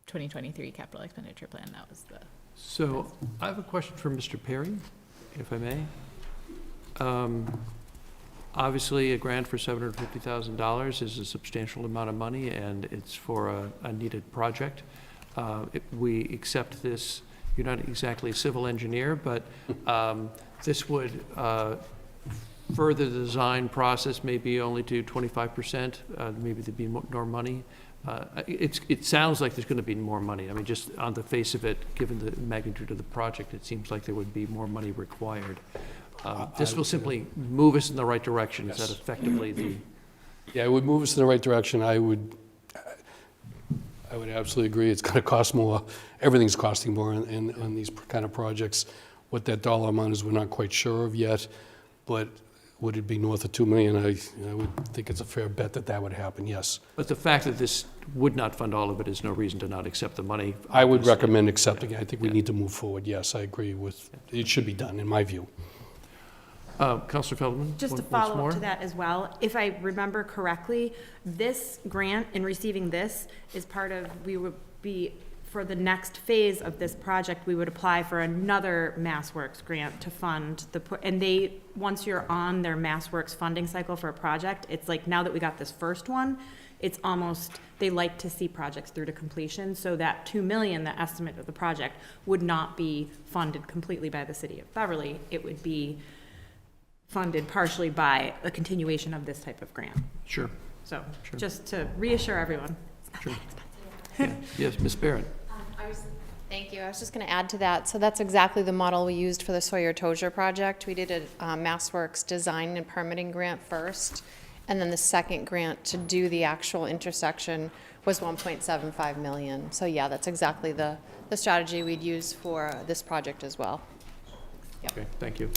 2023 capital expenditure plan, that was the. So I have a question for Mr. Perry, if I may. Obviously, a grant for $750,000 is a substantial amount of money, and it's for a needed project. We accept this. You're not exactly a civil engineer, but this would further the design process, maybe only to 25%. Maybe there'd be more money. It sounds like there's going to be more money. I mean, just on the face of it, given the magnitude of the project, it seems like there would be more money required. This will simply move us in the right direction. Is that effectively the? Yeah, it would move us in the right direction. I would absolutely agree. It's going to cost more. Everything's costing more in these kind of projects. What that dollar amount is, we're not quite sure of yet. But would it be north of $2 million? I would think it's a fair bet that would happen, yes. But the fact that this would not fund all of it is no reason to not accept the money. I would recommend accepting it. I think we need to move forward. Yes, I agree with, it should be done, in my view. Councilor Feldman? Just to follow up to that as well, if I remember correctly, this grant, in receiving this, is part of, we would be, for the next phase of this project, we would apply for another MassWorks grant to fund and they, once you're on their MassWorks funding cycle for a project, it's like, now that we got this first one, it's almost, they like to see projects through to completion, so that $2 million, the estimate of the project, would not be funded completely by the city of Beverly. It would be funded partially by a continuation of this type of grant. Sure. So, just to reassure everyone, it's not that expensive. Yes, Ms. Barrett. Thank you. I was just going to add to that. So that's exactly the model we used for the Sawyer-Tozier project. We did a MassWorks design and permitting grant first, and then the second grant to do the actual intersection was $1.75 million. So yeah, that's exactly the strategy we'd use for this project as well. Yep. Okay, thank you.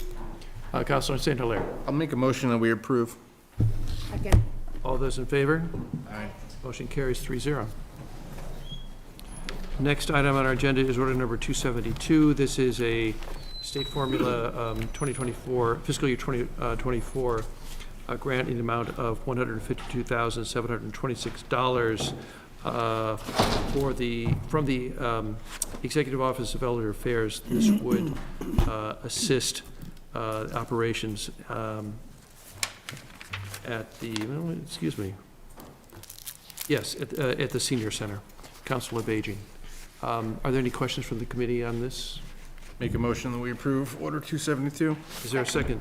Councilor St. Hilaire. I'll make a motion that we approve. Second. All those in favor? Aye. Motion carries 3-0. Next item on our agenda is order number 272. This is a state formula 2024, fiscal year 2024 grant in the amount of $152,726 from the Executive Office of Elder Affairs. This would assist operations at the, excuse me, yes, at the Senior Center, Council of Aging. Are there any questions from the committee on this? Make a motion that we approve Order 272. Is there a second?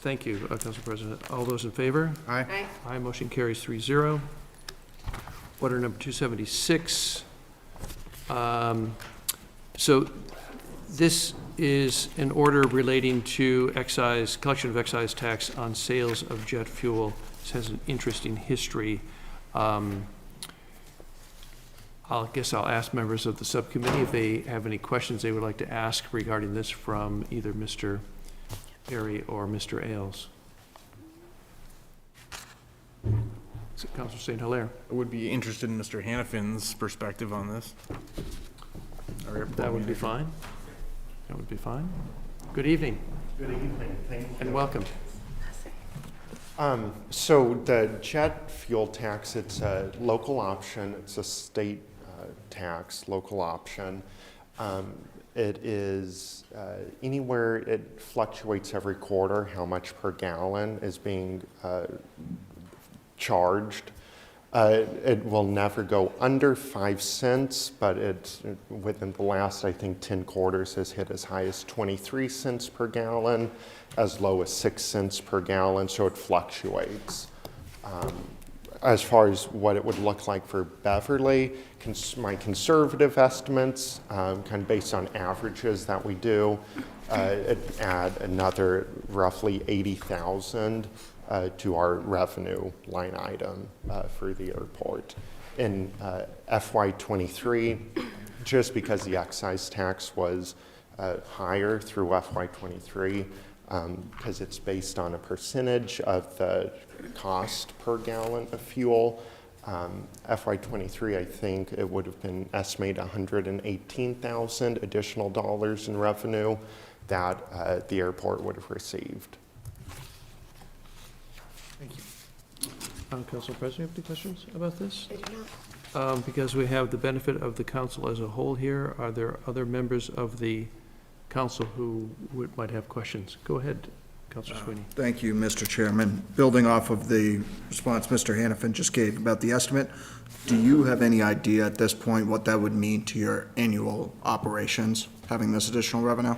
Thank you, Council President. All those in favor? Aye. Aye. Aye, motion carries 3-0. Order number 276. So this is an order relating to excise, collection of excise tax on sales of jet fuel. This has an interesting history. I guess I'll ask members of the subcommittee if they have any questions they would like to ask regarding this from either Mr. Perry or Mr. Ailes. So, Councilor St. Hilaire. I would be interested in Mr. Hannafin's perspective on this. That would be fine. That would be fine. Good evening. Good evening. Thank you. And welcome. So the jet fuel tax, it's a local option. It's a state tax, local option. It is anywhere, it fluctuates every quarter how much per gallon is being charged. It will never go under 5 cents, but it's within the last, I think, 10 quarters has hit as high as 23 cents per gallon, as low as 6 cents per gallon, so it fluctuates. As far as what it would look like for Beverly, my conservative estimates, kind of based on averages that we do, add another roughly 80,000 to our revenue line item for the airport. In FY23, just because the excise tax was higher through FY23 because it's based on a percentage of the cost per gallon of fuel. FY23, I think it would have been estimated 118,000 additional dollars in revenue that the airport would have received. Thank you. Council President, you have any questions about this? Because we have the benefit of the council as a whole here, are there other members of the council who might have questions? Go ahead, Councilor Sweeney. Thank you, Mr. Chairman. Building off of the response Mr. Hannafin just gave about the estimate, do you have any idea at this point what that would mean to your annual operations, having this additional revenue?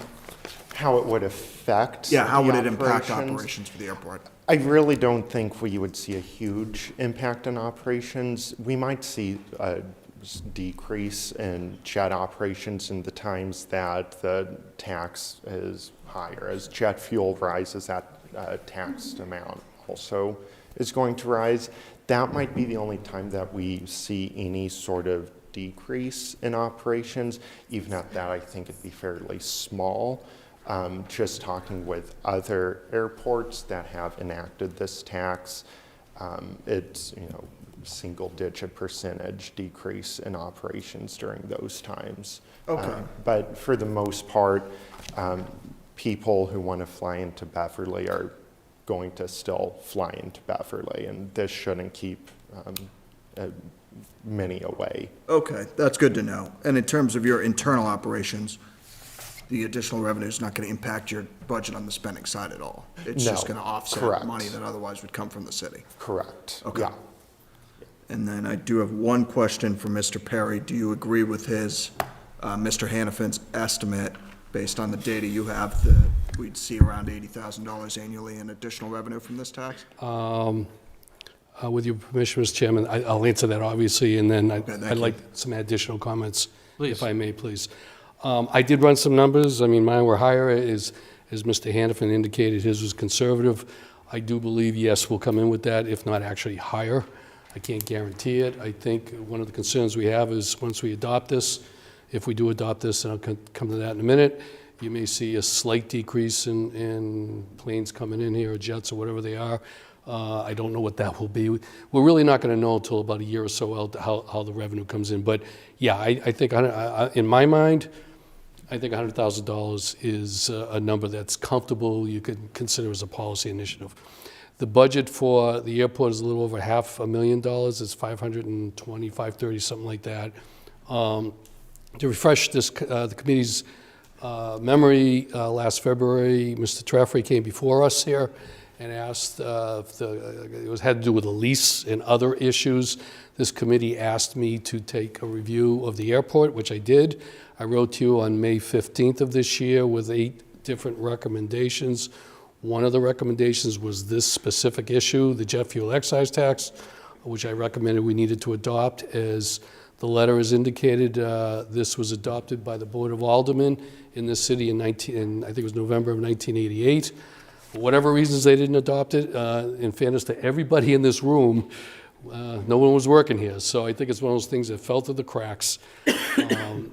How it would affect how the would it impact operations? operations for the airport? I really don't think we would see a huge impact on operations. We might see a decrease in jet operations in the times that the tax is higher. As jet fuel rises, that taxed amount also is going to rise. That might be the only time that we see any sort of decrease in operations. Even at that, I think it'd be fairly small. Just talking with other airports that have enacted this tax, it's single-digit percentage decrease in operations during those times. Okay. But for the most part, people who want to fly into Beverly are going to still fly into Beverly, and this shouldn't keep many away. Okay, that's good to know. And in terms of your internal operations, the additional revenue is not going to impact your budget on the spending side at all? It's just going to offset correct. money that otherwise would come from the city? Correct. Okay. Yeah. And then I do have one question for Mr. Perry. Do you agree with his, Mr. Hannafin's estimate, based on the data you have, that we'd see around $80,000 annually in additional revenue from this tax? With your permission, Mr. Chairman, I'll answer that, obviously, and then I'd you. like some additional comments, Please. if I may, please. I did run some numbers. I mean, mine were higher, as Mr. Hannafin indicated, his was conservative. I do believe, yes, we'll come in with that, if not actually higher. I can't guarantee it. I think one of the concerns we have is once we adopt this, if we do adopt this, and I'll come to that in a minute, you may see a slight decrease in planes coming in here, or jets, or whatever they are. I don't know what that will be. We're really not going to know until about a year or so out how the revenue comes in. But yeah, I think in my mind, I think $100,000 is a number that's comfortable, you could consider as a policy initiative. The budget for the airport is a little over $500,000. It's $520, $530, something like that. To refresh the committee's memory, last February, Mr. Traffrey came before us here and asked, it had to do with a lease and other issues. This committee asked me to take a review of the airport, which I did. I wrote to you on May 15th of this year with 8 different recommendations. One of the recommendations was this specific issue, the jet fuel excise tax, which I recommended we needed to adopt. As the letter has indicated, this was adopted by the Board of Aldermen in this city in I think it was November of 1988. For whatever reasons they didn't adopt it, in fairness to everybody in this room, no one was working here. So I think it's one of those things that fell through the cracks.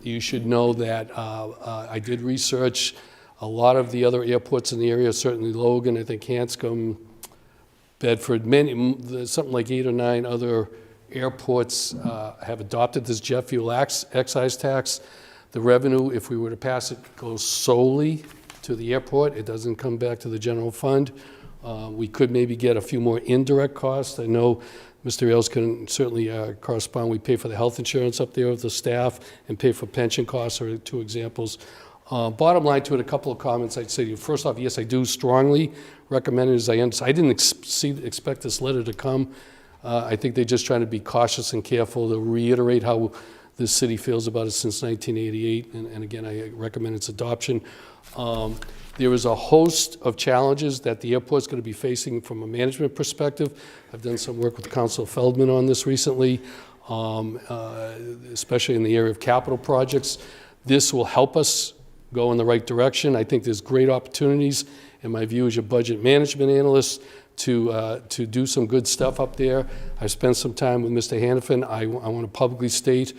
You should know that I did research a lot of the other airports in the area, certainly Logan, I think Hanscom, Bedford, something like 8 or 9 other airports have adopted this jet fuel excise tax. The revenue, if we were to pass it, goes solely to the airport. It doesn't come back to the general fund. We could maybe get a few more indirect costs. I know Mr. Ailes can certainly correspond. We pay for the health insurance up there of the staff and pay for pension costs are 2 examples. Bottom line to it, a couple of comments I'd say to you. First off, yes, I do strongly recommend it. As I didn't expect this letter to come. I think they're just trying to be cautious and careful to reiterate how this city feels about it since 1988. And again, I recommend its adoption. There is a host of challenges that the airport's going to be facing from a management perspective. I've done some work with Councilor Feldman on this recently, especially in the area of capital projects. This will help us go in the right direction. I think there's great opportunities, in my view, as your budget management analyst, to do some good stuff up there. I spent some time with Mr. Hannafin. I want to publicly state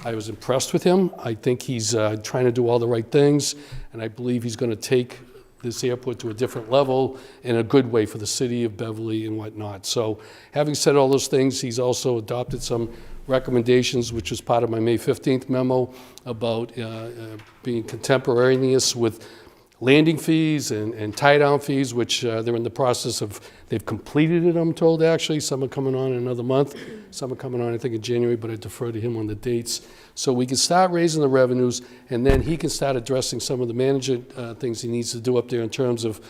I was impressed with him. I think he's trying to do all the right things, and I believe he's going to take this airport to a different level in a good way for the city of Beverly and whatnot. So having said all those things, he's also adopted some recommendations, which was part of my May 15th memo about being contemporaneous with landing fees and tie-down fees, which they're in the process of, they've completed it, I'm told, actually. Some are coming on in another month. Some are coming on, I think, in January, but I defer to him on the dates. So we can start raising the revenues, and then he can start addressing some of the management things he needs to do up there in terms of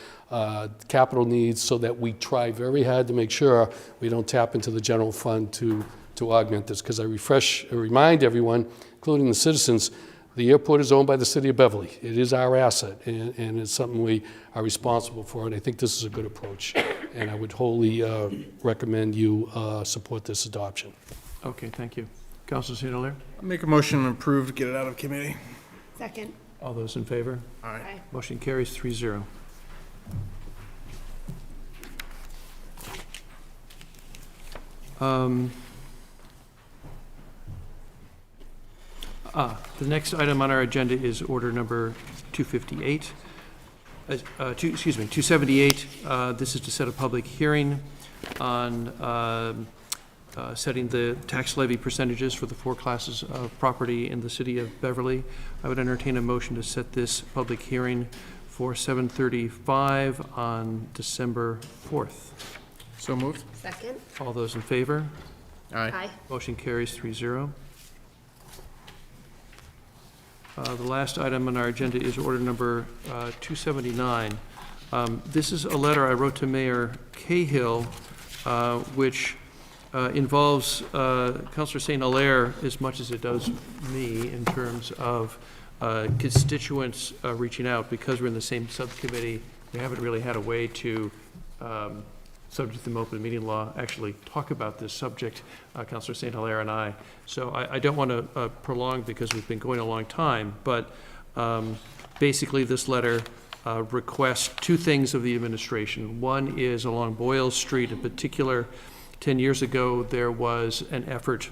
capital needs, so that we try very hard to make sure we don't tap into the general fund to augment this. Because I remind everyone, including the citizens, the airport is owned by the city of Beverly. It is our asset, and it's something we are responsible for, and I think this is a good approach. And I would wholly recommend you support this adoption. Okay, thank you. Councilor St. Hilaire? I'll make a motion to approve to get it out of committee. Second. All those in favor? Aye. Motion carries 3-0. The next item on our agenda is order number 258. 278. This is to set a public hearing on setting the tax levy percentages for the 4 classes of property in the city of Beverly. I would entertain a motion to set this public hearing for 7:35 on December 4th. So moved. Second. All those in favor? Aye. Motion carries 3-0. The last item on our agenda is order number 279. This is a letter I wrote to Mayor Cahill, which involves Councilor St. Hilaire as much as it does me in terms of constituents reaching out. Because we're in the same subcommittee, we haven't really had a way to, subject to the open meeting law, actually talk about this subject, Councilor St. Hilaire and I. So I don't want to prolong, because we've been going a long time, but basically this letter requests 2 things of the administration. One is along Boyle Street in particular. 10 years ago, there was an effort,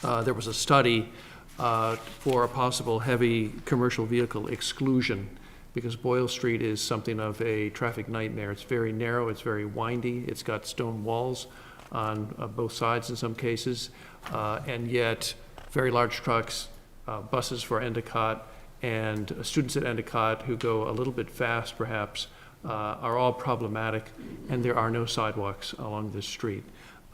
there was a study for a possible heavy commercial vehicle exclusion, because Boyle Street is something of a traffic nightmare. It's very narrow, it's very windy, it's got stone walls on both sides in some cases, and yet very large trucks, buses for Endicott, and students at Endicott who go a little bit fast perhaps, are all problematic, and there are no sidewalks along this street.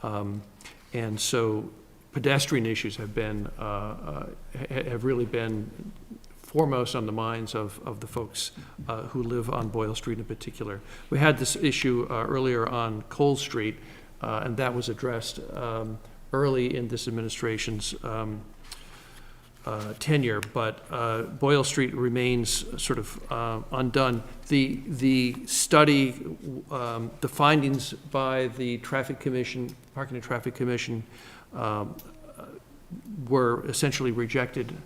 And so pedestrian issues have been, have really been foremost on the minds of the folks who live on Boyle Street in particular. We had this issue earlier on Cole Street, and that was addressed early in this administration's tenure, but Boyle Street remains sort of undone. The study, the findings by the Traffic Commission, Parking and Traffic Commission, were essentially rejected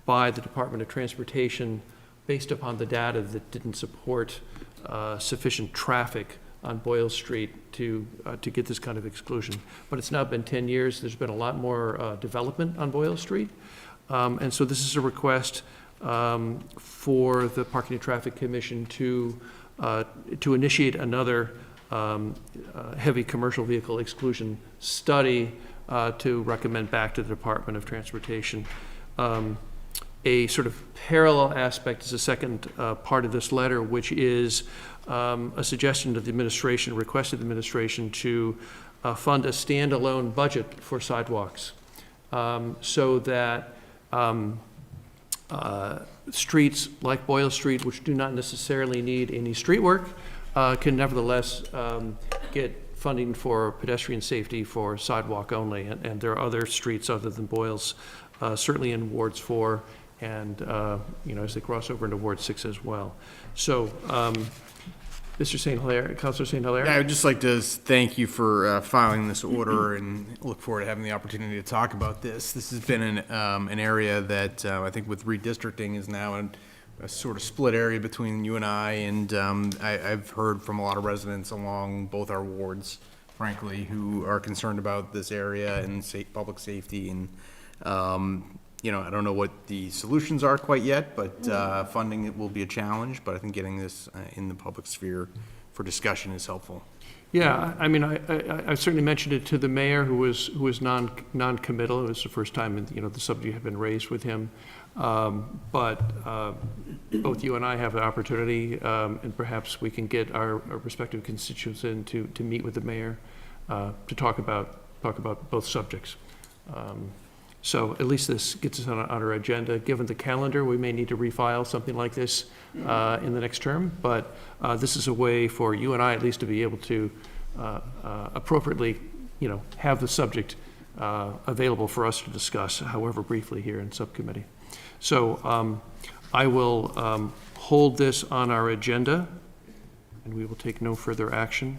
by the Department of Transportation based upon the data that didn't support sufficient traffic on Boyle Street to get this kind of exclusion. But it's now been 10 years. There's been a lot more development on Boyle Street. And so this is a request for the Parking and Traffic Commission to initiate another heavy commercial vehicle exclusion study to recommend back to the Department of Transportation. A sort of parallel aspect is the second part of this letter, which is a suggestion to the administration, requested the administration to fund a standalone budget for sidewalks, so that streets like Boyle Street, which do not necessarily need any street work, can nevertheless get funding for pedestrian safety for sidewalk only. And there are other streets other than Boyle's, certainly in Wards 4 and as they cross over into Ward 6 as well. So, Mr. St. Hilaire, Councilor St. Hilaire? Yeah, I would just like to thank you for filing this order, and look forward to having the opportunity to talk about this. This has been an area that I think with redistricting is now a sort of split area between you and I, and I've heard from a lot of residents along both our wards, frankly, who are concerned about this area and public safety, and You know, I don't know what the solutions are quite yet, but funding it will be a challenge, but I think getting this in the public sphere for discussion is helpful. Yeah, I mean, I certainly mentioned it to the mayor, who was non-committal. It was the first time, you know, the subject had been raised with him. But both you and I have the opportunity, and perhaps we can get our respective constituents in to meet with the mayor to talk about both subjects. So at least this gets us on our agenda. Given the calendar, we may need to refile something like this in the next term, but this is a way for you and I at least to be able to appropriately, you know, have the subject available for us to discuss, however briefly, here in subcommittee. So I will hold this on our agenda, and we will take no further action.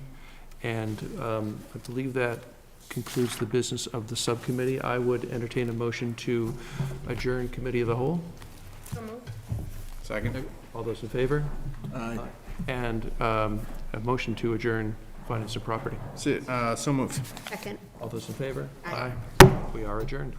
And I believe that concludes the business of the subcommittee. I would entertain a motion to adjourn committee of the whole. So moved. Second. All those in favor? Aye. And a motion to adjourn finance and property. So moved. Second. All those in favor? Aye. We are adjourned.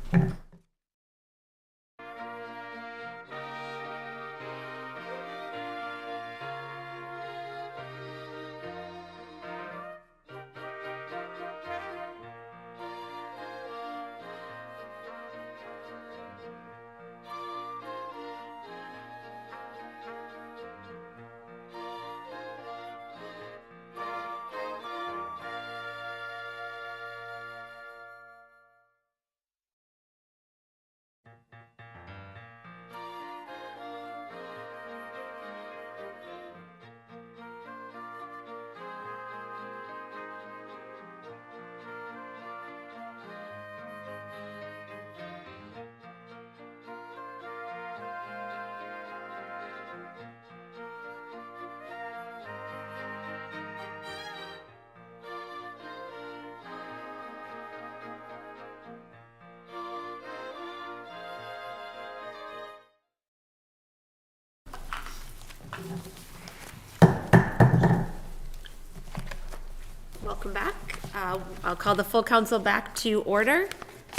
Welcome back. I'll call the full council back to order,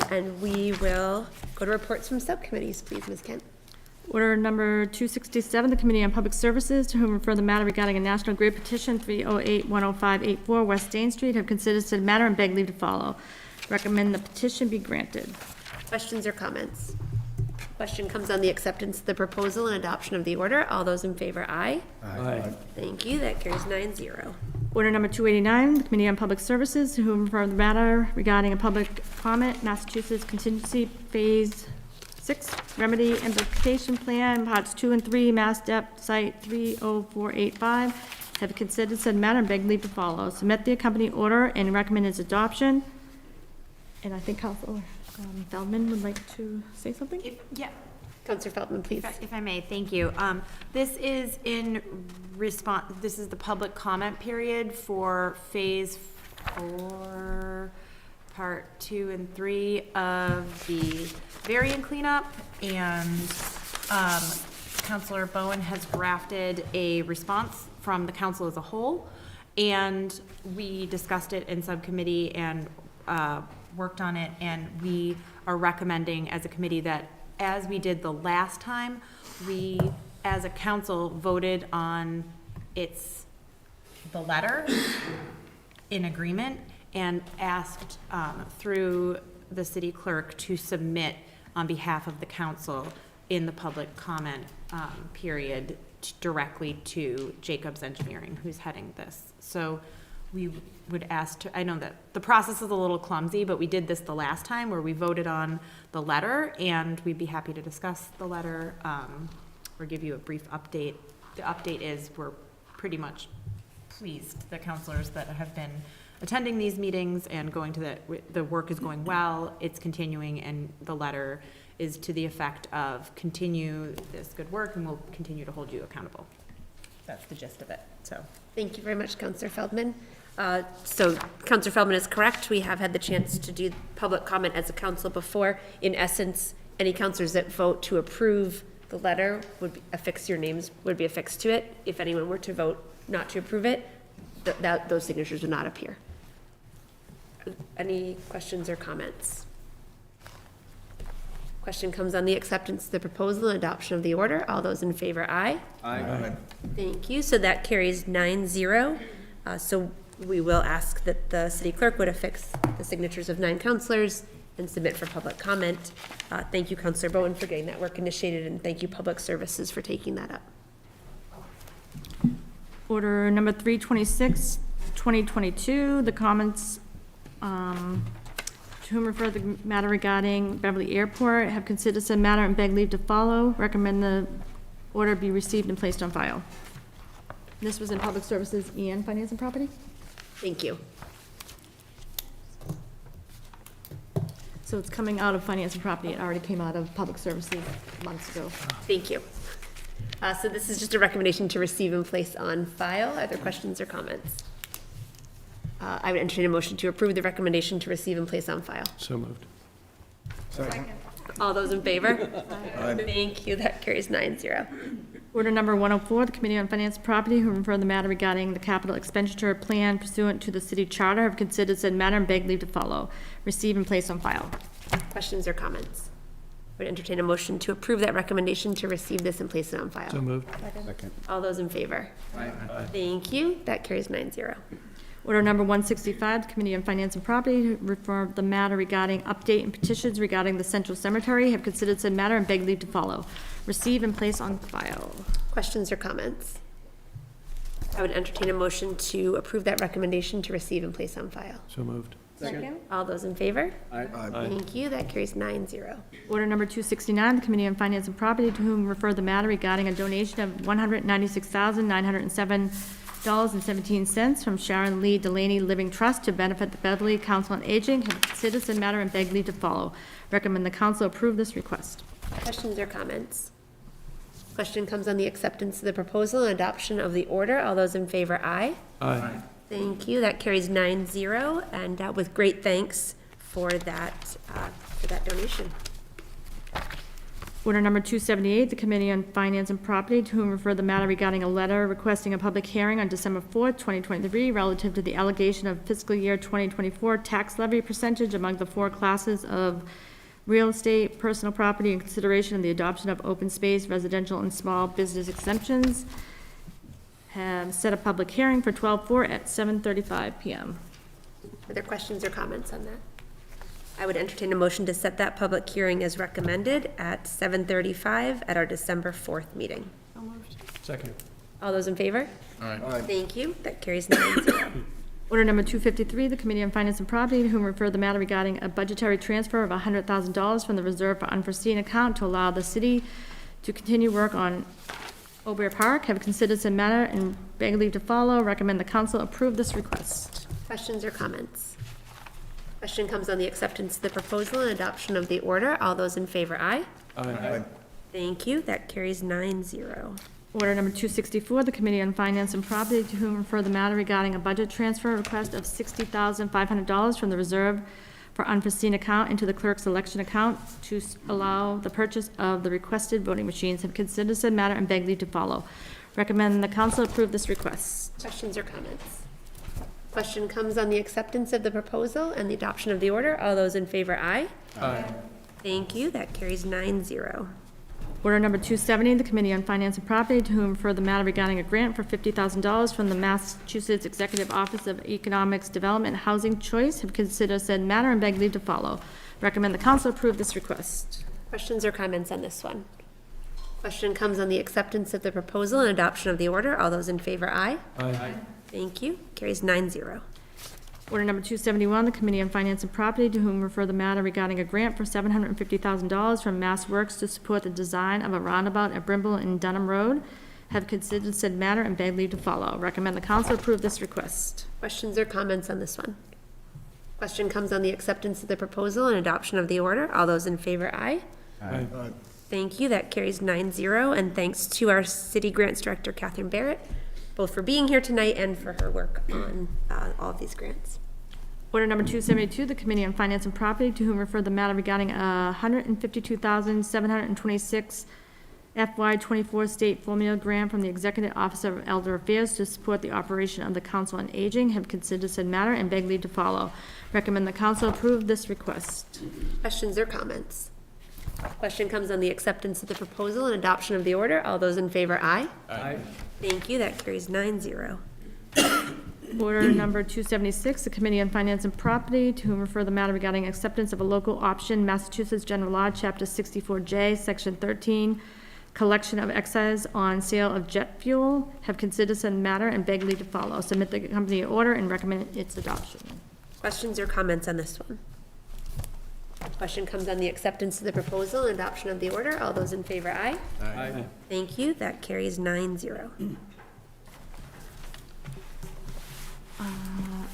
and we will go to reports from subcommittees, please, Ms. Kent. Order number 267, the Committee on Public Services, to whom refer the matter regarding a National Grid petition 308-10584 West Dane Street, have considered said matter and beg leave to follow. Recommend the petition be granted. Questions or comments? Question comes on the acceptance of the proposal and adoption of the order. All those in favor, aye. Aye. Thank you. That carries 9-0. Order number 289, the Committee on Public Services, to whom refer the matter regarding a public comment, Massachusetts Contingency Phase 6 Remedy Implementation Plan, Parts 2 and 3, Mass Dep Site 30485, have considered said matter and beg leave to follow. Submit the accompanying order and recommend its adoption. And I think Councilor Feldman would like to say something? Yeah. Councilor Feldman, please. If I may, thank you. This is in response, this is the public comment period for Phase 4, Part 2 and 3 of the variant cleanup. And Councilor Bowen has drafted a response from the council as a whole. And we discussed it in subcommittee and worked on it. And we are recommending as a committee that, as we did the last time, we, as a council, voted on the letter in agreement and asked through the city clerk to submit on behalf of the council in the public comment period directly to Jacobs Engineering, who's heading this. So we would ask to, I know that the process is a little clumsy, but we did this the last time where we voted on the letter, and we'd be happy to discuss the letter or give you a brief update. The update is we're pretty much pleased, the councilors that have been attending these meetings and going to the work is going well, it's continuing, and the letter is to the effect of continue this good work and we'll continue to hold you accountable. That's the gist of it, so. Thank you very much, Councilor Feldman. So Councilor Feldman is correct. We have had the chance to do public comment as a council before. In essence, any councilors that vote to approve the letter would be affix, your names would be affixed to it. If anyone were to vote not to approve it, those signatures would not appear. Any questions or comments? Question comes on the acceptance of the proposal and adoption of the order. All those in favor, aye. Aye. Thank you. So that carries 9-0. So we will ask that the city clerk would affix the signatures of 9 councilors and submit for public comment. Thank you, Councilor Bowen, for getting that work initiated, and thank you, Public Services, for taking that up. Order number 326, 2022, the comments, to whom refer the matter regarding Beverly Airport have considered said matter and beg leave to follow. Recommend the order be received and placed on file. This was in Public Services and Finance and Property. Thank you. So it's coming out of Finance and Property. It already came out of Public Services months ago. Thank you. So this is just a recommendation to receive and place on file. Are there questions or comments? I would entertain a motion to approve the recommendation to receive and place on file. So moved. All those in favor? Thank you. That carries 9-0. Order number 104, the Committee on Finance and Property, who refer the matter regarding the capital expenditure plan pursuant to the city charter, have considered said matter and beg leave to follow. Receive and place on file. Questions or comments? I would entertain a motion to approve that recommendation to receive this and place it on file. So moved. Second. All those in favor? Thank you. That carries 9-0. Order number 165, the Committee on Finance and Property, refer the matter regarding update and petitions regarding the Central Cemetery, have considered said matter and beg leave to follow. Receive and place on file. Questions or comments? I would entertain a motion to approve that recommendation to receive and place on file. So moved. Second. All those in favor? Thank you. That carries 9-0. Order number 269, the Committee on Finance and Property, to whom refer the matter regarding a donation of $196,907.17 from Sharon Lee Delaney Living Trust to benefit the Beverly Council on Aging, have considered said matter and beg leave to follow. Recommend the council approve this request. Questions or comments? Question comes on the acceptance of the proposal and adoption of the order. All those in favor, aye. Aye. Thank you. That carries 9-0, and with great thanks for that donation. Order number 278, the Committee on Finance and Property, to whom refer the matter regarding a letter requesting a public hearing on December 4th, 2023, relative to the allegation of fiscal year 2024 tax levy percentage among the 4 classes of real estate, personal property, and consideration of the adoption of open space, residential, and small business exemptions. Have set a public hearing for 12/4 at 7:35 p.m. Are there questions or comments on that? I would entertain a motion to set that public hearing as recommended at 7:35 at our December 4th meeting. Second. All those in favor? Aye. Thank you. That carries 9-0. Order number 253, the Committee on Finance and Property, to whom refer the matter regarding a budgetary transfer of $100,000 from the reserve for unforeseen account to allow the city to continue work on Obear Park, have considered said matter and beg leave to follow. Recommend the council approve this request. Questions or comments? Question comes on the acceptance of the proposal and adoption of the order. All those in favor, aye. Aye. Thank you. That carries 9-0. Order number 264, the Committee on Finance and Property, to whom refer the matter regarding a budget transfer request of $60,500 from the reserve for unforeseen account into the clerk's election account to allow the purchase of the requested voting machines, have considered said matter and beg leave to follow. Recommend the council approve this request. Questions or comments? Question comes on the acceptance of the proposal and the adoption of the order. All those in favor, aye. Aye. Thank you. That carries 9-0. Order number 270, the Committee on Finance and Property, to whom refer the matter regarding a grant for $50,000 from the Massachusetts Executive Office of Economics Development and Housing Choice, have considered said matter and beg leave to follow. Recommend the council approve this request. Questions or comments on this one? Question comes on the acceptance of the proposal and adoption of the order. All those in favor, aye. Aye. Thank you. Carries 9-0. Order number 271, the Committee on Finance and Property, to whom refer the matter regarding a grant for $750,000 from Mass Works to support the design of a roundabout at Brimble and Dunham Road, have considered said matter and beg leave to follow. Recommend the council approve this request. Questions or comments on this one? Question comes on the acceptance of the proposal and adoption of the order. All those in favor, aye. Aye. Thank you. That carries 9-0. And thanks to our City Grants Director, Catherine Barrett, both for being here tonight and for her work on all of these grants. Order number 272, the Committee on Finance and Property, to whom refer the matter regarding a $152,726 FY24 state formula grant from the Executive Office of Elder Affairs to support the operation of the Council on Aging, have considered said matter and beg leave to follow. Recommend the council approve this request. Questions or comments? Question comes on the acceptance of the proposal and adoption of the order. All those in favor, aye. Aye. Thank you. That carries 9-0. Order number 276, the Committee on Finance and Property, to whom refer the matter regarding acceptance of a local option, Massachusetts General Law, Chapter 64J, Section 13, collection of excise on sale of jet fuel, have considered said matter and beg leave to follow. Submit the company order and recommend its adoption. Questions or comments on this one? Question comes on the acceptance of the proposal and adoption of the order. All those in favor, aye. Aye. Thank you. That carries 9-0.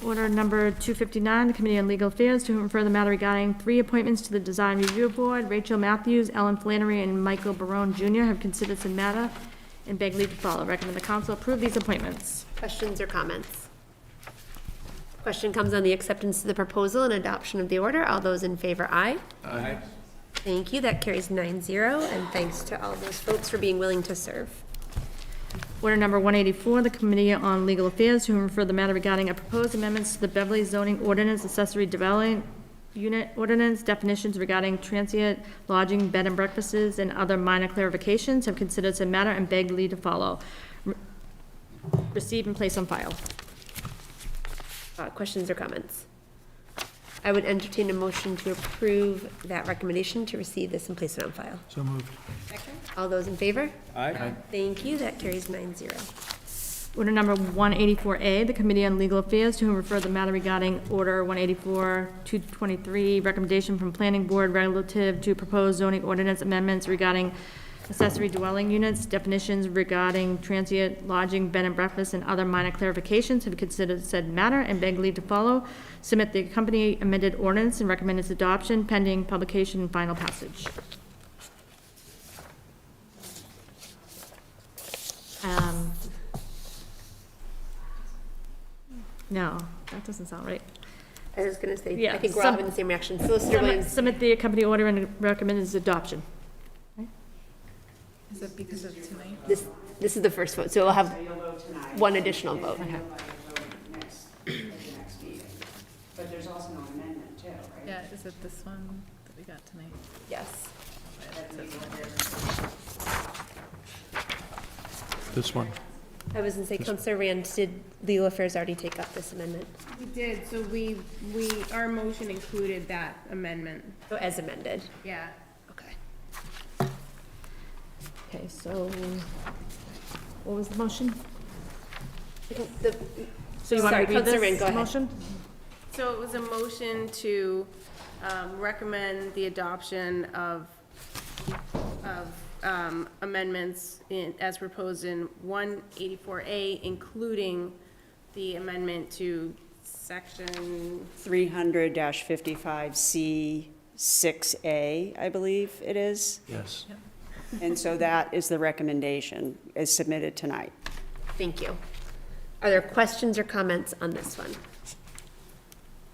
Order number 259, the Committee on Legal Affairs, to whom refer the matter regarding 3 appointments to the Design Review Board. Rachel Matthews, Ellen Flannery, and Michael Barone Jr. have considered said matter and beg leave to follow. Recommend the council approve these appointments. Questions or comments? Question comes on the acceptance of the proposal and adoption of the order. All those in favor, aye. Aye. Thank you. That carries 9-0, and thanks to all those folks for being willing to serve. Order number 184, the Committee on Legal Affairs, to whom refer the matter regarding a proposed amendments to the Beverly zoning ordinance, accessory dwelling unit ordinance, definitions regarding transient lodging, bed and breakfasts, and other minor clarifications, have considered said matter and beg leave to follow. Receive and place on file. Questions or comments? I would entertain a motion to approve that recommendation to receive this and place it on file. So moved. All those in favor? Aye. Thank you. That carries 9-0. Order number 184A, the Committee on Legal Affairs, to whom refer the matter regarding Order 184-223, recommendation from Planning Board relative to proposed zoning ordinance amendments regarding accessory dwelling units, definitions regarding transient lodging, bed and breakfast, and other minor clarifications, have considered said matter and beg leave to follow. Submit the company amended ordinance and recommend its adoption pending publication and final passage. No, that doesn't sound right. I was going to say, Yeah, I think we're all having the same reaction. Solicitor Williams. Submit the company order and recommend its adoption. Is it because of tonight? This is the first vote, so we'll have one additional vote. But there's also no amendment too, right? Yeah, is it this one that we got tonight? Yes. This one. I was going to say, Councilor Rand, did Legal Affairs already take up this amendment? We did, so our motion included that amendment. So as amended? Yeah. Okay. Okay, so what was the motion? So you want Sorry, to read Councilor Rand, this go ahead. motion? So it was a motion to recommend the adoption of amendments as proposed in 184A, including the amendment to section 300-55C6A, I believe it is. Yes. And so that is the recommendation as submitted tonight. Thank you. Are there questions or comments on this one?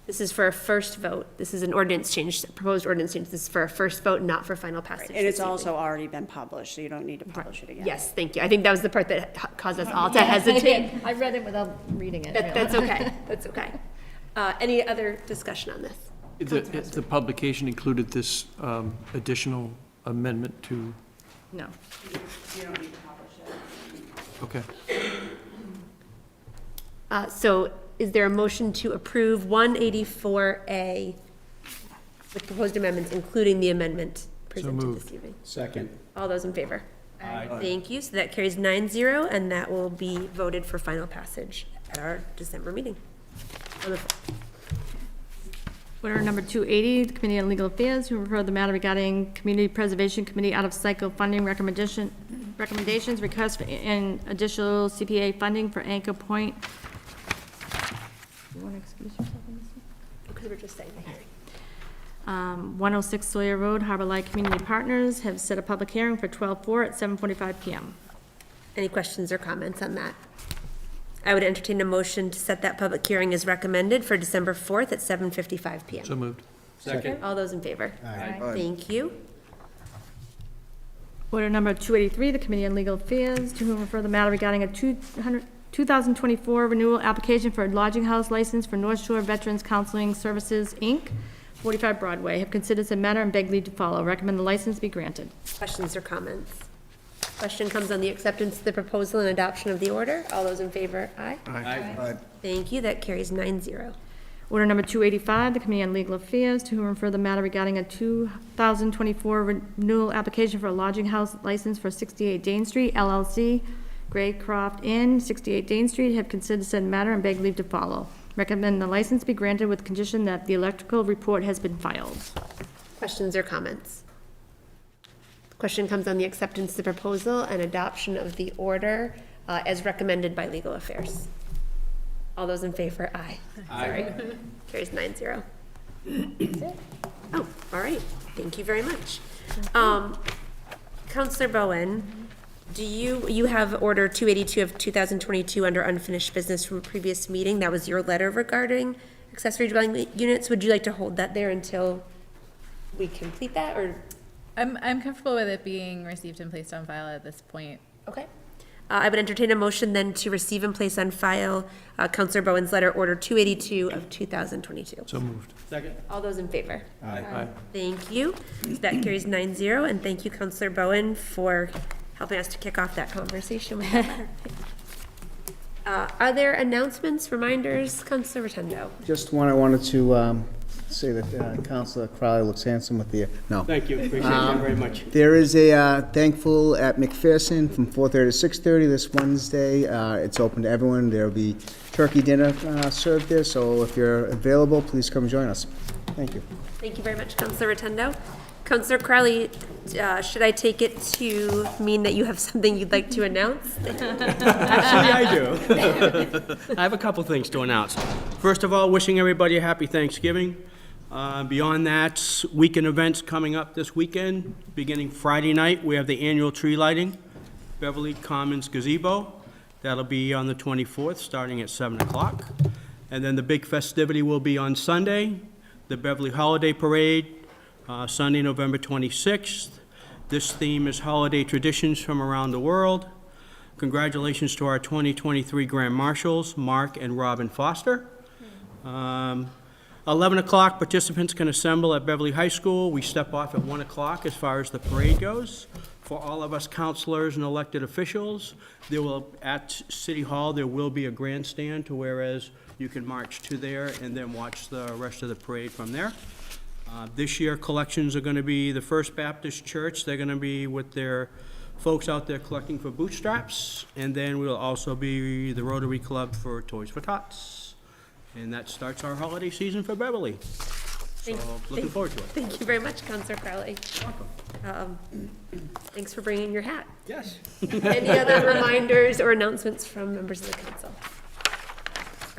This is for a first vote. This is an ordinance change, proposed ordinance change. This is for a first vote, not for final passage. And it's this evening. also already been published, so you don't need to publish it again. Yes, thank you. I think that was the part that caused us all to hesitate. I read it without reading it. That's okay. That's okay. Any other discussion on this? The publication included this additional amendment to, No. You don't need to publish it. okay. So is there a motion to approve 184A with proposed amendments, including the amendment presented moved. this evening? Second. All those in favor? Aye. Thank you. So that carries 9-0, and that will be voted for final passage at our December meeting. Order number 280, the Committee on Legal Affairs, who refer the matter regarding Community Preservation Committee out-of-cycle funding recommendations, request for an additional CPA funding for Anchor Point. You want to excuse yourself on this one? Because we're just saying the hearing. 106 Sawyer Road, Harbor Light Community Partners have set a public hearing for 12/4 at 7:45 PM. Any questions or comments on that? I would entertain a motion to set that public hearing as recommended for December 4th at 7:55 PM. So moved. Second. All those in favor? Aye. Thank you. Order number 283, the Committee on Legal Affairs, to whom refer the matter regarding a 2024 renewal application for a lodging house license for North Shore Veterans Counseling Services, Inc., 45 Broadway, have considered said matter and beg leave to follow. Recommend the license be granted. Questions or comments? Question comes on the acceptance of the proposal and adoption of the order. All those in favor, aye. Aye. Thank you, that carries 9-0. Order number 285, the Committee on Legal Affairs, to whom refer the matter regarding a 2024 renewal application for a lodging house license for 68 Dane Street, LLC, Graycroft Inn, 68 Dane Street, have considered said matter and beg leave to follow. Recommend the license be granted with condition that the electrical report has been filed. Questions or comments? Question comes on the acceptance of the proposal and adoption of the order as recommended by Legal Affairs. All those in favor, aye. Sorry. Carries 9-0. Oh, all right. Thank you very much. Counselor Bowen, do you have order 282 of 2022 under unfinished business from a previous meeting? That was your letter regarding accessory dwelling units. Would you like to hold that there until we complete that, or? I'm comfortable with it being received and placed on file at this point. Okay. I would entertain a motion then to receive and place on file Counselor Bowen's letter, order 282 of 2022. So moved. Second. All those in favor? Aye. Thank you. So that carries 9-0, and thank you, Counselor Bowen, for helping us to kick off that conversation with that letter. Are there announcements, reminders, Counselor Rotundo? Just one, I wanted to say that Councilor Crowley looks handsome with the, no. Thank you, appreciate that very much. There is a thankful at McPherson from 4:30 to 6:30 this Wednesday. It's open to everyone. There'll be turkey dinner served there, so if you're available, please come join us. Thank you. Thank you very much, Counselor Rotundo. Counselor Crowley, should I take it to mean that you have something you'd like to announce? Actually, I do. I have a couple things to announce. First of all, wishing everybody a happy Thanksgiving. Beyond that, weekend events coming up this weekend. Beginning Friday night, we have the annual tree lighting, Beverly Commons Gazebo. That'll be on the 24th, starting at 7 o'clock. And then the big festivity will be on Sunday, the Beverly Holiday Parade, Sunday, November 26th. This theme is holiday traditions from around the world. Congratulations to our 2023 Grand Marshals, Mark and Robin Foster. 11 o'clock, participants can assemble at Beverly High School. We step off at 1 o'clock as far as the parade goes. For all of us counselors and elected officials, at City Hall, there will be a grandstand to whereas you can march to there and then watch the rest of the parade from there. This year, collections are going to be the First Baptist Church. They're going to be with their folks out there collecting for bootstraps. And then we'll also be the Rotary Club for Toys for Tots. And that starts our holiday season for Beverly. So looking forward to it. Thank you very much, Counselor Crowley. Thanks for bringing your hat. Yes. Any other reminders or announcements from members of the council?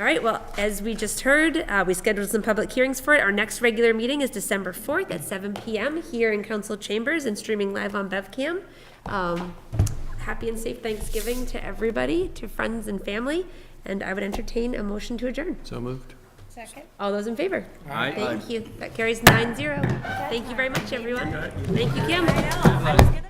All right, well, as we just heard, we scheduled some public hearings for it. Our next regular meeting is December 4th at 7 p.m. here in council chambers and streaming live on BevCam. Happy and safe Thanksgiving to everybody, to friends and family, and I would entertain a motion to adjourn. So moved. Second. All those in favor? Aye. Thank you. That carries 9-0. Thank you very much, everyone. Thank you, Kim.